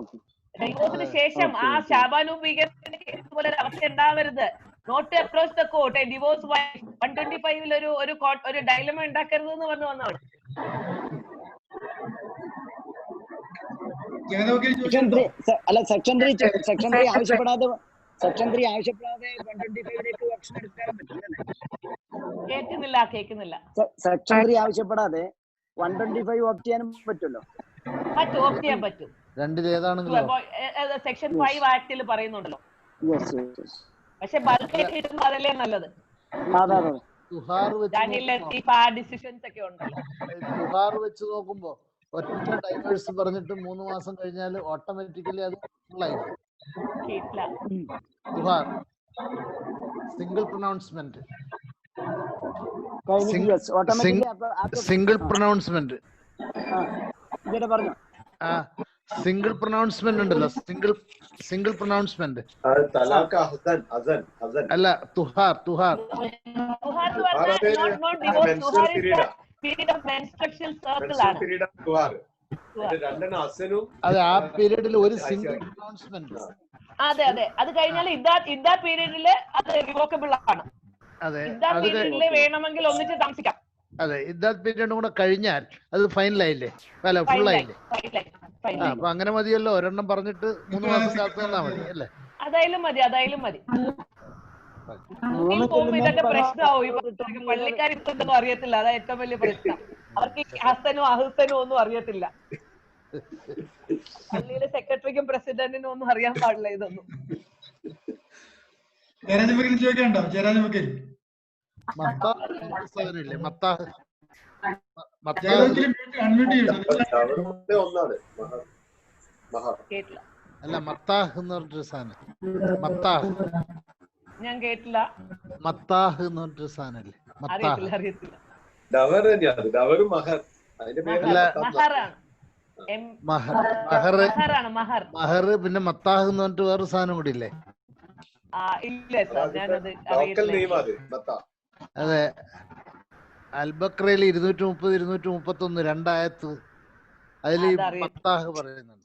ഡൈവോഴ്സിന് ശേഷം ആ ശാബാനുഭീകരണത്തിന്റെ കേസ് പോലെ ഒരു അവസ്ഥ ഉണ്ടാവരുത്. Not to approach the court, divorce wife 125 ഒരു ഡൈലമ ഉണ്ടാക്കരുത് എന്ന് പറഞ്ഞു വന്നതാണ്. അല്ല, സെക്ഷൻ 3 ആവശ്യപ്പെടാതെ 125ലേക്ക് ഓപ്ഷൻ എടുക്കാൻ പറ്റില്ല. കേൾക്കുന്നില്ല. സെക്ഷൻ 3 ആവശ്യപ്പെടാതെ 125 ഓപ്റ്റ് ചെയ്യാനും പറ്റുമല്ലോ. ഓപ്റ്റ് ചെയ്യാൻ പറ്റും. സെക്ഷൻ 5 ആക്ടിൽ പറയുന്നുണ്ടല്ലോ. പക്ഷെ ബൾക്ക് കിട്ടുന്നത് അതല്ലേ നല്ലത്. ഡിസിഷൻസ് ഒക്കെ ഉണ്ടല്ലോ. തുഹാർ വെച്ച് നോക്കുമ്പോ ഒറ്റ ഡൈവേഴ്സ് പറഞ്ഞിട്ട് 3 മാസം കഴിഞ്ഞാൽ ഓട്ടോമാറ്റിക്കലി അത് ഫുള്ളായി. തുഹാർ single pronouncement, single pronouncement single pronouncement ഉണ്ടല്ലോ, സിംഗിൾ പ്രൊനൗൺസ്മെന്റ് അല്ല, തുഹാർ അതെ, ആ പീരീഡിൽ ഒരു സിംഗിൾ പ്രൊനൗൺസ്മെന്റ്. അതെ, അത് കഴിഞ്ഞാൽ ഇതാ പീരീഡില് അത് റിവോക്കബിൾ ആണ്. ഇതാ പീരീഡില് വേണമെങ്കിൽ ഒന്നിച്ച് താമസിക്കാം. അതെ, ഇതാത് പീരീഡ് കൂടെ കഴിഞ്ഞാൽ അത് ഫൈനലായില്ലേ, അല്ല ഫുള്ളായില്ലേ? അപ്പൊ അങ്ങനെ മതിയല്ലോ, ഒരെണ്ണം പറഞ്ഞിട്ട് 3 മാസം കാത്തു തന്നാ മതി അല്ലേ? അതായാലും മതി. ഇതൊക്കെ പ്രശ്നമാവും. പള്ളിക്കാർ ഇതൊന്നും അറിയത്തില്ല, അതാ ഏറ്റവും വലിയ പ്രശ്നം. അവർക്ക് ഹസനും അഹസനും ഒന്നും അറിയത്തില്ല. പള്ളിയിലെ സെക്രട്ടറിക്കും പ്രസിഡന്റിനും ഒന്നും അറിയാൻ പാടില്ല ഇതൊന്നും. അല്ല, മത്താഹ് എന്ന് പറഞ്ഞൊരു സാധനം, മത്താഹ് ഞാൻ കേട്ടില്ല. മത്താഹ് എന്ന് പറഞ്ഞൊരു സാധനല്ലേ? അറിയത്തില്ല. മഹർ, പിന്നെ മത്താഹ് എന്ന് പറഞ്ഞിട്ട് വേറൊരു സാധനം കൂടി ഇല്ലേ? അതെ, അൽബക്രയിൽ 230, 231 രണ്ടായത്ത് അതില് മത്താഹ് പറയുന്നുണ്ട്.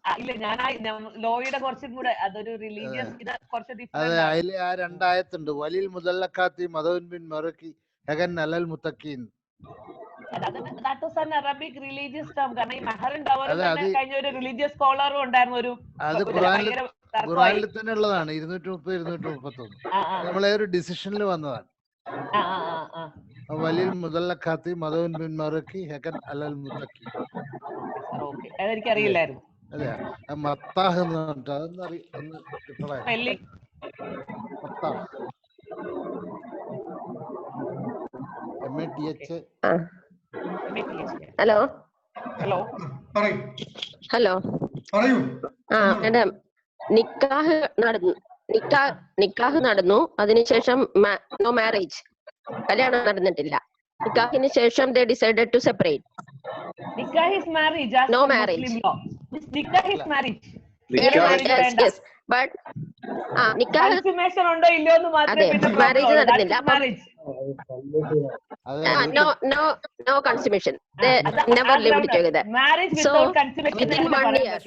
അതെ, അതില് ആ രണ്ടായത്തുണ്ട്. വലിൽ മുദല്ലക്കാത്തി മദവൻ ബിൻ മറക്കി ഹഗൻ അലൽ മുത്തഖീൻ. അത് ഖുറാനിൽ തന്നെ ഉള്ളതാണ്. 230, 231 നമ്മളെ ഒരു ഡിസിഷനിൽ വന്നതാണ്. വലിൽ മുദല്ലക്കാത്തി മദവൻ ബിൻ മറക്കി ഹഗൻ അലൽ മുത്തഖീൻ. അതെനിക്കറിയില്ലായിരുന്നു. അതെ, മത്താഹ് എന്ന് പറഞ്ഞിട്ട് അതൊന്ന് MATH. ഹലോ എന്റെ നിക്കാഹ് നടന്നു. അതിനുശേഷം നോ മാരേജ്, കല്യാണം നടന്നിട്ടില്ല. നിക്കാഹിന് ശേഷം they decided to separate. Nikah is marriage as No per marriage. Muslim law. Nikah is marriage. Yes, yes, yes. But നിക്കാഹ് കൺഫർമേഷൻ ഉണ്ടോ ഇല്ലയോ എന്ന് അതെ മാത്രമേ പിന്നെ മാരേജ് പ്രോബ്ലം നടന്നില്ല. അപ്പം marriage no no no consummation. They never lived together. Marriage So without confirmation within 1 year.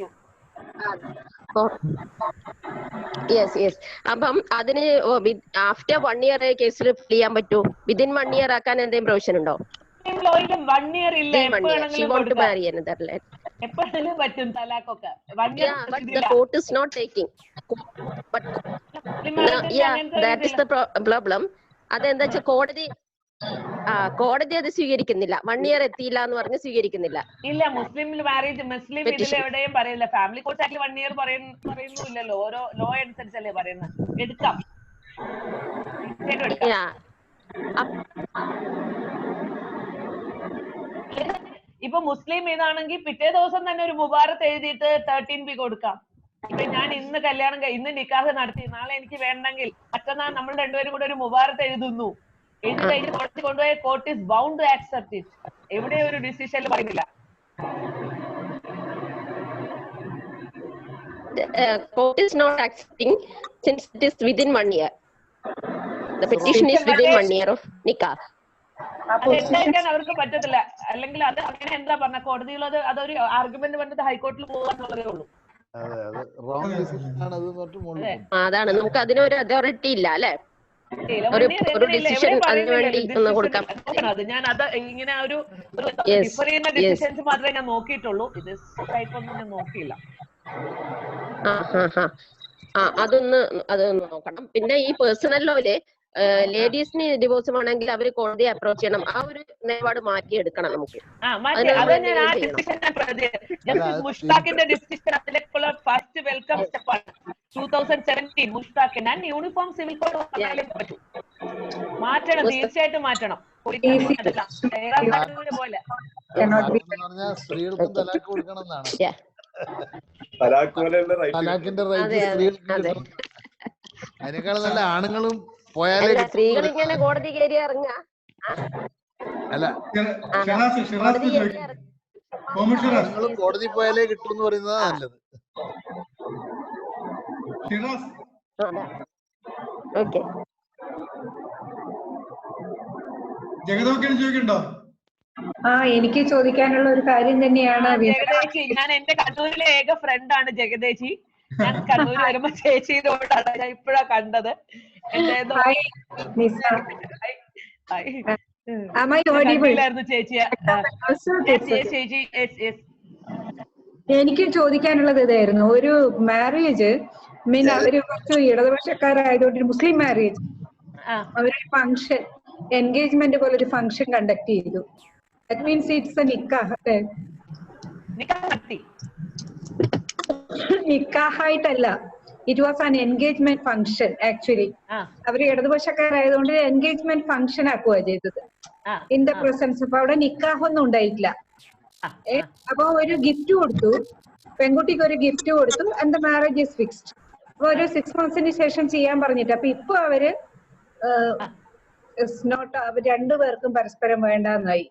Yes yes. അപ്പം അതിന് ആഫ്റ്റർ 1 year കേസിൽ ചെയ്യാൻ പറ്റൂ? വിതിൻ 1 year ആക്കാൻ എന്തെങ്കിലും പ്രൊവിഷൻ ഉണ്ടോ? 1 year ഇല്ല, എപ്പോ വേണമെങ്കിലും കൊടുക്കാം, എപ്പോഴെങ്കിലും പറ്റും തലാഖൊക്കെ. 1 year Yeah, but the court is not taking. But yeah, that is the problem. അതെന്താ വെച്ചാൽ കോടതി അത് സ്വീകരിക്കുന്നില്ല. 1 year എത്തിയില്ല എന്ന് പറഞ്ഞ് സ്വീകരിക്കുന്നില്ല. ഇല്ല, മുസ്ലിം മാരേജ് മുസ്ലിം ഇതിൽ എവിടെയും പറയില്ല. ഫാമിലി കോർട്ട് ആക്ടിൽ 1 year പറയുന്നില്ലല്ലോ. ഓരോ ലോ അനുസരിച്ചല്ലേ പറയുന്നത്. എടുക്കാം. ഇപ്പൊ മുസ്ലിം ഇതാണെങ്കിൽ പിറ്റേ ദിവസം തന്നെ ഒരു മുബാറത്ത് എഴുതിയിട്ട് 13B കൊടുക്കാം. ഇപ്പൊ ഞാൻ ഇന്ന് ഇന്ന് നിക്കാഹ് നടത്തി, നാളെ എനിക്ക് വേണ്ടെങ്കിൽ മറ്റന്നാൾ നമ്മൾ രണ്ടുപേരും കൂടെ ഒരു മുബാറത്ത് എഴുതുന്നു. എഴുതി കഴിഞ്ഞ് കോടതി കൊണ്ടുപോയ court is bound to accept it. എവിടെ ഒരു ഡിസിഷനിൽ പറയുന്നില്ല. Court is not accepting since it is within 1 year. The petition is within 1 year of nikah. അതെന്തായിരിക്കാൻ അവർക്ക് പറ്റത്തില്ല. അല്ലെങ്കിൽ അത് അങ്ങനെ എന്താ പറഞ്ഞ കോടതിയിലത് അതൊരു ആർഗ്യുമെന്റ് പറഞ്ഞത് ഹൈക്കോർട്ടിൽ പോകാന്നുള്ളതേ ഉള്ളൂ. അതാണ്, നമുക്ക് അതിനൊരു അതോറിറ്റി ഇല്ല അല്ലെ, ഒരു ഡിസിഷൻ അതിനു വേണ്ടി ഒന്ന് കൊടുക്കാം. ഞാൻ അത് ഇങ്ങനെ ഒരു ഡിഫർ ചെയ്യുന്ന ഡിസിഷൻസ് മാത്രമേ ഞാൻ നോക്കിയിട്ടുള്ളൂ. ഇത് ടൈപ്പ് ഒന്നും ഞാൻ നോക്കിയില്ല. അതൊന്ന് നോക്കണം. പിന്നെ ഈ പേഴ്സണൽ ലോയില് ലേഡീസിന് ഡിവോഴ്സ് വേണമെങ്കിൽ അവര് കോടതിയെ അപ്രോച്ച് ചെയ്യണം. ആ ഒരു നിലപാട് മാറ്റിയെടുക്കണം നമുക്ക്. മുഷ്താഖിന്റെ ഡിസിഷൻ അതിലേക്കുള്ള ഫസ്റ്റ് വെൽക്കം സ്റ്റെപ്പാണ് 2017 മുഷ്താഖ്. ഞാൻ യൂണിഫോം സിവിൽ കോഡ് പറ്റും, മാറ്റണം, തീർച്ചയായിട്ടും മാറ്റണം. പോലെ സ്ത്രീകൾക്കും തലാക്ക് കൊടുക്കണം എന്നാണ്. അതിനേക്കാൾ നല്ല ആണുങ്ങളും പോയാലേ സ്ത്രീകൾ ഇങ്ങനെ കോടതി കയറി ഇറങ്ങ. അല്ല, കോടതി പോയാലേ കിട്ടും എന്ന് പറയുന്നതാ നല്ലത്. ചോദിക്കണ്ടോ? എനിക്ക് ചോദിക്കാനുള്ള ഒരു കാര്യം തന്നെയാണ്. ജഗദേച്ചി, ഞാൻ എന്റെ കണ്ണൂരിലെ ഏക ഫ്രണ്ടാണ് ജഗദേച്ചി. ഞാൻ കണ്ണൂർ വരുമ്പോ ചേച്ചിയോടാണ് ഞാൻ ഇപ്പഴാ കണ്ടത്. എനിക്ക് ചോദിക്കാനുള്ളത് ഇതായിരുന്നു. ഒരു മാരേജ് മീൻ അവര് കുറച്ച് ഇടതുപക്ഷക്കാരായതുകൊണ്ട് മുസ്ലിം മാരേജ് അവരൊരു ഫംഗ്ഷൻ എൻഗേജ്മെന്റ് പോലെ ഒരു ഫംഗ്ഷൻ കണ്ടക്ട് ചെയ്തു. ദാറ്റ് മീൻസ് ഇറ്റ്സ് എ നിക്കാഹ്. നിക്കാഹായിട്ടല്ല, it was an engagement function. Actually അവര് ഇടതുപക്ഷക്കാരായതുകൊണ്ട് എൻഗേജ്മെന്റ് ഫംഗ്ഷൻ ആക്കുക ചെയ്തത് ഇൻ ദ പ്രസൻസ്. അപ്പൊ അവിടെ നിക്കാഹൊന്നും ഉണ്ടായിട്ടില്ല. അപ്പൊ ഒരു ഗിഫ്റ്റ് കൊടുത്തു, പെൺകുട്ടിക്ക് ഒരു ഗിഫ്റ്റ് കൊടുത്തു, and the marriage is fixed. അപ്പൊ ഒരു 6 months ശേഷം ചെയ്യാൻ പറഞ്ഞിട്ട് അപ്പൊ ഇപ്പൊ അവര് നോട്ട്, അവർ രണ്ടുപേർക്കും പരസ്പരം വേണ്ടെന്നായി.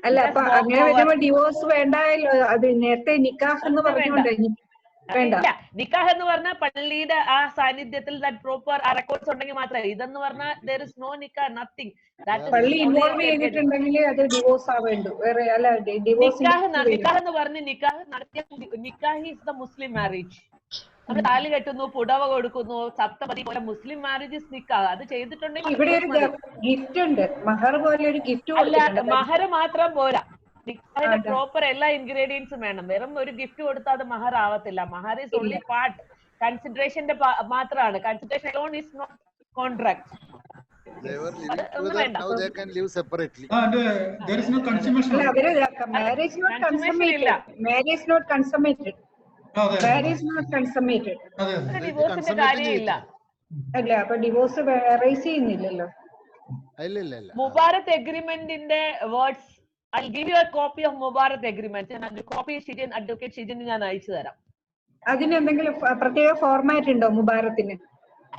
അല്ല, അപ്പൊ അങ്ങനെ വരുമ്പോ ഡിവോഴ്സ് വേണ്ടല്ലോ. അത് നേരത്തെ നിക്കാഹ് എന്ന് പറഞ്ഞുകൊണ്ട് വേണ്ട. നിക്കാഹ് എന്ന് പറഞ്ഞാൽ പള്ളിയുടെ ആ സാന്നിധ്യത്തിൽ പ്രോപ്പർ റെക്കോർഡ്സ് ഉണ്ടെങ്കിൽ മാത്രമേ. ഇതെന്ന് പറഞ്ഞാൽ there is no nikah, nothing. പള്ളി ഇൻവോൾവ് ചെയ്തിട്ടുണ്ടെങ്കിൽ അത് ഡിവോഴ്സ് ആവേണ്ടു. വേറെ അല്ല, ഡിവോഴ്സ് നിക്കാഹ് എന്ന് പറഞ്ഞ് നിക്കാഹ് നടത്തിയ നിക്കാഹ് ഈസ് ദ മുസ്ലിം മാരേജ്. നമ്മൾ താലി കെട്ടുന്നു, പുടവ കൊടുക്കുന്നു, സപ്തപതി പോലെ മുസ്ലിം മാരേജ് നിക്കാഹ്. അത് ചെയ്തിട്ടുണ്ടെങ്കിൽ ഇവിടെ ഒരു ഗിഫ്റ്റ് ഉണ്ട്, മഹർ പോലെ ഒരു ഗിഫ്റ്റ്. അല്ല, മഹർ മാത്രം പോരാ, നിക്കാഹിന്റെ പ്രോപ്പർ എല്ലാ ഇൻഗ്രീഡിയൻസും വേണം. വെറും ഒരു ഗിഫ്റ്റ് കൊടുത്താൽ അത് മഹർ ആവത്തില്ല. മഹർ ഈസ് ഓൺലി പാർട്ട്, കൺസിഡറേഷന്റെ മാത്രമാണ്. Consideration alone is not contract. അല്ല, അപ്പൊ ഡിവോഴ്സ് റൈസ് ചെയ്യുന്നില്ലല്ലോ. മുബാറത്ത് എഗ്രിമെന്റിന്റെ words, I'll give you a copy of മുബാറത്ത് എഗ്രിമെന്റ്. കോപ്പി അഡ്വക്കേറ്റ് ഷിജിന് ഞാൻ അയച്ചു തരാം. അതിന് എന്തെങ്കിലും പ്രത്യേക ഫോർമാറ്റ് ഉണ്ടോ മുബാറത്തിന്?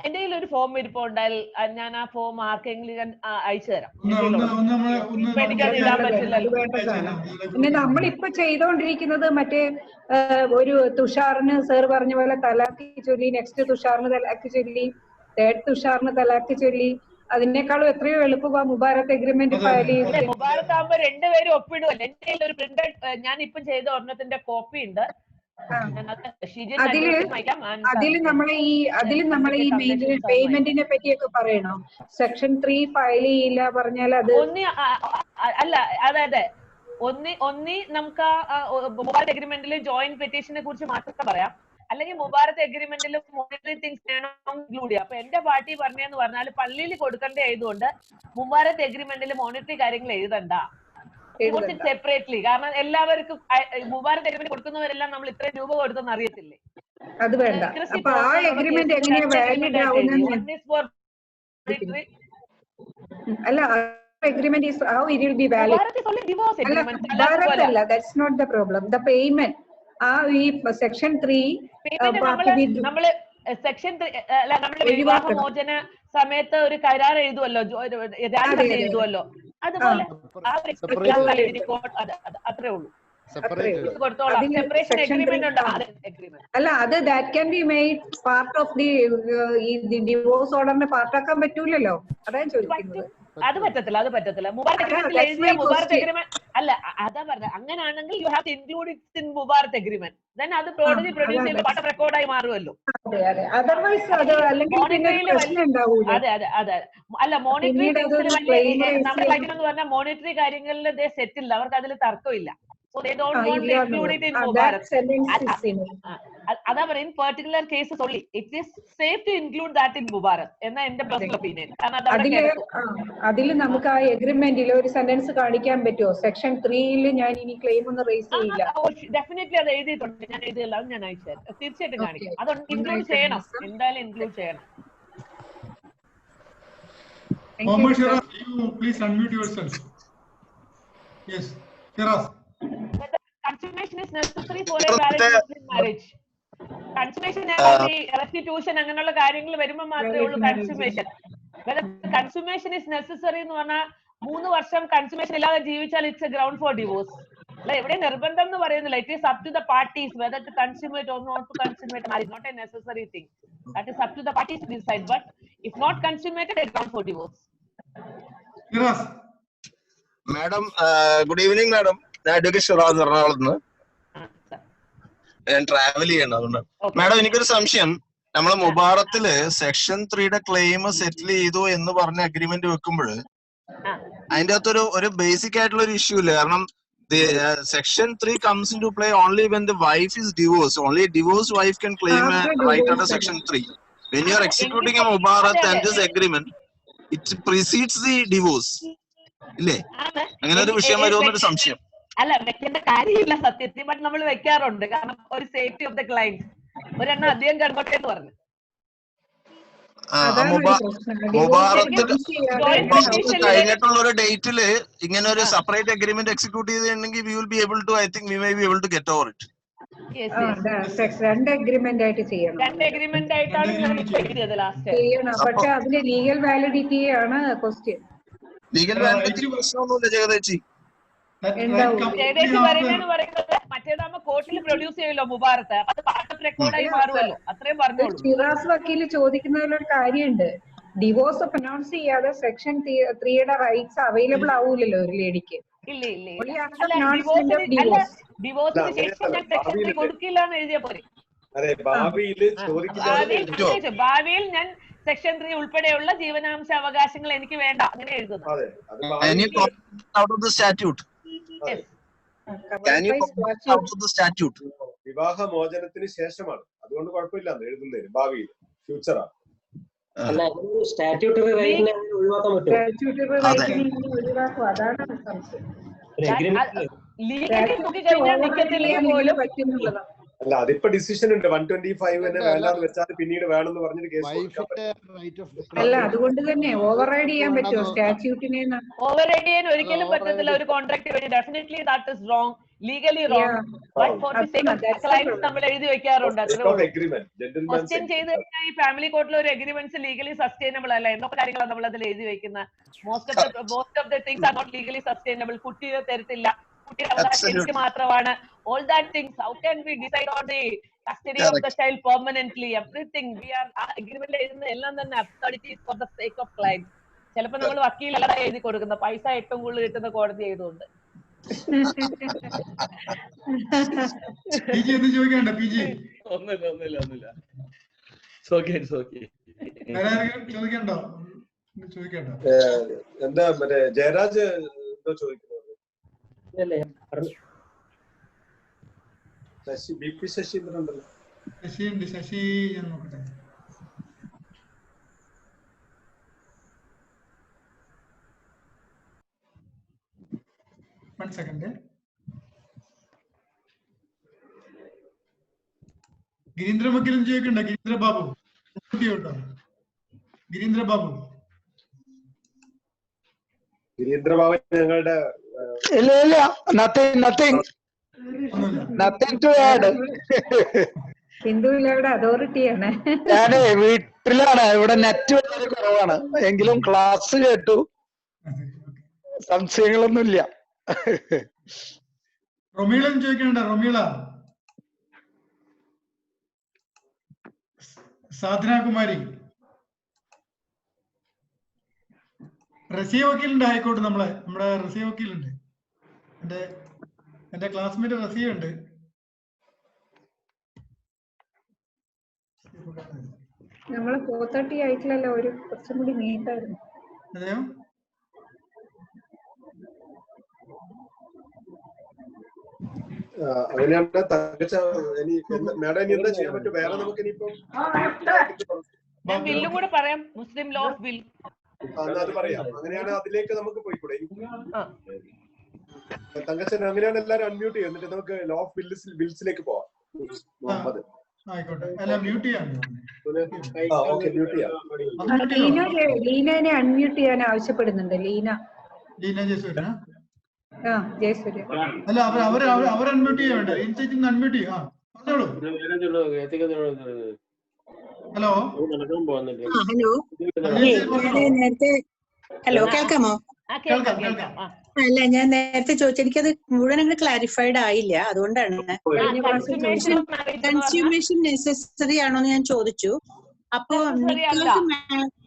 എന്റെ കയ്യിൽ ഒരു ഫോം ഇരിപ്പുണ്ടായാൽ ഞാൻ ആ ഫോം ആർക്കെങ്കിലും അയച്ചു തരാം. ഇപ്പൊ എനിക്കത് ഇടാൻ പറ്റില്ലല്ലോ. പിന്നെ നമ്മളിപ്പോ ചെയ്തോണ്ടിരിക്കുന്നത് മറ്റേ ഒരു തുഷാറിന് സാർ പറഞ്ഞ പോലെ തലാക്ക് ചൊല്ലി, നെക്സ്റ്റ് തുഷാറിന് തലാക്ക് ചൊല്ലി, തേർഡ് തുഷാറിന് തലാക്ക് ചൊല്ലി, അതിനേക്കാളും എത്രയോ എളുപ്പമാ മുബാറത്ത് എഗ്രിമെന്റ് ഫയൽ ചെയ്ത്. മുബാറത്ത് ആകുമ്പോ രണ്ടുപേരും ഒപ്പിടുമല്ലോ. എന്റെ കയ്യിൽ ഒരു പ്രിന്റഡ് ഞാൻ ഇപ്പം ചെയ്ത ഒരെണ്ണത്തിന്റെ കോപ്പി ഉണ്ട്. അതില് നമ്മളെ ഈ പേയ്മെന്റിനെ പറ്റിയൊക്കെ പറയണോ? സെക്ഷൻ 3 ഫയൽ ചെയ്യില്ല പറഞ്ഞാൽ അത് അല്ല, അതെ ഒന്നി നമുക്ക് മുബാറത്ത് എഗ്രിമെന്റിൽ ജോയിന്റ് പെറ്റീഷനെ കുറിച്ച് മാത്രം പറയാം, അല്ലെങ്കിൽ മുബാറത്ത് എഗ്രിമെന്റിൽ മോണിറ്ററി തിങ്സ് വേണം ഇൻക്ലൂഡ് ചെയ്യാം. അപ്പൊ എന്റെ പാർട്ടി പറഞ്ഞെന്ന് പറഞ്ഞാൽ പള്ളിയിൽ കൊടുക്കേണ്ട ആയതുകൊണ്ട് മുബാറത്ത് എഗ്രിമെന്റിൽ മോണിറ്ററി കാര്യങ്ങൾ എഴുതണ്ട, സെപ്പറേറ്റ്ലി. കാരണം എല്ലാവർക്കും മുബാറത്ത് എഗ്രിമെന്റ് കൊടുക്കുന്നവരെല്ലാം നമ്മൾ ഇത്രയും രൂപ കൊടുത്തെന്ന് അറിയത്തില്ലേ? അത് വേണ്ട. അപ്പൊ ആ എഗ്രിമെന്റ് എങ്ങനെയാ വാലിഡ് ആവുന്നത്? അല്ല, agreement is how it will be valid. That's not the problem. The payment. Section 3 നമ്മള് സെക്ഷൻ നമ്മള് വിവാഹമോചന സമയത്ത് ഒരു കരാർ എഴുതുമല്ലോ, എഴുതുമല്ലോ, അതുപോലെ അത്രേ ഉള്ളൂ. അല്ല, അത് that can be made part of the divorce ഓർഡറിന്റെ പാർട്ടാക്കാൻ പറ്റൂലല്ലോ, അതാണ് ചോദിക്കുന്നത്. അത് പറ്റത്തില്ല. മുബാറത്ത് എഗ്രിമെന്റ് അല്ല, അതാ പറഞ്ഞത്. അങ്ങനെയാണെങ്കിൽ you have to include it in മുബാറത്ത് എഗ്രിമെന്റ്. ദെൻ അത് പ്രൊഡ്യൂസ് ചെയ്യുമ്പോൾ പാർട്ട് ഓഫ് റെക്കോർഡായി മാറുമല്ലോ. അതെ. അല്ല, മോണിറ്ററി നമ്മുടെ എന്ന് പറഞ്ഞാൽ മോണിറ്ററി കാര്യങ്ങളിൽ സെറ്റില്ല, അവർക്ക് അതിൽ തർക്കമില്ല. So they don't want to include it in Mubarak. അതാ പറയുക, in particular cases only it is safe to include that in Mubarak എന്നാ എന്റെ പേഴ്സണൽ ഒപ്പീനിയൻ. അതിൽ നമുക്ക് ആ എഗ്രിമെന്റിൽ ഒരു സെന്റൻസ് കാണിക്കാൻ പറ്റുമോ? സെക്ഷൻ 3 ഞാൻ ഇനി ക്ലെയിം ഒന്നും റേസ് ചെയ്യില്ല. ഡെഫിനറ്റ്ലി അത് എഴുതിയിട്ടുണ്ട്. ഞാൻ എഴുതിയല്ല, ഞാൻ അയച്ചു തരാം. തീർച്ചയായിട്ടും കാണിക്കും. അത് ഇൻക്ലൂഡ് ചെയ്യണം, എന്തായാലും ഇൻക്ലൂഡ് ചെയ്യണം. Please unmute yourself. Yes, Firas. Consummation is necessary for a valid Muslim marriage. Consummation and restitution അങ്ങനെയുള്ള കാര്യങ്ങൾ വരുമ്പോൾ മാത്രമേ ഉള്ളൂ കൺസുമേഷൻ. കൺസുമേഷൻ ഇസ് നെസസറി എന്ന് പറഞ്ഞാൽ 3 വർഷം കൺസുമേഷൻ ഇല്ലാതെ ജീവിച്ചാൽ it's a ground for divorce. അല്ല, എവിടെ നിർബന്ധം എന്ന് പറയുന്നില്ല. It is up to the parties whether to consummate or not to consummate marriage. Not a necessary thing. That is up to the parties to decide. But if not consummated it ground for divorce. Madam, good evening madam. ഞാൻ advocate Shiraz എറണാകുളത്ത് നിന്ന്. ഞാൻ travel ചെയ്യണം, അതുകൊണ്ട്. Madam, എനിക്കൊരു സംശയം. നമ്മള് മുബാറത്തില് section 3യുടെ claim settle ചെയ്തു എന്ന് പറഞ്ഞ അഗ്രിമെന്റ് വെക്കുമ്പോൾ അതിന്റെ അകത്തൊരു ഒരു ബേസിക് ആയിട്ടുള്ള ഒരു ഇഷ്യൂ ഇല്ല. കാരണം section 3 comes into play only when the wife is divorced. Only a divorced wife can claim a right under section 3. When you are executing a Mubarak and this agreement, it precedes the divorce. ഇല്ലേ? അങ്ങനെ ഒരു വിഷയം വരുമെന്നൊരു സംശയം. അല്ല, വെക്കേണ്ട കാര്യമില്ല സത്യത്തിൽ. But നമ്മൾ വെക്കാറുണ്ട്, കാരണം ഒരു സേഫ്റ്റി ഓഫ് ദ ക്ലയന്റ്. ഒരെണ്ണം അധികം കണ്ടോട്ടെ എന്ന് പറഞ്ഞു. കഴിഞ്ഞിട്ടുള്ള ഒരു ഡേറ്റില് ഇങ്ങനെ ഒരു സെപ്പറേറ്റ് അഗ്രിമെന്റ് എക്സിക്യൂട്ട് ചെയ്തിട്ടുണ്ടെങ്കിൽ we will be able to, I think we may be able to get over it. രണ്ട് അഗ്രിമെന്റ് ആയിട്ട് ചെയ്യണം. പക്ഷെ അതിന്റെ ലീഗൽ വാലിഡിറ്റി ആണ് ക്വസ്റ്റ്യൻ. ലീഗൽ വാലിഡിറ്റി പ്രശ്നമൊന്നുമില്ല ജഗദേച്ചി. മറ്റേതാകുമ്പോ കോർട്ടിൽ പ്രൊഡ്യൂസ് ചെയ്യുമല്ലോ മുബാറത്ത്, അത് പാർട്ട് ഓഫ് റെക്കോർഡായി മാറുമല്ലോ. അത്രയും പറഞ്ഞോളൂ. ഷിറാസ് വക്കീൽ ചോദിക്കുന്നതിലൊരു കാര്യമുണ്ട്. ഡിവോഴ്സ് പ്രൊനൗൺസ് ചെയ്യാതെ സെക്ഷൻ 3യുടെ റൈറ്റ്സ് അവൈലബിൾ ആവൂലല്ലോ ഒരു ലേഡിക്ക്. ഡിവോഴ്സിന് ശേഷം ഞാൻ സെക്ഷൻ 3 കൊടുക്കില്ല എന്ന് എഴുതിയ പോലെ. ഭാവിയിൽ ഞാൻ സെക്ഷൻ 3 ഉൾപ്പെടെയുള്ള ജീവനാംശ അവകാശങ്ങൾ എനിക്ക് വേണ്ട, അങ്ങനെ എഴുതുന്നു. വിവാഹമോചനത്തിന് ശേഷമാണ്, അതുകൊണ്ട് കുഴപ്പമില്ല എഴുതുന്നതിന്. ഭാവിയിൽ ഫ്യൂച്ചറാണ്. ലീഗലി നോക്കി കഴിഞ്ഞാൽ നിൽക്കത്തില്ലെങ്കിൽ പോലും അല്ല അതിപ്പോ ഡിസിഷൻ ഉണ്ട് 125 വേണ്ടാന്ന് വെച്ചാൽ പിന്നീട് വേണമെന്ന് പറഞ്ഞിട്ട് കേസ് കൊടുക്കാൻ പറ്റും. അല്ല അതുകൊണ്ട് തന്നെ ഓവർറൈഡ് ചെയ്യാൻ പറ്റുമോ സ്റ്റാറ്റ്യൂട്ടിനെ? ഓവർറൈഡ് ചെയ്യാൻ ഒരിക്കലും പറ്റത്തില്ല ഒരു കോൺട്രാക്ട് വഴി. Definitely that is wrong, legally wrong. But for the sake of clients നമ്മൾ എഴുതി വെക്കാറുണ്ട്. ക്വസ്റ്റ്യൻ ചെയ്ത് കഴിഞ്ഞാൽ ഈ ഫാമിലി കോർട്ടിലെ ഒരു എഗ്രിമെന്റ്സ് ലീഗലി സസ്റ്റൈനബിൾ അല്ല. എന്തൊക്കെ കാര്യങ്ങളാണ് നമ്മൾ അതിൽ എഴുതി വെക്കുന്നത്? Most of the things are not legally sustainable. കുട്ടിയെ തരത്തില്ല, കുട്ടിയുടെ അവകാശം എനിക്ക് മാത്രമാണ്. All that things, how can we decide on the custody of the child permanently? Everything we are agreement എഴുതുന്ന എല്ലാം തന്നെ absurdities for the sake of client. ചിലപ്പോൾ നമ്മൾ വക്കീലല്ല എഴുതി കൊടുക്കുന്ന, പൈസ ഏറ്റവും കൂടുതൽ കിട്ടുന്ന കോടതി ആയതുകൊണ്ട്. എന്താ മറ്റേ ജയരാജ് എന്തോ ചോദിക്കുന്നത്? ശശി BP ശശീന്ദ്രൻ ഉണ്ടല്ലോ. ശശി ഞാൻ നോക്കട്ടെ. One second. ഗിരീന്ദ്ര മക്കിലും ചോദിക്കണ്ട. ഗിരീന്ദ്ര ബാബു കേട്ടോ. ഗിരീന്ദ്ര ബാബു ഞങ്ങളുടെ ഇല്ല നത്തിങ് ടു ആഡ്. ഹിന്ദുവിലവിടെ അതോറിറ്റിയാണ്. ഞാന് വീട്ടിലാണ്, ഇവിടെ നെറ്റ് വളരെ കുറവാണ്, എങ്കിലും ക്ലാസ് കേട്ടു, സംശയങ്ങളൊന്നുമില്ല. റൊമീള ചോദിക്കണ്ട. റൊമീള സാധന കുമാരി റസിയ വക്കീലുണ്ട് ഹൈക്കോർട്ട്. നമ്മുടെ റസിയ വക്കീലുണ്ട്. എന്റെ ക്ലാസ്മേറ്റ് റസിയ ഉണ്ട്. നമ്മള് 4:30 ആയിട്ടില്ലല്ലോ, ഒരു കുറച്ചും കൂടി നീട്ടായിരുന്നു. അതെയോ? അങ്ങനെയാണ് തകച്ച. മാഡം ഇനി എന്താ ചെയ്യാൻ പറ്റും? വേറെ നമുക്ക് ഇനിയിപ്പം ഞാൻ ബില്ലും കൂടെ പറയാം, മുസ്ലിം ലോ ഓഫ് ബിൽ. അത് പറയാം. അങ്ങനെയാണ് അതിലേക്ക് നമുക്ക് പോയിക്കൂടെ? തങ്കച്ചൻ അങ്ങനെയാണ് എല്ലാരും അൺമ്യൂട്ട് ചെയ്യുക. എന്നിട്ട് നമുക്ക് ലോ ഓഫ് ബിൽസിലേക്ക് പോവാം. ലീനനെ അൺമ്യൂട്ട് ചെയ്യാൻ ആവശ്യപ്പെടുന്നുണ്ട്. ലീന ജയസൂര്യ. ജയസൂര്യ അല്ല, അവർ അൺമ്യൂട്ട് ചെയ്യാൻ അൺമ്യൂട്ട് ചെയ്യാം. പറഞ്ഞോളൂ. ഹലോ നേരത്തെ ഹലോ കേൾക്കാമോ? അല്ല, ഞാൻ നേരത്തെ ചോദിച്ചു, എനിക്കത് മുഴുവൻ അങ്ങനെ ക്ലാരിഫൈഡ് ആയില്ല, അതുകൊണ്ടാണ്. കഴിഞ്ഞ പ്രാവശ്യം കൺസ്യൂമേഷൻ നെസസറി ആണോ എന്ന് ഞാൻ ചോദിച്ചു. അപ്പോ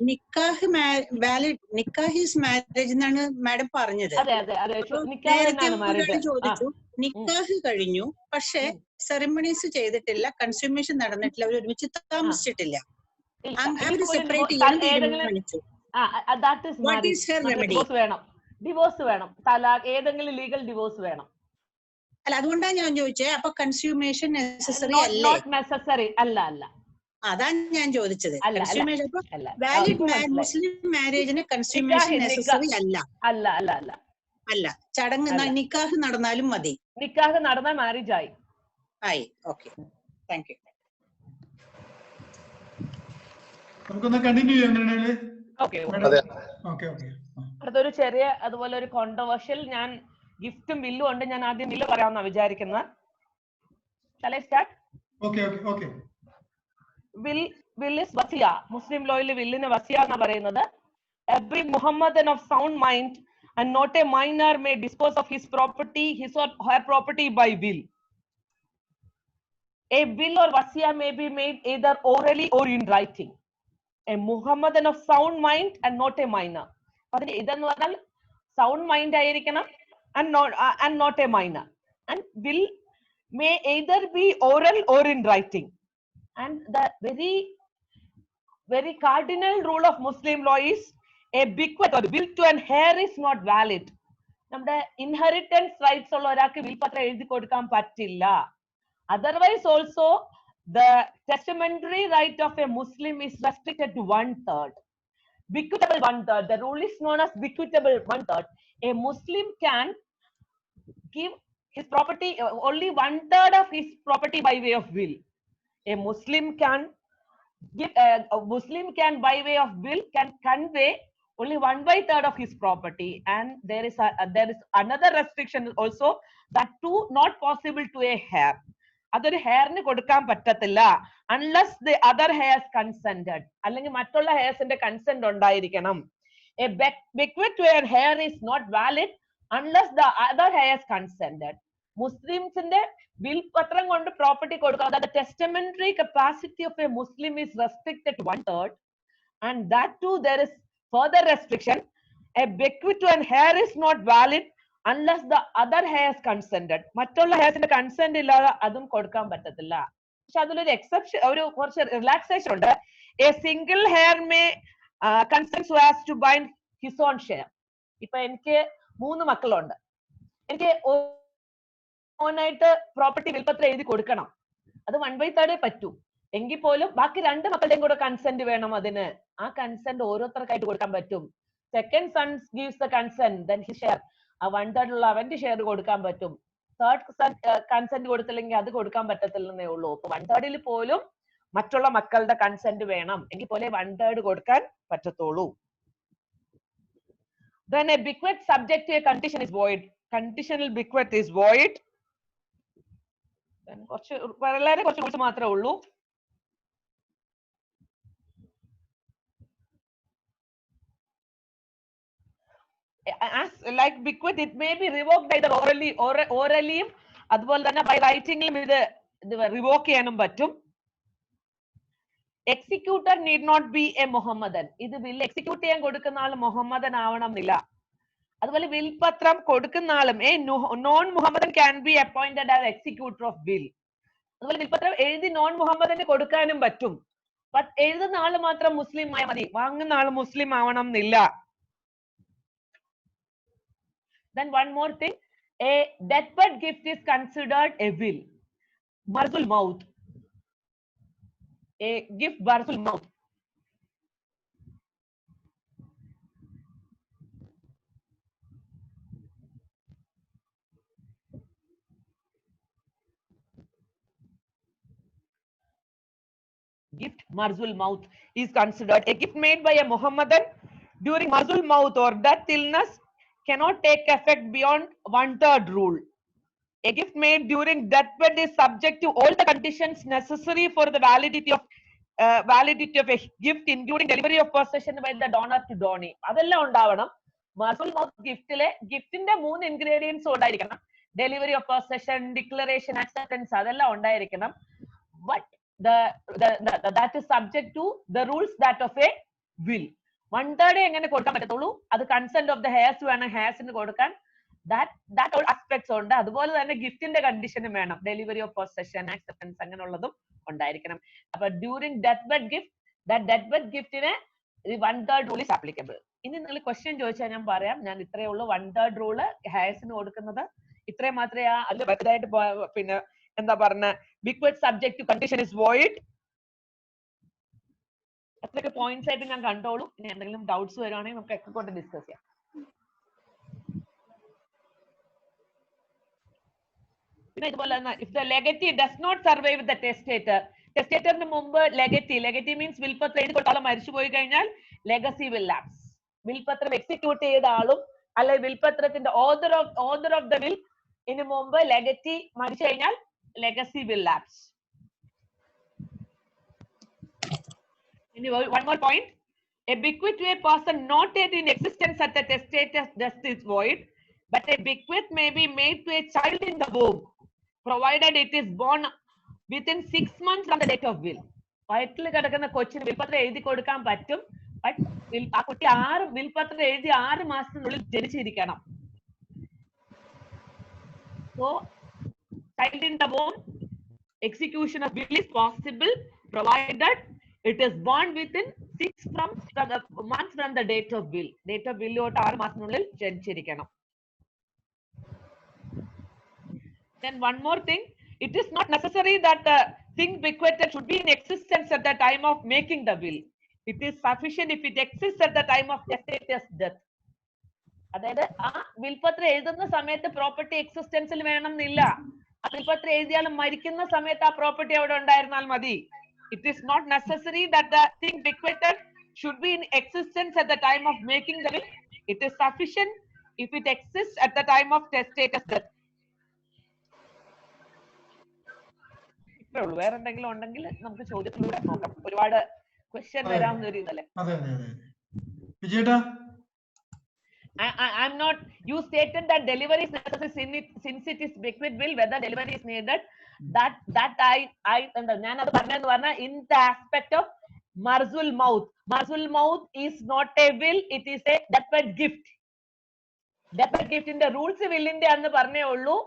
നിക്കാഹ് മാരേജ് എന്നാണ് മാഡം പറഞ്ഞത്. നേരത്തെ ചോദിച്ചു, നിക്കാഹ് കഴിഞ്ഞു പക്ഷെ സെറിമണീസ് ചെയ്തിട്ടില്ല, കൺസ്യൂമേഷൻ നടന്നിട്ടില്ല, അവർ ഒരുമിച്ച് താമസിച്ചിട്ടില്ല, അവര് സെപ്പറേറ്റ് ചെയ്യാൻ തീരുമാനിച്ചു. ഡിവോഴ്സ് വേണം, തലാഖ്, ഏതെങ്കിലും ലീഗൽ ഡിവോഴ്സ് വേണം. അല്ല, അതുകൊണ്ടാണ് ഞാൻ ചോദിച്ചത്. അപ്പൊ കൺസ്യൂമേഷൻ നെസസറി അല്ലേ? Not necessary. അല്ല. അതാണ് ഞാൻ ചോദിച്ചത്. കൺസ്യൂമേഷൻ വാലിഡ് മുസ്ലിം മാരേജിന് കൺസ്യൂമേഷൻ നെസസറി അല്ല. അല്ല, ചടങ്ങ് നിക്കാഹ് നടന്നാലും മതി. നിക്കാഹ് നടന്നാൽ മാരേജ് ആയി. Okay, thank you. നമുക്കൊന്ന് കണ്ടിന്യൂ ചെയ്യാം. അടുത്തൊരു ചെറിയ അതുപോലെ ഒരു കോൺട്രവേഴ്ഷ്യൽ, ഞാൻ ഗിഫ്റ്റും ബില്ലും ഉണ്ട്. ഞാൻ ആദ്യം ബില്ല് പറയാമെന്നാണ് വിചാരിക്കുന്നത്. Shall I start? Will is wasiya. മുസ്ലിം ലോയിൽ വില്ലിന് വസിയ എന്നാ പറയുന്നത്. Every Muhammadan of sound mind and not a minor may dispose of his or her property by will. A will or wasiya may be made either orally or in writing. A Muhammadan of sound mind and not a minor. അതിന് ഇതെന്ന് പറഞ്ഞാൽ sound mind ആയിരിക്കണം and not a minor. And will may either be oral or in writing. And the very cardinal rule of Muslim law is a bequest or will to an heir is not valid. നമ്മുടെ inheritance rights ഉള്ള ഒരാൾക്ക് will പത്രം എഴുതി കൊടുക്കാൻ പറ്റില്ല. Otherwise also the testamentary right of a Muslim is restricted to 1/3. Bequetable 1/3. The rule is known as bequetable 1/3. A Muslim can give his property, only 1/3 of his property by way of will. A Muslim can give, a Muslim can by way of will can convey only 1/3 of his property, and there is another restriction also, that too not possible to a heir. അതൊരു ഹെയറിന് കൊടുക്കാൻ പറ്റത്തില്ല unless the other heirs consented, അല്ലെങ്കിൽ മറ്റുള്ള ഹെയർസിന്റെ consent ഉണ്ടായിരിക്കണം. A bequest to a heir is not valid unless the other heirs consented. മുസ്ലിംസിന്റെ വിൽ പത്രം കൊണ്ട് പ്രോപ്പർട്ടി കൊടുക്കാം. The testamentary capacity of a Muslim is restricted to 1/3, and that too there is further restriction. A bequest to an heir is not valid unless the other heirs consented. മറ്റുള്ള ഹെയർസിന്റെ consent ഇല്ലാതെ അതും കൊടുക്കാൻ പറ്റത്തില്ല. പക്ഷെ അതിലൊരു exception, ഒരു കുറച്ച് relaxation ഉണ്ട്. A single heir may consent so as to bind his own share. ഇപ്പൊ എനിക്ക് 3 മക്കളുണ്ട്, എനിക്ക് ഓനായിട്ട് പ്രോപ്പർട്ടി വിൽപത്രം എഴുതി കൊടുക്കണം. അത് 1/3 പറ്റൂ. എങ്കിൽ പോലും ബാക്കി 2 മക്കളുടെയും കൂടെ കൺസെന്റ് വേണം. അതിന് ആ കൺസെന്റ് ഓരോരുത്തർക്കായിട്ട് കൊടുക്കാൻ പറ്റും. Second sun gives the consent, then his share, ആ 1/3 ഉള്ള അവന്റെ ഷെയർ കൊടുക്കാൻ പറ്റും. തേർഡ് സൺ കൺസെന്റ് കൊടുത്തില്ലെങ്കിൽ അത് കൊടുക്കാൻ പറ്റത്തില്ലെന്നേ ഉള്ളൂ. അപ്പൊ 1/3 പോലും മറ്റുള്ള മക്കളുടെ കൺസെന്റ് വേണം, എങ്കിൽ പോലെ 1/3 കൊടുക്കാൻ പറ്റത്തുള്ളൂ. Then a bequest subject to a condition is void. Conditional bequest is void. Then വളരെ കുറച്ച് റൂൾസ് മാത്രമേ ഉള്ളൂ. As like bequest, it may be revoked either orally അതുപോലെ തന്നെ by writing ഇത് റിവോക്ക് ചെയ്യാനും പറ്റും. Executor need not be a Mohammedan. ഇത് വിൽ എക്സിക്യൂട്ട് ചെയ്യാൻ കൊടുക്കുന്ന ആൾ മുഹമ്മദൻ ആവണം എന്നില്ല. അതുപോലെ വിൽപത്രം കൊടുക്കുന്ന ആളും non Mohammedan can be appointed as executor of will. അതുപോലെ വിൽപത്രം എഴുതി നോൺ മുഹമ്മദന് കൊടുക്കാനും പറ്റും. ബട്ട് എഴുതുന്ന ആള് മാത്രം മുസ്ലിം ആയ മതി, വാങ്ങുന്ന ആള് മുസ്ലിം ആവണം എന്നില്ല. Then one more thing, a deathbed gift is considered a will. Barzul maut. A gift barzul maut. Gift marzul maut is considered a gift made by a Muhammadan during marzul maut or death, illness cannot take effect beyond 1/3 rule. A gift made during deathbed is subject to all the conditions necessary for the validity of a gift, including delivery of possession by the donor to donee. അതെല്ലാം ഉണ്ടാവണം. മർസുൽ mouth ഗിഫ്റ്റിലെ ഗിഫ്റ്റിന്റെ 3 ingredients ഉണ്ടായിരിക്കണം. Delivery of possession, declaration, acceptance, അതെല്ലാം ഉണ്ടായിരിക്കണം. But that is subject to the rules that of a will. 1/3 എങ്ങനെ കൊടുക്കാൻ പറ്റത്തുള്ളൂ, അത് consent of the hairs വേണം ഹെയർസിന് കൊടുക്കാൻ. that all aspects ഉണ്ട്. അതുപോലെ തന്നെ ഗിഫ്റ്റിന്റെ കണ്ടീഷനും വേണം, ഡെലിവറി ഓഫ് പൊസഷൻ, ആക്സെപ്റ്റൻസ് അങ്ങനെയുള്ളതും ഉണ്ടായിരിക്കണം. അപ്പൊ during death bed gift, that death bed ഗിഫ്റ്റിന് 1/3 റൂൾ ഈസ് ആപ്ലിക്കബിൾ. ഇനി നിങ്ങൾ ക്വസ്റ്റ്യൻ ചോദിച്ചാൽ ഞാൻ പറയാം. ഞാൻ ഇത്രയേ ഉള്ളൂ 1/3 റൂള് ഹെയർസിന് കൊടുക്കുന്നത്. ഇത്രയും മാത്രമേ അതിൽ വലുതായിട്ട് പിന്നെ എന്താ പറഞ്ഞ bequest subject to condition is void. അത്രയൊക്കെ പോയിന്റ്സ് ആയിട്ട് ഞാൻ കണ്ടോളൂ. ഇനി എന്തെങ്കിലും ഡൗട്ട്സ് വരുവാണെങ്കിൽ നമുക്ക് ഒക്കെ കൊണ്ട് ഡിസ്കസ് ചെയ്യാം. പിന്നെ ഇതുപോലെ തന്നെ if the legatee does not survive the testator, ടെസ്റ്റേറ്ററിന് മുമ്പ് ലെഗറ്റി മീൻസ് വിൽപത്രം എഴുതി കൊടുത്ത ആൾ മരിച്ചു പോയി കഴിഞ്ഞാൽ ലെഗസി വിൽ ലാപ്സ്. വിൽപത്രം എക്സിക്യൂട്ട് ചെയ്ത ആളും അല്ലെ വിൽപത്രത്തിന്റെ ഓതർ ഓഫ് ദ വിൽ ഇതിനു മുമ്പ് ലെഗറ്റി മരിച്ചു കഴിഞ്ഞാൽ legacy will lapse. One more point, a bequest to a person not yet in existence at the testator's death is void, but a bequest may be made to a child in the womb provided it is born within 6 months from the date of will. വയറ്റിൽ കിടക്കുന്ന കൊച്ചിന് വിൽപത്രം എഴുതി കൊടുക്കാൻ പറ്റും. But ആ കുട്ടി വിൽപത്രം എഴുതി 6 മാസത്തിനുള്ളിൽ ജനിച്ചിരിക്കണം. So child in the womb, execution of will is possible provided it is born within 6 months from the date of will. Date of will ോട്ട് 6 മാസത്തിനുള്ളിൽ ജനിച്ചിരിക്കണം. Then one more thing, it is not necessary that the thing bequeathed should be in existence at the time of making the will. It is sufficient if it exists at the time of testator's death. അതായത് ആ വിൽപത്രം എഴുതുന്ന സമയത്ത് property എക്സിസ്റ്റൻസിൽ വേണം എന്നില്ല. ആ വിൽപത്രം എഴുതിയാലും മരിക്കുന്ന സമയത്ത് ആ പ്രോപ്പർട്ടി അവിടെ ഉണ്ടായിരുന്നാൽ മതി. It is not necessary that the thing bequeathed should be in existence at the time of making the will. It is sufficient if it exists at the time of testator's death. വേറെ എന്തെങ്കിലും ഉണ്ടെങ്കിൽ നമുക്ക് ചോദ്യത്തിലൂടെ നോക്കാം. ഒരുപാട് question വരാവുന്ന ഒരു ഇതല്ലേ. I'm not. You stated that delivery is necessary since it is bequeathed will, whether delivery is needed. That I ഞാൻ അത് പറഞ്ഞെന്ന് പറഞ്ഞാൽ in the aspect of marzul maut. Marzul maut is not a will, it is a deathbed gift. Deathbed gift in the rules willന്റെ അന്ന് പറഞ്ഞേ ഉള്ളൂ.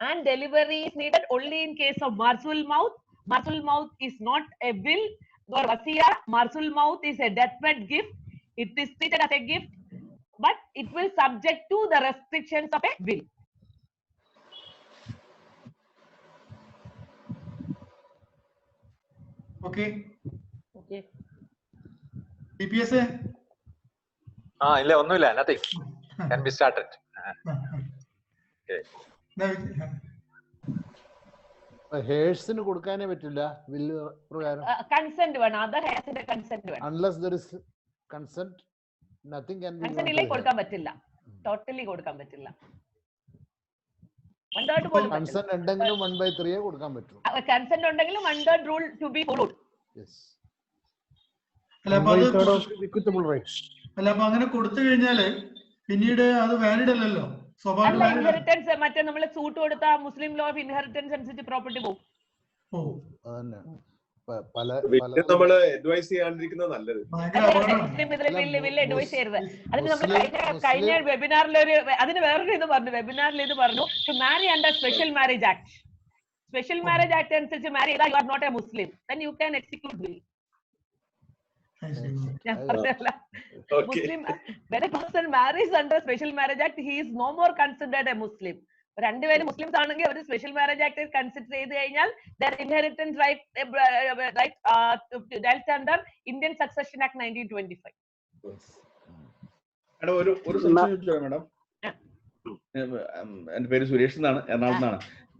And delivery is needed only in case of marzul maut. Marzul maut is not a will or wasiya. Marzul maut is a deathbed gift. It is treated as a gift, but it will subject to the restrictions of a will. Okay. Okay. DPS? ഇല്ല ഒന്നുമില്ല. Nothing. Can be started. Okay. ഹേഴ്സിന് കൊടുക്കാനേ പറ്റില്ല വില്ല് പ്രകാരം. Consent വേണം. Other ഹേഴ്സിന്റെ consent വേണം. Unless there is consent, nothing can be. Consent ഇല്ലേ കൊടുക്കാൻ പറ്റില്ല. ടോട്ടലി കൊടുക്കാൻ പറ്റില്ല. കൺസെന്റ് ഉണ്ടെങ്കിലും 1/3 കൊടുക്കാൻ പറ്റും. കൺസെന്റ് ഉണ്ടെങ്കിലും 1/3 rule two be followed. Yes. അല്ല അപ്പൊ അങ്ങനെ കൊടുത്തു കഴിഞ്ഞാല് പിന്നീട് അത് വാലിഡ് അല്ലല്ലോ. ഇൻഹെറിറ്റൻസ് മറ്റേ നമ്മൾ സൂട്ട് കൊടുത്ത മുസ്ലിം ലോ ഓഫ് ഇൻഹെറിറ്റൻസ് അനുസരിച്ച് പ്രോപ്പർട്ടി പോകും. നമ്മള് അഡ്വൈസ് ചെയ്യാണ്ടിരിക്കുന്നത് നല്ലത്. മുസ്ലിം ഇതിൽ വില്ല് അഡ്വൈസ് ചെയ്യരുത്. അതിന് നമ്മൾ കഴിഞ്ഞ വെബിനാറിൽ അതിന് വേറൊരു ഇത് പറഞ്ഞു. വെബിനാറിൽ ഇത് പറഞ്ഞു to marry under special marriage act. Special marriage act അനുസരിച്ച് മാരി ചെയ്താൽ you are not a Muslim, then you can execute will. Muslim, when a person marries under special marriage act, he is no more considered a Muslim. രണ്ടുപേരും Muslims ആണെങ്കിൽ അവർ special marriage act consider ചെയ്ത് കഴിഞ്ഞാൽ their inheritance right dealt under Indian Succession Act 1925. ഒരു സംശയം ചോദിച്ചോ madam. എന്റെ പേര് സുരേഷ് എന്നാണ്, എറണാകുളത്ത് നിന്നാണ്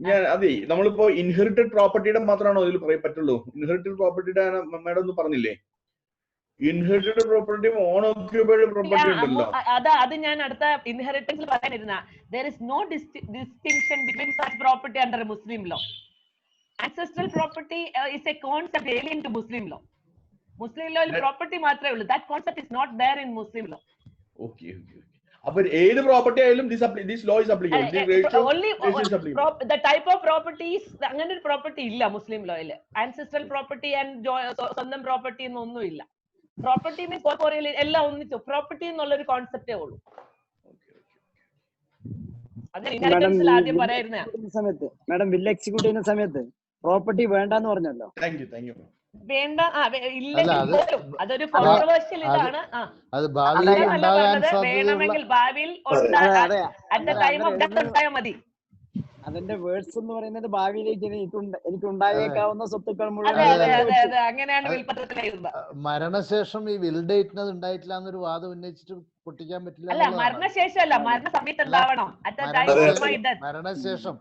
ഞാൻ. അതെ, നമ്മളിപ്പോ ഇൻഹെറിറ്റഡ് പ്രോപ്പർട്ടിയുടെ മാത്രമാണോ ഇതിൽ പറ്റുള്ളൂ? ഇൻഹെറിറ്റഡ് പ്രോപ്പർട്ടിയുടെ മാഡം ഒന്നും പറഞ്ഞില്ലേ? Inherited property on occupied property ഉണ്ടല്ലോ. അത് ഞാൻ അടുത്ത ഇൻഹെറിറ്റൻസിൽ പറയാനിരുന്ന. there is no distinction between such property under Muslim law. Ancestral property is a concept alien to Muslim law. Muslim law property മാത്രമേ ഉള്ളൂ. that concept is not there in Muslim law. Okay. അപ്പൊ ഏത് property ആയാലും this law is applicable. Only the type of properties, അങ്ങനെ ഒരു property ഇല്ല മുസ്ലിം ലോയിൽ. ancestral property and സ്വന്തം property എന്നൊന്നും ഇല്ല. പ്രോപ്പർട്ടി മീൻസ് കോർപ്പോറിയൽ എല്ലാം ഒന്നിച്ചു. പ്രോപ്പർട്ടി എന്നുള്ളൊരു കോൺസെപ്റ്റേ ഉള്ളൂ. മാഡം വില്ല് എക്സിക്യൂട്ട് ചെയ്യുന്ന സമയത്ത് പ്രോപ്പർട്ടി വേണ്ടെന്ന് പറഞ്ഞല്ലോ. വേണ്ട ഇല്ലെങ്കിൽ അതൊരു കോൺട്രവേഴ്ഷ്യൽ ഇതാണ്. വേണമെങ്കിൽ ഭാവിയിൽ at the time of death ഉണ്ടായാൽ മതി. അതിന്റെ വേർഡ്സ് എന്ന് പറയുന്നത് ഭാവിയിലേക്ക് എനിക്ക് ഉണ്ടായേക്കാവുന്ന സ്വത്തുക്കൾ മുഴുവൻ. അങ്ങനെയാണ് വിൽപത്രത്തിൽ എഴുതുന്നത്. മരണശേഷം ഈ വിൽ ഡേറ്റിന് അത് ഉണ്ടായിട്ടില്ല എന്നൊരു വാദം ഉന്നയിച്ചിട്ട് പൊട്ടിക്കാൻ പറ്റില്ല. അല്ല, മരണശേഷം അല്ല, മരണ സമയത്ത് ഉണ്ടാവണം. മരണശേഷം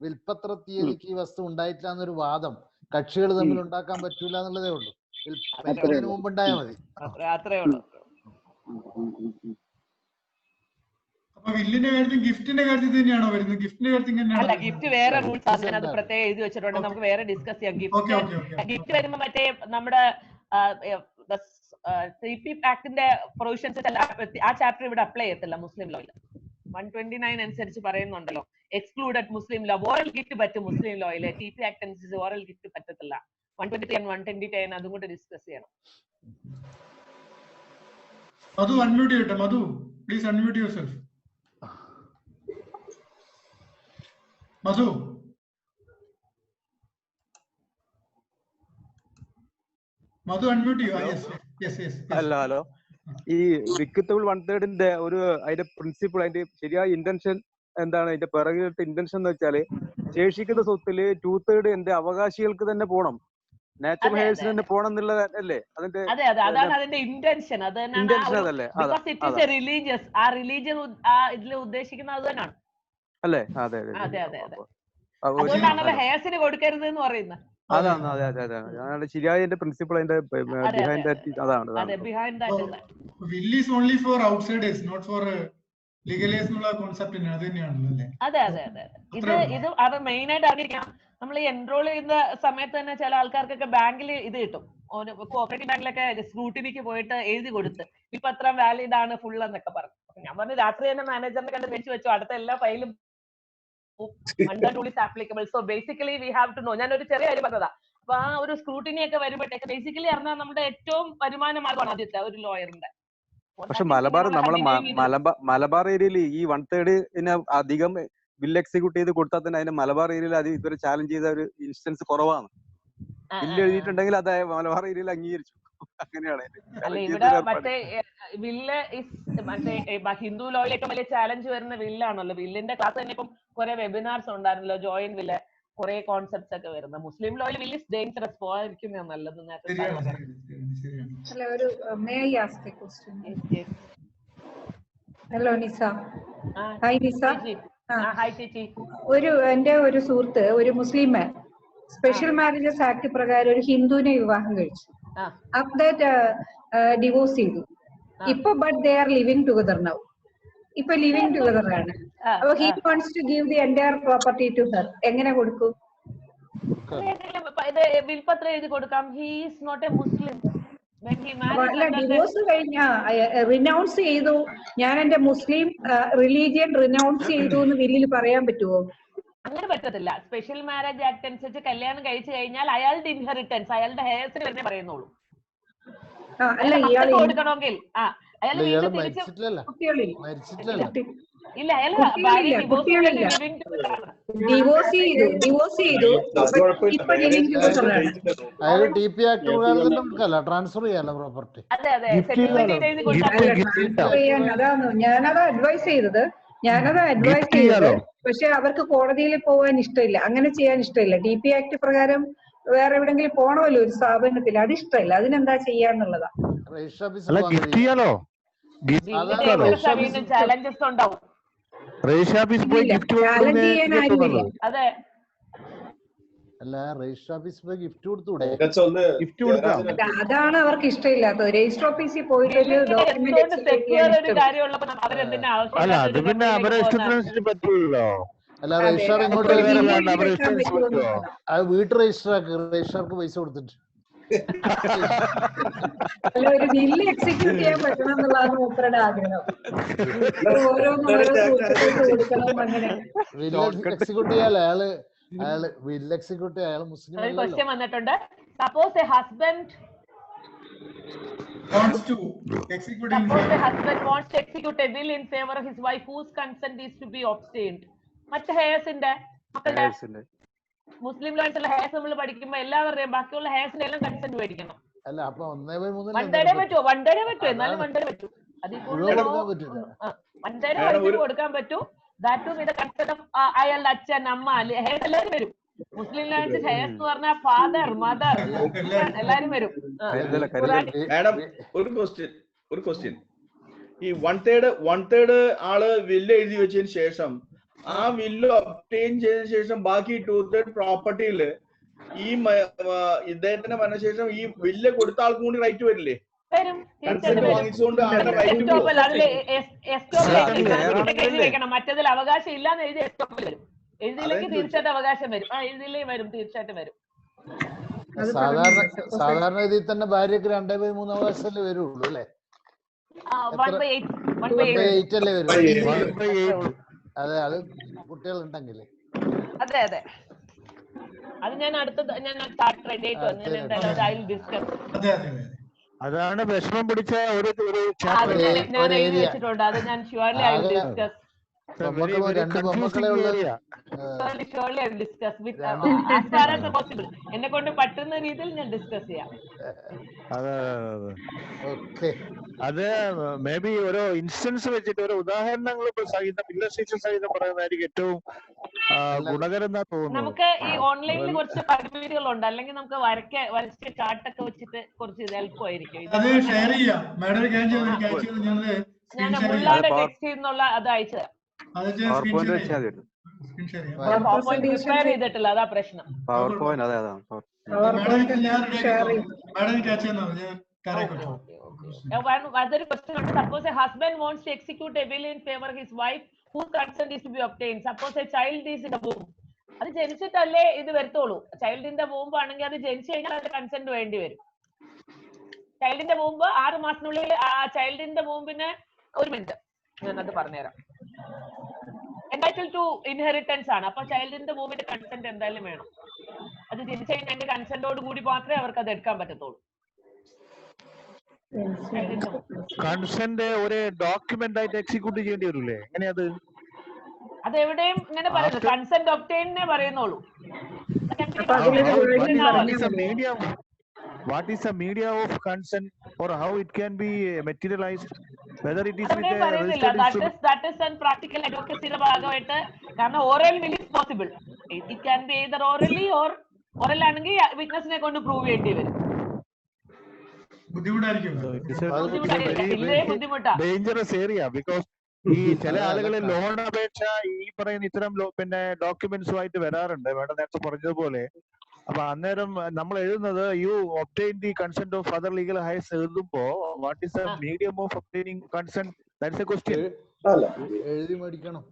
വിൽപത്ര തീയതിക്ക് ഈ വസ്തു ഉണ്ടായിട്ടില്ല എന്നൊരു വാദം കക്ഷികൾ തമ്മിൽ ഉണ്ടാക്കാൻ പറ്റൂല എന്നുള്ളതേ ഉള്ളൂ. വിൽപ്പനത്തിന് മുമ്പ് ഉണ്ടായാൽ മതി. അത്രേ ഉള്ളൂ. വില്ലിന്റെ കാര്യത്തിൽ ഗിഫ്റ്റിന്റെ കാര്യത്തിൽ തന്നെയാണോ വരുന്നത്? ഗിഫ്റ്റിന്റെ കാര്യത്തിൽ അല്ല, ഗിഫ്റ്റ് വേറെ റൂൾസ് അത് പ്രത്യേകം എഴുതി വെച്ചിട്ടുണ്ട്. നമുക്ക് വേറെ ഡിസ്കസ് ചെയ്യാം. ഗിഫ്റ്റ് വരുമ്പോ മറ്റേ നമ്മുടെ CP ആക്ടിന്റെ പ്രൊവിഷൻസ് ആ ചാപ്റ്റർ ഇവിടെ അപ്ലൈ ചെയ്യത്തില്ല മുസ്ലിം ലോയിൽ. 129 അനുസരിച്ച് പറയുന്നുണ്ടല്ലോ, എക്സ്ക്ലൂഡഡ് മുസ്ലിം ലോ. ഓറൽ ഗിഫ്റ്റ് പറ്റും മുസ്ലിം ലോയില്. TP ആക്ട് അനുസരിച്ച് ഓറൽ ഗിഫ്റ്റ് പറ്റത്തില്ല. 123 and 120 അതും കൂടെ ഡിസ്കസ് ചെയ്യണം. മധു അൺമ്യൂട്ട് ചെയ്യട്ടെ. Madhu please unmute yourself. Madhu unmute ചെയ്യൂ. ഹലോ. ഈ വിക്കത്തബിൾ 1/3 ഒരു അതിന്റെ പ്രിൻസിപ്പിൾ, അതിന്റെ ശരിയായ ഇന്റൻഷൻ എന്താണ്? അതിന്റെ പിറകിലത്തെ ഇന്റൻഷൻ എന്ന് വെച്ചാല് ശേഷിക്കുന്ന സ്വത്തില് 2/3 എന്റെ അവകാശികൾക്ക് തന്നെ പോണം. നാച്ചുറൽ അതെ, ഹെയർസിന് അതെ, തന്നെ പോണം എന്നുള്ളത് അല്ലേ അതിന്റെ അതെ അതെ അതാണ് അതിന്റെ ഇന്റൻഷൻ. അത് തന്നെയാണ് ഇന്റൻഷൻ അതല്ലേ? Because it is a religious. ആ റിലീജിയൻ ഇതിൽ ഉദ്ദേശിക്കുന്നത് അത് തന്നെയാണ്. അല്ലേ? അതെ അതെ അതെ അതെ അതെ. അപ്പൊ അതുകൊണ്ടാണ് അത് ഹെയർസിന് കൊടുക്കരുത് എന്ന് പറയുന്നത്. അതാണ്. അതെ അതെ അതെ അതാണ് ശരിയായ പ്രിൻസിപ്പിൾ അതിന്റെ ബിഹൈൻഡ് അതാണ്. അതെ, behind that. will is only for outsiders, not for legalize എന്നുള്ള കോൺസെപ്റ്റ് അത് തന്നെയാണല്ലോ അല്ലേ? അതെ അതെ അതെ. ഇത് അത് മെയിൻ ആയിട്ട് അറിയിക്കണം. നമ്മൾ ഈ എൻറോൾ ചെയ്യുന്ന സമയത്ത് തന്നെ ചില ആൾക്കാർക്കൊക്കെ ബാങ്കിൽ ഇത് കിട്ടും. കോപ്പറേറ്റീവ് ബാങ്കിലൊക്കെ സ്ക്രൂട്ടിനിക്ക് പോയിട്ട് എഴുതി കൊടുത്ത് ഇപ്പൊ അത്ര വാലിഡ് ആണ് ഫുൾ എന്നൊക്കെ പറഞ്ഞു. ഞാൻ പറഞ്ഞു രാത്രി തന്നെ മാനേജറിനെ കണ്ട് മേടിച്ചു വെച്ചു, അടുത്ത എല്ലാ ഫയലും under rule is applicable. So basically we have to know. ഞാൻ ഒരു ചെറിയ കാര്യം പറഞ്ഞതാ. അപ്പൊ ആ ഒരു സ്ക്രൂട്ടിനി ഒക്കെ വരുമ്പോഴത്തേക്ക് ബേസിക്കലി അറിഞ്ഞാൽ നമ്മുടെ ഏറ്റവും വരുമാന മാർഗമാണ് ആദ്യത്തെ ഒരു ലോയറിന്റെ. പക്ഷെ മലബാർ ഏരിയയിൽ ഈ 1/3 അധികം ബില്ല് എക്സിക്യൂട്ട് ചെയ്ത് കൊടുത്താൽ തന്നെ അതിന്റെ മലബാർ ഏരിയയിൽ അത് ഇതുവരെ ചാലഞ്ച് ചെയ്ത ഒരു ഇൻസ്റ്റൻസ് കുറവാണ്. ബില്ല് എഴുതിയിട്ടുണ്ടെങ്കിൽ അത് മലബാർ ഏരിയയിൽ അംഗീകരിച്ചു. അങ്ങനെയാണ്. അല്ല ഇവിടെ മറ്റേ വില്ല് മറ്റേ ഹിന്ദു ലോയിൽ ഏറ്റവും വലിയ ചാലഞ്ച് വരുന്ന വില്ലാണല്ലോ. വില്ലിന്റെ ക്ലാസ് തന്നെ ഇപ്പം കുറെ വെബിനാർസ് ഉണ്ടായിരുന്നല്ലോ, ജോയിൻ വില്ല്, കുറെ കോൺസെപ്റ്റ്സ് ഒക്കെ വരുന്നത്. മുസ്ലിം ലോയിൽ വില്ല് ഇസ് ഡേഞ്ചറസ്, പോകാതിരിക്കുന്നതാണ് നല്ലത്. Hello Nisa. Hi Nisa. Hi ചേച്ചി. എന്റെ ഒരു സുഹൃത്ത് ഒരു Muslim man special marriages act പ്രകാരം ഒരു ഹിന്ദുവിനെ വിവാഹം കഴിച്ചു. ആഫ്റ്റർ ഡിവോഴ്സ് ചെയ്തു. ഇപ്പൊ but they are living together now. ഇപ്പൊ ലിവിംഗ് ടുഗദർ ആണ്. അപ്പൊ he wants to give the entire property to her. എങ്ങനെ കൊടുക്കും? വിൽപത്രം എഴുതി കൊടുക്കാം. He is not a Muslim. അല്ല, ഡിവോഴ്സ് കഴിഞ്ഞ റിനൗൺസ് ചെയ്തു, ഞാൻ എന്റെ മുസ്ലിം റിലീജിയൻ റിനൗൺസ് ചെയ്തു എന്ന് വില്ലിൽ പറയാൻ പറ്റുമോ? അങ്ങനെ പറ്റത്തില്ല. സ്പെഷ്യൽ മാരേജ് ആക്ട് അനുസരിച്ച് കല്യാണം കഴിച്ചു കഴിഞ്ഞാൽ അയാളുടെ ഇൻഹെറിറ്റൻസ് അയാളുടെ ഹെയർസിന് തന്നെ പറയുന്നുള്ളൂ. അല്ല, ഇയാൾ കൊടുക്കണമെങ്കിൽ ഇല്ല, അയാൾ ഡിവോഴ്സ് ചെയ്തു. ട്രാൻസ്ഫർ ചെയ്യാലോ പ്രോപ്പർട്ടി. അതാണ് ഞാനത് അഡ്വൈസ് ചെയ്തത്. പക്ഷെ അവർക്ക് കോടതിയിൽ പോകാൻ ഇഷ്ടമില്ല, അങ്ങനെ ചെയ്യാൻ ഇഷ്ടമില്ല. DP ആക്ട് പ്രകാരം വേറെ എവിടെങ്കിലും പോണമല്ലോ ഒരു സ്ഥാപനത്തിൽ, അത് ഇഷ്ടമില്ല. അതിനെന്താ ചെയ്യാന്നുള്ളതാ. ചാലഞ്ചസ് ഉണ്ടാവും. അല്ല, രജിസ്റ്റർ ഓഫീസിൽ പോയി ഗിഫ്റ്റ് കൊടുത്തൂടെ? അതാണ് അവർക്ക് ഇഷ്ടമില്ലാത്തത്. രജിസ്റ്റർ ഓഫീസിൽ പോയിട്ട് ഒരു ഡോക്യുമെന്റ് അല്ല, രജിസ്റ്റർ ഇങ്ങോട്ട് വീട്ടിൽ രജിസ്റ്റർ ആക്കി, രജിസ്റ്റർക്ക് പൈസ കൊടുത്തിട്ട് അല്ല, ഒരു ബില്ല് എക്സിക്യൂട്ട് ചെയ്യാൻ പറ്റണം എന്നുള്ളതാണ് മൂപ്പരുടെ ആഗ്രഹം. കൊടുക്കണം അങ്ങനെ എക്സിക്യൂട്ട് ചെയ്യാലോ. അയാള് ബില്ല് എക്സിക്യൂട്ട് ചെയ്യാൻ മുസ്ലിം ഒരു ക്വസ്റ്റ്യൻ വന്നിട്ടുണ്ട്. Suppose a husband wants to execute a will in favor of his wife whose consent is to be obtained. മറ്റു ഹെയർസിന്റെ മക്കളുടെ മുസ്ലിം ലോയിലുള്ള ഹെയർസ് നമ്മൾ പഠിക്കുമ്പോ എല്ലാവരുടെയും ബാക്കിയുള്ള ഹെയർസിന്റെ എല്ലാം കൺസെന്റ് മേടിക്കണം. അല്ല, അപ്പൊ 1/3 പറ്റുമോ? 1/3 പറ്റും. എന്നാലും 1/3 പറ്റും. അതിൽ കൂടുതൽ 1/3 കൊടുക്കാൻ പറ്റൂ. ദാറ്റ് വിത്ത് കൺസെന്റ് ഓഫ് അയാളുടെ അച്ഛൻ, അമ്മ, ഹെയർസ് എല്ലാവരും വരും. മുസ്ലിം ലോയിൻസ് ഹെയർസ് എന്ന് പറഞ്ഞാൽ ഫാദർ, മദർ എല്ലാരും വരും. ഒരു ക്വസ്റ്റ്യൻ ഈ 1/3 ആള് വില്ല് എഴുതി വെച്ചതിന് ശേഷം ആ വില്ല് ഒബ്റ്റെയിൻ ചെയ്തതിനു ശേഷം ബാക്കി 2/3 പ്രോപ്പർട്ടിയില് ഈ ഇദ്ദേഹത്തിന്റെ മരണശേഷം ഈ വില്ല് കൊടുത്ത ആൾക്കും കൂടി റൈറ്റ് വരില്ലേ? വാങ്ങിച്ചുകൊണ്ട് മറ്റതിൽ അവകാശം ഇല്ലാന്ന് എഴുതി എസ്റ്റോപ്പിൽ വരും. എഴുതിയില്ലെങ്കിൽ തീർച്ചയായിട്ടും അവകാശം വരും. എഴുതിയില്ലെങ്കിൽ വരും, തീർച്ചയായിട്ടും വരും. സാധാരണ ഇതിൽ തന്നെ ഭാര്യക്ക് 2/3 അവകാശമല്ലേ വരുള്ളൂ അല്ലേ? 1/8 അല്ലേ വരുള്ളൂ? അതെ, അത് കുട്ടികളുണ്ടെങ്കിൽ. അതെ അതെ, അത് ഞാൻ അടുത്ത അതാണ് വിഷമം പിടിച്ച ഒരു ഞാൻ എഴുതി വെച്ചിട്ടുണ്ട്. അത് ഞാൻ ഷുവർലി ഐ വിൽ ഡിസ്കസ്. ബൊമ്മക്കൾ രണ്ട് ബൊമ്മക്കളെ ഉള്ളു. surely I'll discuss with as far as possible. എന്നെ കൊണ്ട് പറ്റുന്ന രീതിയിൽ ഞാൻ ഡിസ്കസ് ചെയ്യാം. അത് മേ ബി ഓരോ ഇൻസ്റ്റൻസ് വെച്ചിട്ട് ഓരോ ഉദാഹരണങ്ങൾ സഹിതം ഇല്ലസ്ട്രേഷൻ സഹിതം പറയുന്നതായിരിക്കും ഏറ്റവും ഗുണകരം എന്നാ തോന്നുന്നു. നമുക്ക് ഈ ഓൺലൈനിൽ കുറച്ച് പരിമിതികളുണ്ട്, അല്ലെങ്കിൽ നമുക്ക് വരച്ച ചാർട്ടൊക്കെ വെച്ചിട്ട് കുറച്ച് എളുപ്പമായിരിക്കും. ഞാൻ മുള്ളാടെ ടെക്സ്റ്റ് ചെയ്യുന്നുള്ള അത് അയച്ചു തരാം. പ്രിപ്പയർ ചെയ്തിട്ടില്ല, അതാ പ്രശ്നം. അതൊരു ക്വസ്റ്റ്യൻ ഉണ്ട്. Suppose a husband wants to execute a will in favour his wife whose consent is to be obtained. Suppose a child is in the womb. അത് ജനിച്ചിട്ടല്ലേ ഇത് വരത്തുള്ളൂ. ചൈൽഡിന്റെ വൂമ്പ് ആണെങ്കിൽ അത് ജനിച്ചു കഴിഞ്ഞാൽ അതിന്റെ കൺസെന്റ് വേണ്ടി വരും. ചൈൽഡിന്റെ വൂമ്പ് 6 മാസത്തിനുള്ളിൽ ആ ചൈൽഡിന്റെ വൂമ്പിന് ഒരു മിനിറ്റ് ഞാനത് പറഞ്ഞുതരാം. എൻടൈറ്റിൽ ടു ഇൻഹെറിറ്റൻസ് ആണ്. അപ്പൊ ചൈൽഡിന്റെ വൂമ്പിന്റെ കൺസെന്റ് എന്തായാലും വേണം. അത് ജനിച്ചു കഴിഞ്ഞാൽ അതിന്റെ കൺസെന്റോട് കൂടി മാത്രമേ അവർക്ക് അത് എടുക്കാൻ പറ്റത്തുള്ളൂ. കൺസെന്റ് ഒരു ഡോക്യുമെന്റ് ആയിട്ട് എക്സിക്യൂട്ട് ചെയ്യേണ്ടി വരില്ലേ? എങ്ങനെയത്? അത് എവിടെയും ഇങ്ങനെ പറയുന്നത് കൺസെന്റ് ഒബ്റ്റെയിനെ പറയുന്നുള്ളൂ. What is the media of consent or how it can be materialized? Whether it is with a registered instrument. That is an practical advocacy യുടെ ഭാഗമായിട്ട്. കാരണം oral will is possible. It can be either orally or oral ആണെങ്കിൽ വിറ്റ്നസിനെ കൊണ്ട് prove ചെയ്യേണ്ടി വരും. Dangerous area because ഈ ചില ആളുകൾ ലോൺ അപേക്ഷ ഈ പറയുന്ന ഇത്തരം പിന്നെ ഡോക്യുമെന്റ്സുമായിട്ട് വരാറുണ്ട്. വേണ്ട നേരത്തെ പറഞ്ഞതുപോലെ. അപ്പൊ അന്നേരം നമ്മൾ എഴുതുന്നത് you obtain the consent of other legal heirs എഴുതുമ്പോ what is the medium of obtaining consent? That's a question. എഴുതി മേടിക്കണം.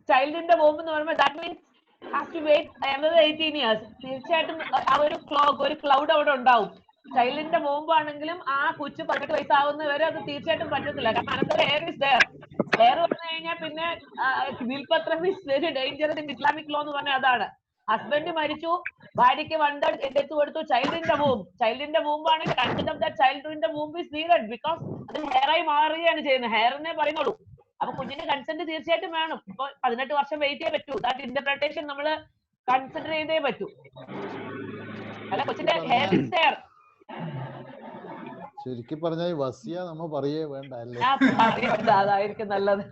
ചൈൽഡിന്റെ വൂമ്പ് എന്ന് പറയുമ്പോൾ that means has to wait another 18 years. തീർച്ചയായിട്ടും ആ ഒരു ക്ലൗഡ് അവിടെ ഉണ്ടാവും. ചൈൽഡിന്റെ വൂമ്പ് ആണെങ്കിലും ആ കൊച്ചു 18 വയസ്സാവുന്നവരെ അത് തീർച്ചയായിട്ടും പറ്റത്തില്ല. കാരണം another hair is there. Heir വന്നു കഴിഞ്ഞാൽ പിന്നെ വിൽപത്രം is very dangerous in Islamic law എന്ന് പറഞ്ഞാൽ അതാണ്. ഹസ്ബൻഡ് മരിച്ചു, ഭാര്യയ്ക്ക് 1/3 ഡെത്ത് കൊടുത്തു. ചൈൽഡിന്റെ വൂമ്പാണെങ്കിൽ കൺസെന്റ് ഓഫ് ദാറ്റ് ചൈൽഡിന്റെ വൂമ്പ് ഇസ് നീഡഡ് ബിക്കോസ് അത് ഹെയറായി മാറുകയാണ് ചെയ്യുന്നത്. ഹെയറിനെ പറയുന്നുള്ളൂ. അപ്പൊ കുഞ്ഞിന്റെ കൺസെന്റ് തീർച്ചയായിട്ടും വേണം. ഇപ്പൊ 18 വർഷം വെയിറ്റ് ചെയ്യേ പറ്റൂ. ദാറ്റ് ഇന്റർപ്രിട്ടേഷൻ നമ്മൾ കൺസിഡർ ചെയ്തേ പറ്റൂ. അല്ല കൊച്ചിന്റെ ഹെയർ ഇസ് ഹെയർ. ശരിക്കും പറഞ്ഞാൽ വസിയ നമ്മ പറയേ വേണ്ട അല്ലേ? അതായിരിക്കും നല്ലത്.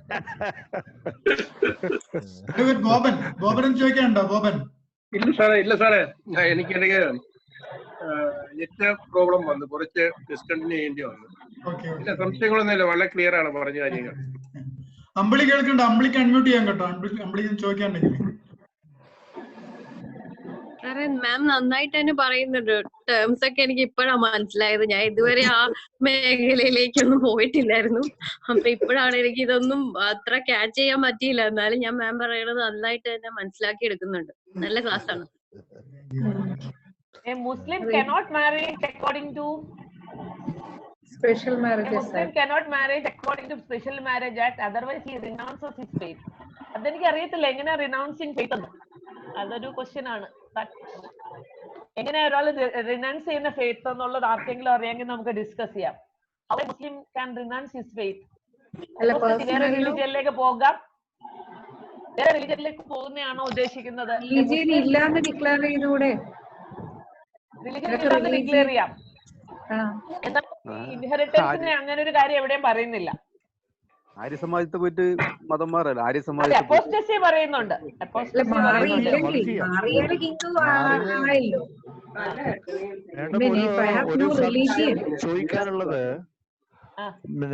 ഇല്ല സാറേ എനിക്കിടയ്ക്ക് നെറ്റ് പ്രോബ്ലം വന്നു, കുറച്ച് ഡിസ്കണ്ടിന്യൂ ചെയ്യേണ്ടി വന്നു. ഇല്ല സംശയങ്ങളൊന്നുമില്ല, വളരെ ക്ലിയർ ആണ് പറഞ്ഞ കാര്യങ്ങൾ. അമ്പിളി കേൾക്കണ്ട, അമ്പിളിക്ക് അൺമ്യൂട്ട് ചെയ്യാൻ കേട്ടോ. അമ്പിളിക്ക് ചോദിക്കാണ്ടെങ്കിൽ മാം നന്നായിട്ട് തന്നെ പറയുന്നുണ്ട്. ടേംസ് ഒക്കെ എനിക്ക് ഇപ്പോഴാണ് മനസ്സിലായത്. ഞാൻ ഇതുവരെ ആ മേഖലയിലേക്കൊന്നും പോയിട്ടില്ലായിരുന്നു. അപ്പൊ ഇപ്പോഴാണ് എനിക്ക് ഇതൊന്നും അത്ര ക്യാച്ച് ചെയ്യാൻ പറ്റിയില്ല. എന്നാലും ഞാൻ മാം പറയുന്നത് നന്നായിട്ട് തന്നെ മനസ്സിലാക്കി എടുക്കുന്നുണ്ട്. നല്ല ക്ലാസ് ആണ്. A Muslim cannot marry according to special marriage act. Muslim cannot marry according to special marriage act, otherwise he renounces his faith. അതെനിക്ക് അറിയത്തില്ല എങ്ങനെ റിനൗൺസിങ് ഫെയ്ത്ത് എന്ന്. അതൊരു ക്വസ്റ്റ്യൻ ആണ്. എങ്ങനെ ഒരാൾ റിനൗൺസ് ചെയ്യുന്ന ഫെയ്ത്ത് എന്നുള്ളത് ആർക്കെങ്കിലും അറിയാമെങ്കിൽ നമുക്ക് ഡിസ്കസ് ചെയ്യാം. How a Muslim can renounce his faith. വേറെ റിലിജിയനിലേക്ക് പോകാം. വേറെ റിലിജിയനിലേക്ക് പോകുന്നതാണോ ഉദ്ദേശിക്കുന്നത്? റിലിജിയൻ ഇല്ലാന്ന് ഡിക്ലെയർ ചെയ്തുകൂടെ? ഡിക്ലെയർ ചെയ്യാം. ഇൻഹെറിറ്റൻസിന് അങ്ങനെ ഒരു കാര്യം എവിടെയും പറയുന്നില്ല. ആര്യ സമാജത്തെ പോയിട്ട് മതം മാറല്ല. ആര്യ സമാജത്തെ അപ്പോസ്റ്റസി പറയുന്നുണ്ട്. ചോദിക്കാനുള്ളത്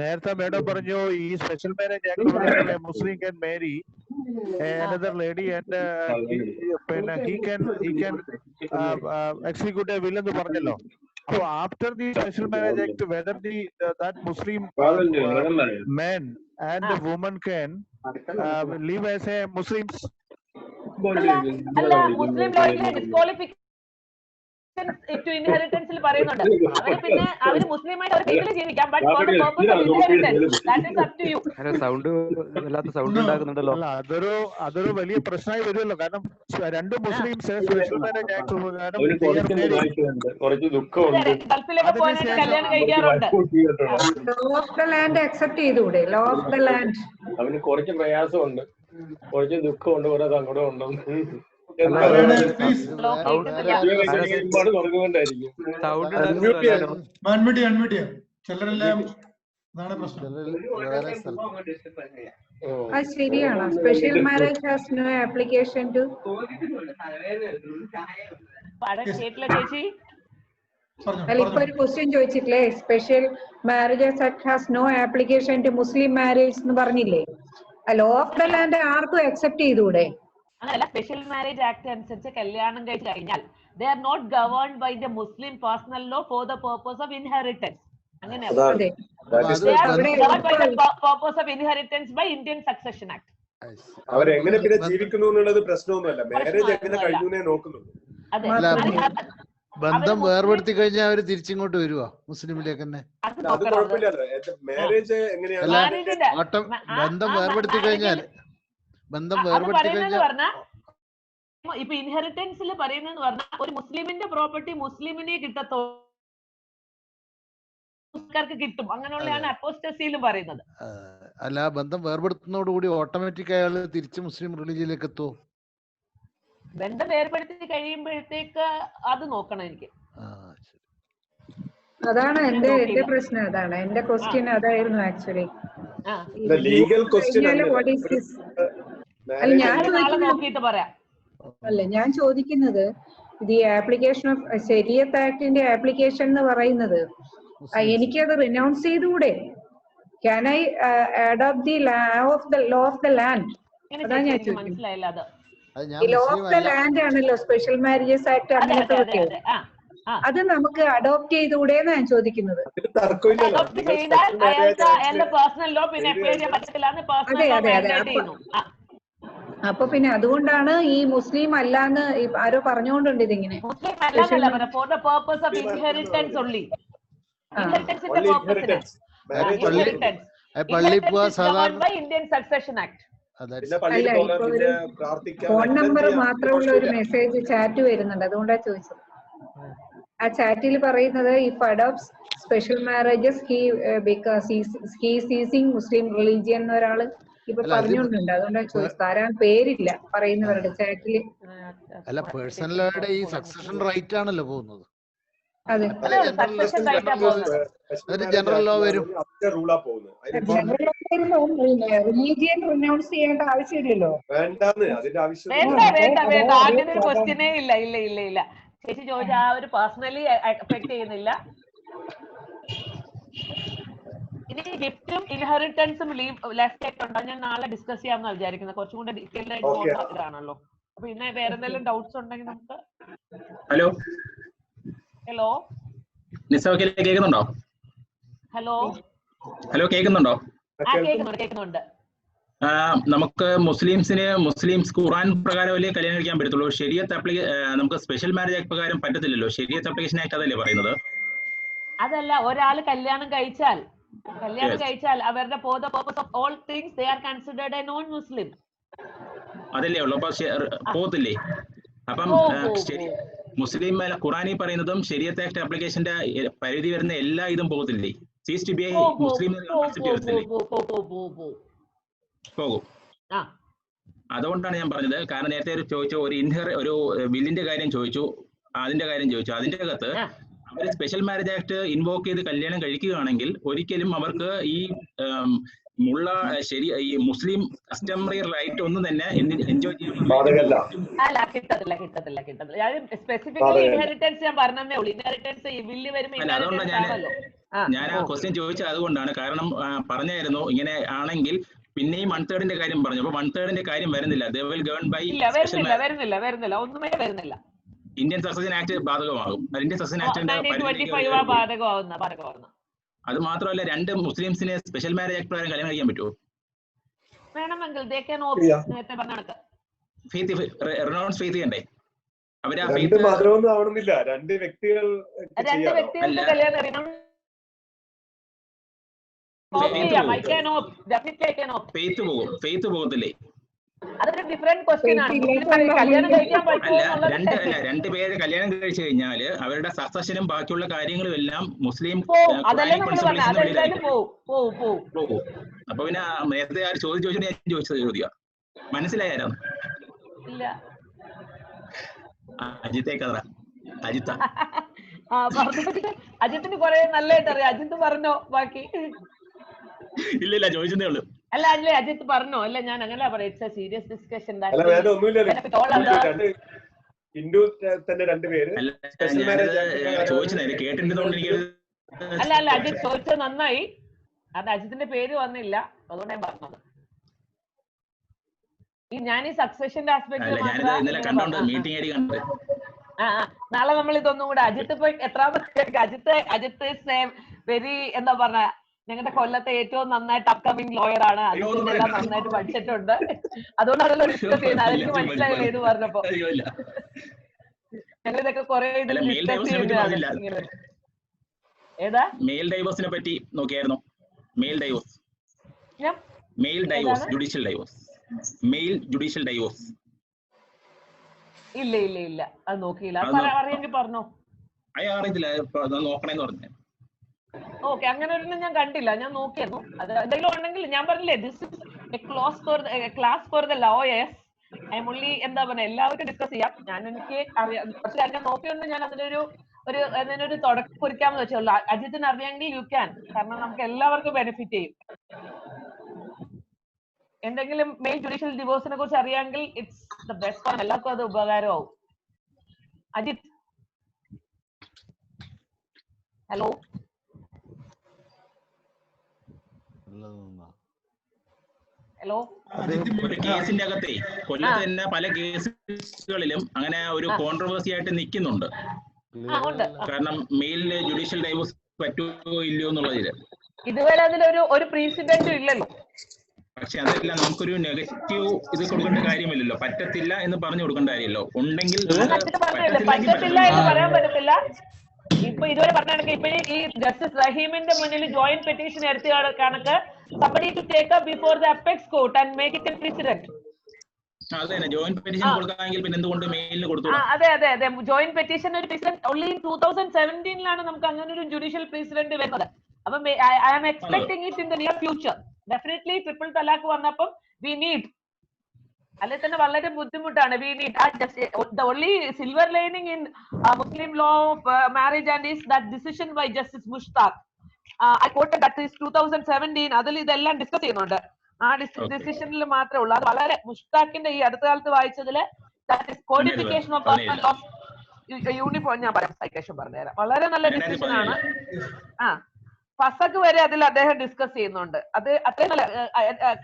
നേരത്തെ മേഡം പറഞ്ഞു ഈ special marriage act Muslim can Mari another lady and പിന്നെ he can execute a will എന്ന് പറഞ്ഞല്ലോ. അപ്പൊ after the special marriage act whether that Muslim man and the woman can live as a Muslims? അല്ല, മുസ്ലിം ലോയിൽ disqualification ഇൻഹെറിറ്റൻസിൽ പറയുന്നുണ്ട്. അവര് പിന്നെ അവര് മുസ്ലിമായിട്ട് അവർ വീട്ടിൽ ജീവിക്കാം, but for the purpose of inheritance that is up to you. Sound വല്ലാത്ത സൗണ്ട് ഉണ്ടാക്കുന്നുണ്ടല്ലോ. അല്ല, അതൊരു വലിയ പ്രശ്നമായി വരുമല്ലോ. കാരണം രണ്ട് മുസ്ലിംസ് സ്പെഷ്യൽ മാരേജ് ആക്ട് കുറച്ച് ദുഃഖമുണ്ട്. ഗൾഫിലൊക്കെ പോകാനായിട്ട് കല്യാണം കഴിക്കാറുണ്ട്. Law of the land accept ചെയ്തുകൂടെ? ലോ ഓഫ് ദ ലാൻഡ് അവന് കുറച്ച് പ്രയാസമുണ്ട്, കുറച്ച് ദുഃഖമുണ്ട്, കുറെ സങ്കടം ഉണ്ടെന്ന് അത് ശരിയാണോ? Special marriage has no application to ചേച്ചി. അല്ല, ഇപ്പൊ ഒരു ക്വസ്റ്റ്യൻ ചോദിച്ചിട്ടില്ലേ, special marriages act has no application to Muslim marriage എന്ന് പറഞ്ഞില്ലേ? ലോ ഓഫ് ദ ലാൻഡ് ആർക്കും അക്സെപ്റ്റ് ചെയ്തുകൂടെ? അങ്ങനല്ല, സ്പെഷ്യൽ മാരേജ് ആക്ട് അനുസരിച്ച് കല്യാണം കഴിച്ചു കഴിഞ്ഞാൽ they are not governed by the Muslim personal law for the purpose of inheritance. അങ്ങനെയാണ് purpose of inheritance by Indian succession act. അവരെങ്ങനെ പിന്നെ ജീവിക്കുന്നു എന്നുള്ളത് പ്രശ്നമൊന്നുമല്ല, മാരേജ് എങ്ങനെ കഴിഞ്ഞു നോക്കുന്നുള്ളൂ. ബന്ധം വേർപെടുത്തി കഴിഞ്ഞാൽ അവര് തിരിച്ചിങ്ങോട്ട് വരുവാ മുസ്ലിമിലേക്ക് തന്നെ. അത് കുഴപ്പമില്ലല്ലോ. മാരേജ് എങ്ങനെയാണ് ബന്ധം വേർപെടുത്തി കഴിഞ്ഞാൽ ഇപ്പൊ ഇൻഹെറിറ്റൻസിൽ പറയുന്നതെന്ന് പറഞ്ഞാൽ ഒരു മുസ്ലിമിന്റെ പ്രോപ്പർട്ടി മുസ്ലിമിനെ കിട്ടത്തോർക്ക് കിട്ടും, അങ്ങനെയുള്ളതാണ് അപ്പോസ്റ്റസിയിൽ പറയുന്നത്. അല്ല, ബന്ധം വേർപെടുത്തുന്നതോടുകൂടി ഓട്ടോമാറ്റിക് അയാൾ തിരിച്ച് മുസ്ലിം റിലീജിയനിലേക്ക് എത്തുമോ? ബന്ധം ഏർപ്പെടുത്തി കഴിയുമ്പോഴത്തേക്ക് അത് നോക്കണം എനിക്ക്. അതാണ് എന്റെ പ്രശ്നം, അതാണ് എന്റെ ക്വസ്റ്റ്യൻ, അതായിരുന്നു ആക്ച്വലി. ഞാൻ ചോദിക്കുന്നത് ദി ആപ്ലിക്കേഷൻ ഓഫ് ശരിയത്ത് ആക്ടിന്റെ ആപ്ലിക്കേഷൻ എന്ന് പറയുന്നത് എനിക്കത് റിനൗൺസ് ചെയ്തുകൂടെ? Can I adopt the law of the land? അതാണ് ഞാൻ ചോദിക്കുന്നത്. ലോ ഓഫ് ദ ലാൻഡ് ആണല്ലോ സ്പെഷ്യൽ മാരേജസ് ആക്ട്, അങ്ങനത്തെ അത് നമുക്ക് അഡോപ്റ്റ് ചെയ്തുകൂടെ എന്നാണ് ഞാൻ ചോദിക്കുന്നത്. അതെ അതെ അതെ. അപ്പൊ പിന്നെ അതുകൊണ്ടാണ് ഈ മുസ്ലിം അല്ലാന്ന് ആരോ പറഞ്ഞുകൊണ്ടുണ്ട് ഇതിങ്ങനെ. പള്ളി പോവാ സാധാരണ ഫോൺ നമ്പർ മാത്രമുള്ള ഒരു മെസ്സേജ് ചാറ്റ് വരുന്നുണ്ട്, അതുകൊണ്ടാണ് ചോദിച്ചത്. ആ ചാറ്റിൽ പറയുന്നത് if adopts special marriages he ceasing Muslim religion എന്ന ഒരാള് ഇപ്പൊ പറഞ്ഞുകൊണ്ടുണ്ട്, അതുകൊണ്ടാണ് ചോദിച്ചത്. ആരാണ് പേരില്ല പറയുന്നവരുടെ ചാറ്റില്. അല്ല, പേഴ്സണലുടെ ഈ സക്സഷൻ റൈറ്റ് ആണല്ലോ പോകുന്നത്. അതെ, ജനറൽ ലോ വരും. റിലീജിയൻ റിനൗൺസ് ചെയ്യേണ്ട ആവശ്യമില്ലല്ലോ. അങ്ങനെ ഒരു ക്വസ്റ്റ്യനേ ഇല്ല. ഇല്ല ഇല്ല ഇല്ല ചേച്ചി ചോദിച്ച ആ ഒരു പേഴ്സണലി അഫക്ട് ചെയ്യുന്നില്ല. ഇനി ഗിഫ്റ്റും ഇൻഹെറിറ്റൻസും ലെഫ്റ്റ് ആയിട്ട് ഉണ്ടോ ഞാൻ നാളെ ഡിസ്കസ് ചെയ്യാമെന്ന് വിചാരിക്കുന്നത്. കുറച്ചും കൂടെ ഡീറ്റെയിൽഡ് ആയിട്ട് ഇതാണല്ലോ. അപ്പൊ പിന്നെ വേറെ എന്തെങ്കിലും ഡൗട്ട്സ് ഉണ്ടെങ്കിൽ നമുക്ക്. ഹലോ ഹലോ കേൾക്കുന്നുണ്ടോ? ഹലോ ഹലോ കേൾക്കുന്നുണ്ടോ? കേൾക്കുന്നുണ്ട്. നമുക്ക് മുസ്ലിംസ് ഖുർആൻ പ്രകാരമല്ലേ കല്യാണം കഴിക്കാൻ പറ്റത്തുള്ളൂ. ശരിയത്ത് നമുക്ക് സ്പെഷ്യൽ മാരേജ് ആക്ട് പ്രകാരം പറ്റത്തില്ലല്ലോ. ശരിയത്ത് ആപ്ലിക്കേഷൻ ആക്ട് അതല്ലേ പറയുന്നത്? അതല്ല, ഒരാൾ കല്യാണം കഴിച്ചാൽ അവരുടെ for the purpose of all things they are considered a non Muslim. അതല്ലേ ഉള്ളൂ. അപ്പൊ പോകത്തില്ലേ? അപ്പം മുസ്ലിം ഖുറാനി പറയുന്നതും ശരിയത്ത് ആക്ട് ആപ്ലിക്കേഷന്റെ പരിധി വരുന്ന എല്ലാ ഇതും പോകത്തില്ലേ? സീസ് ടു ബി മുസ്ലിം പോകും. അതുകൊണ്ടാണ് ഞാൻ പറഞ്ഞത്. കാരണം നേരത്തെ ചോദിച്ചു ഒരു ബില്ലിന്റെ കാര്യം ചോദിച്ചു, അതിന്റെ അകത്ത് അവർ സ്പെഷ്യൽ മാരേജ് ആക്ട് ഇൻവോക്ക് ചെയ്ത് കല്യാണം കഴിക്കുകയാണെങ്കിൽ ഒരിക്കലും അവർക്ക് ഈ ഈ മുസ്ലിം കസ്റ്റമറി റൈറ്റ് ഒന്നും തന്നെ എൻജോയ് ചെയ്യാൻ ഞാൻ ആ ക്വസ്റ്റ്യൻ ചോദിച്ചത് അതുകൊണ്ടാണ്. കാരണം പറഞ്ഞായിരുന്നു ഇങ്ങനെ ആണെങ്കിൽ പിന്നെയും 1/3 കാര്യം പറഞ്ഞു. അപ്പൊ 1/3 കാര്യം വരുന്നില്ല. ഇന്ത്യൻ സക്സഷൻ ആക്ട് ബാധകമാകും. ഇന്ത്യൻ സക്സഷൻ ആക്ടിന്റെ അത് മാത്രമല്ല, 2 മുസ്ലിംസിനെ സ്പെഷ്യൽ മാരേജ് ആക്ട് പ്രകാരം കല്യാണം കഴിക്കാൻ പറ്റുമോ? വേണമെങ്കിൽ റെനൗൺസ് ഫെയ്ത്ത് ചെയ്യണ്ടേ? അവര് ആ രണ്ട് ഫെയ്ത്ത് മതമൊന്നും ആവണമെന്നില്ല, രണ്ട് വ്യക്തികൾ രണ്ട് ചെയ്യാലോ. വ്യക്തികൾക്ക് കല്യാണം കഴിക്കണം. ഫെയ്ത്ത് പോകത്തില്ലേ? അതൊരു ഡിഫറെന്റ് ക്വസ്റ്റ്യൻ ആണ്. കല്യാണം കഴിക്കാൻ പറ്റുമോ എന്നുള്ളത് രണ്ട് പേര് കല്യാണം കഴിച്ചു കഴിഞ്ഞാല് അവരുടെ സക്സഷനും ബാക്കിയുള്ള കാര്യങ്ങളും എല്ലാം മുസ്ലിം അതല്ലേ നമ്മൾ പറഞ്ഞത്, അതെന്തായാലും പോകും. അപ്പൊ പിന്നെ നേരത്തെ ആ ചോദ്യം ചോദിച്ചിട്ട് ഞാൻ ചോദിച്ചത് ചോദ്യം മനസ്സിലായാലും ഇല്ല. അജിത്തേക്കഥ അജിത്ത അജിത്തിന് കുറെ നല്ലതായിട്ട് അറിയാം. അജിത്ത് പറഞ്ഞോ ബാക്കി? ഇല്ല ചോദിച്ചതേ ഉള്ളൂ. അല്ല അല്ലേ അജിത്ത് പറഞ്ഞോ? അല്ല ഞാൻ അങ്ങനെ പറയാം. It's A serious discussion. Hindu തന്നെ രണ്ടുപേര് സ്പെഷ്യൽ മാരേജ് ചോദിച്ചത് കേട്ടിട്ടുണ്ടോണ്ട് എനിക്ക് അല്ല അജിത്ത് ചോദിച്ചത് നന്നായി. അത് അജിത്തിന്റെ പേര് വന്നില്ല, അതുകൊണ്ട് ഞാൻ പറഞ്ഞത്. ഞാൻ ഈ സക്സഷന്റെ ആസ്പെക്ട് നാളെ നമ്മൾ ഇതൊന്നും കൂടെ അജിത്ത് ഇപ്പൊ എത്രാമത്തെ അജിത്ത് വെരി എന്താ പറഞ്ഞ ഞങ്ങളുടെ കൊല്ലത്തെ ഏറ്റവും നന്നായിട്ട് അപ്കമിങ് ലോയർ ആണ്. അജിത്തിനെല്ലാം നന്നായിട്ട് പഠിച്ചിട്ടുണ്ട്. അതുകൊണ്ടാണല്ലോ ഡിസ്കസ് ചെയ്യുന്നത്. അതെനിക്ക് മനസ്സിലായില്ല ഇത് പറഞ്ഞപ്പോ. ഞങ്ങൾ ഇതൊക്കെ കുറെ ഡിസ്കസ് ചെയ്യുന്നതാണ്. ഏതാ മെയിൽ ഡൈവോഴ്സിനെ പറ്റി നോക്കിയായിരുന്നു? Male divorce judicial divorce judicial divorce ഇല്ല അത് നോക്കിയില്ല. അറിയെങ്കിൽ പറഞ്ഞോ. അറിയത്തില്ല, നോക്കണേന്ന് പറഞ്ഞു. ഓക്കെ, അങ്ങനെ ഒരെണ്ണം ഞാൻ കണ്ടില്ല. ഞാൻ നോക്കിയായിരുന്നു. അത് എന്തെങ്കിലും ഉണ്ടെങ്കിൽ ഞാൻ പറഞ്ഞില്ലേ, this is A class for the lawyers. I am only എന്താ പറയുക, എല്ലാവർക്കും ഡിസ്കസ് ചെയ്യാം. എനിക്ക് അറിയാം, പക്ഷെ ഞാൻ നോക്കിയോണ്ട് ഞാൻ അതിനൊരു തുടക്കം കുറിക്കാമെന്ന് വെച്ചുള്ളൂ. അജിത്തിന് അറിയാമെങ്കിൽ യു ക്യാൻ, കാരണം നമുക്ക് എല്ലാവർക്കും ബെനിഫിറ്റ് ചെയ്യും. എന്തെങ്കിലും മെയിൽ ജുഡീഷ്യൽ ഡിവോഴ്സിനെ കുറിച്ച് അറിയാമെങ്കിൽ ഇറ്റ്സ് ദ ബെസ്റ്റ് ഫോർ, എല്ലാവർക്കും അത് ഉപകാരമാവും. അജിത്ത് ഹലോ. ഹലോ. ഒരു കേസിന്റെ അകത്തെ കൊല്ലത്ത് തന്നെ പല കേസുകളിലും അങ്ങനെ ഒരു കോൺട്രവേഴ്സി ആയിട്ട് നിൽക്കുന്നുണ്ട്. കാരണം മെയിലിന് ജുഡീഷ്യൽ ഡൈവോഴ്സ് പറ്റുമോ ഇല്ലയോ എന്നുള്ളതില് ഇതുവരെ അതിലൊരു പ്രീസിഡന്റും ഇല്ലല്ലോ. പക്ഷെ അതെല്ലാം നമുക്കൊരു നെഗറ്റീവ് ഇത് കൊടുക്കേണ്ട കാര്യമില്ലല്ലോ. പറ്റത്തില്ല എന്ന് പറഞ്ഞു കൊടുക്കേണ്ട കാര്യമല്ലോ. ഉണ്ടെങ്കിൽ പറ്റത്തില്ല എന്ന് പറയാൻ പറ്റത്തില്ല. ഇപ്പൊ ഇതുവരെ പറഞ്ഞാണെങ്കിൽ ഇപ്പൊ ഈ ജസ്റ്റിസ് റഹീമിന്റെ മുന്നിൽ ജോയിന്റ് പെറ്റീഷൻ എടുത്ത കണക്ക് somebody to take up before the apex court and make it a precedent. അതെ, ജോയിന്റ് പെറ്റീഷൻ കൊടുക്കാമെങ്കിൽ പിന്നെ എന്തുകൊണ്ട് മെയിലിന് കൊടുത്തു? അതെ ജോയിന്റ് പെറ്റീഷൻ ഒരു പ്രസിഡന്റ് only in 2017 നമുക്ക് അങ്ങനെ ഒരു ജുഡീഷ്യൽ പ്രസിഡന്റ് വരുന്നത്. അപ്പൊ I am expecting it in the near future. Definitely triple talaq വന്നപ്പം we need, അല്ലെ തന്നെ വളരെ ബുദ്ധിമുട്ടാണ്. we need the only silver lining in Muslim law of marriage and is that decision by Justice Mushtaq. I quoted that is 2017. അതിൽ ഇതെല്ലാം discuss ചെയ്യുന്നുണ്ട്. ആ ഡിസിഷനിൽ മാത്രമേ ഉള്ളൂ. അത് വളരെ മുഷ്താഖിന്റെ ഈ അടുത്ത കാലത്ത് വായിച്ചതില് codification of personal law uniform, ഞാൻ പറയാം സൈറ്റേഷൻ പറഞ്ഞുതരാം. വളരെ നല്ല ഡിസിഷൻ ആണ്. ഫസക്ക് വരെ അതിൽ അദ്ദേഹം ഡിസ്കസ് ചെയ്യുന്നുണ്ട്. അത് അത്രയും നല്ല.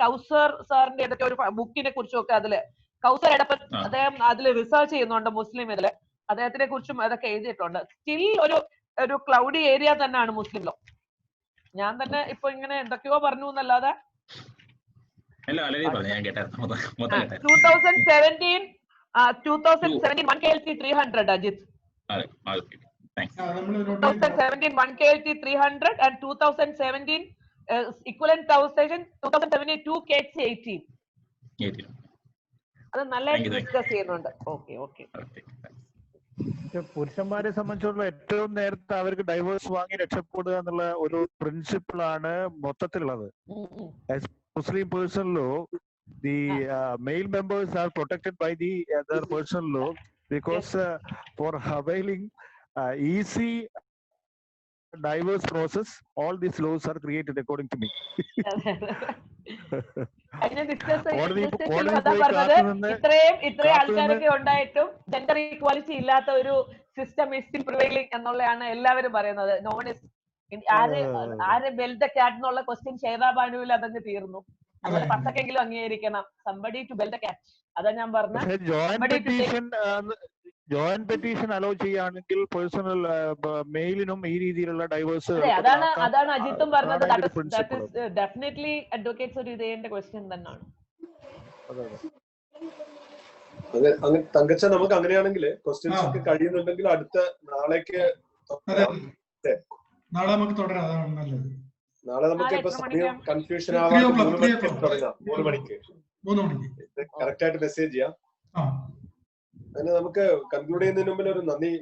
കൗസർ സാറിന്റെ ഏതൊക്കെ ഒരു ബുക്കിനെ കുറിച്ചൊക്കെ അതില് കൗസർ എടപ്പൻ അദ്ദേഹം അതിൽ റിസർച്ച് ചെയ്യുന്നുണ്ട്. മുസ്ലിം ഇതില് അദ്ദേഹത്തിനെ കുറിച്ചും അതൊക്കെ എഴുതിയിട്ടുണ്ട്. സ്റ്റിൽ ഒരു ക്ലൗഡി ഏരിയ തന്നെയാണ് മുസ്ലിം ലോ. ഞാൻ തന്നെ ഇപ്പൊ ഇങ്ങനെ എന്തൊക്കെയോ പറഞ്ഞു എന്നല്ലാതെ 2017 1 KLC 300 Ajith. 2017 1 KLC 300 and 2017 equivalent 2017 2 KLC 18. അത് നല്ലതായിട്ട് ഡിസ്കസ് ചെയ്യുന്നുണ്ട്. ഓക്കെ. പുരുഷന്മാരെ സംബന്ധിച്ചുള്ള ഏറ്റവും നേരത്തെ അവർക്ക് ഡൈവേഴ്സ് വാങ്ങി രക്ഷപ്പെടുക എന്നുള്ള ഒരു പ്രിൻസിപ്പിൾ ആണ് മൊത്തത്തിലുള്ളത്. Muslim personal law, the male members are protected by the other personal law because for availing easy divorce process, all these laws are created according to me. ഇത്രയും ആൾക്കാരൊക്കെ ഉണ്ടായിട്ടും ജെൻഡർ ഈക്വാലിറ്റി ഇല്ലാത്ത ഒരു സിസ്റ്റം ഇസ് സ്റ്റിൽ പ്രിവൈലിംഗ് എന്നുള്ളതാണ് എല്ലാവരും പറയുന്നത്. Non is ആര് bell the cat എന്നുള്ള ക്വസ്റ്റ്യൻ ഷെയ്റാ ബാനുവിൽ അതങ്ങ് തീർന്നു. അതുപോലെ പത്തക്കെങ്കിലും അംഗീകരിക്കണം. Somebody to bell the cat. അതാ ഞാൻ പറഞ്ഞത്. ജോയിന്റ് പെറ്റീഷൻ അലോ ചെയ്യുകയാണെങ്കിൽ പേഴ്സണൽ മെയിലിനും ഈ രീതിയിലുള്ള ഡൈവേഴ്സ് അതാണ് അജിത്തും പറഞ്ഞത്. ഡെഫിനറ്റ്ലി അഡ്വക്കേറ്റ്സ് ഒരു ഇത് ചെയ്യേണ്ട ക്വസ്റ്റ്യൻ തന്നെയാണ്. അങ്ങനെ തങ്കച്ച, നമുക്ക് അങ്ങനെയാണെങ്കിൽ ക്വസ്റ്റ്യൻസ് ഒക്കെ കഴിയുന്നുണ്ടെങ്കിൽ അടുത്ത നാളേക്ക് നാളെ നമുക്ക് തുടരാം. അതാണ് നല്ലത്. നാളെ നമുക്ക് ഇപ്പൊ സമയം കൺഫ്യൂഷൻ ആവാതെ 3 മണിക്ക് തുടങ്ങാം. 3 മണിക്ക് കറക്റ്റ് ആയിട്ട് മെസ്സേജ് ചെയ്യാം. അങ്ങനെ നമുക്ക് കൺക്ലൂഡ് ചെയ്യുന്നതിന് മുമ്പിൽ ഒരു നന്ദി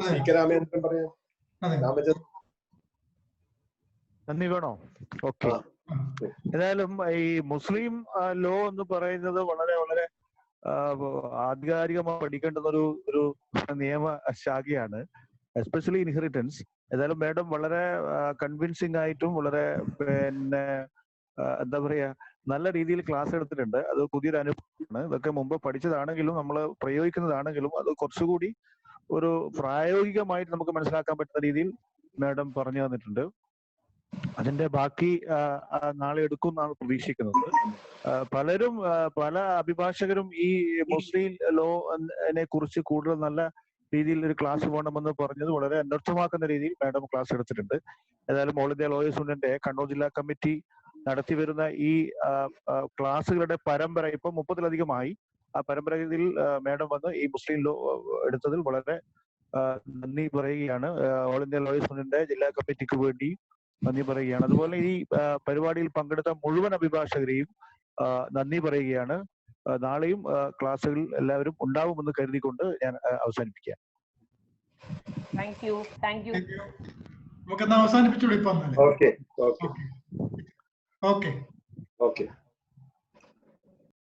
സി കെ രാമേന്ദ്രൻ പറയാം. നന്ദി വേണോ? ഓക്കെ. ഏതായാലും ഈ മുസ്ലിം ലോ എന്ന് പറയുന്നത് വളരെ വളരെ ആധികാരികമായി പഠിക്കേണ്ടുന്ന ഒരു നിയമ ശാഖയാണ്, എസ്പെഷ്യലി ഇൻഹെറിറ്റൻസ്. ഏതായാലും മാഡം വളരെ കൺവിൻസിംഗ് ആയിട്ടും വളരെ എന്താ പറയാ നല്ല രീതിയിൽ ക്ലാസ് എടുത്തിട്ടുണ്ട്. അത് പുതിയൊരു അനുഭവമാണ്. ഇതൊക്കെ മുമ്പ് പഠിച്ചതാണെങ്കിലും നമ്മൾ പ്രയോഗിക്കുന്നതാണെങ്കിലും അത് കുറച്ചുകൂടി ഒരു പ്രായോഗികമായിട്ട് നമുക്ക് മനസ്സിലാക്കാൻ പറ്റുന്ന രീതിയിൽ മാഡം പറഞ്ഞു തന്നിട്ടുണ്ട്. അതിന്റെ ബാക്കി നാളെ എടുക്കും എന്നാണ് പ്രതീക്ഷിക്കുന്നത്. പലരും പല അഭിഭാഷകരും ഈ മുസ്ലിം ലോനെ കുറിച്ച് കൂടുതൽ നല്ല രീതിയിൽ ഒരു ക്ലാസ് വേണമെന്ന് പറഞ്ഞത് വളരെ അനർത്ഥമാക്കുന്ന രീതിയിൽ മാഡം ക്ലാസ് എടുത്തിട്ടുണ്ട്. ഏതായാലും ഓൾ ഇന്ത്യ ലോയേഴ്സ് യൂണിയന്റെ കണ്ണൂർ ജില്ലാ കമ്മിറ്റി നടത്തി വരുന്ന ഈ ക്ലാസ്സുകളുടെ പരമ്പര ഇപ്പൊ 30-ലധികമായി. ആ പരമ്പരയിൽ മാഡം വന്ന് ഈ മുസ്ലിം ലോ എടുത്തതിൽ വളരെ നന്ദി പറയുകയാണ്. ഓൾ ഇന്ത്യ ലോയേഴ്സ് യൂണിയന്റെ ജില്ലാ കമ്മിറ്റിക്ക് വേണ്ടി നന്ദി പറയുകയാണ്. അതുപോലെ ഈ പരിപാടിയിൽ പങ്കെടുത്ത മുഴുവൻ അഭിഭാഷകരെയും നന്ദി പറയുകയാണ്. നാളെയും ക്ലാസ്സുകൾ എല്ലാവരും ഉണ്ടാവുമെന്ന് കരുതിക്കൊണ്ട് ഞാൻ അവസാനിപ്പിക്കാം. നമുക്ക് അവസാനിപ്പിച്ചു. ഓക്കെ.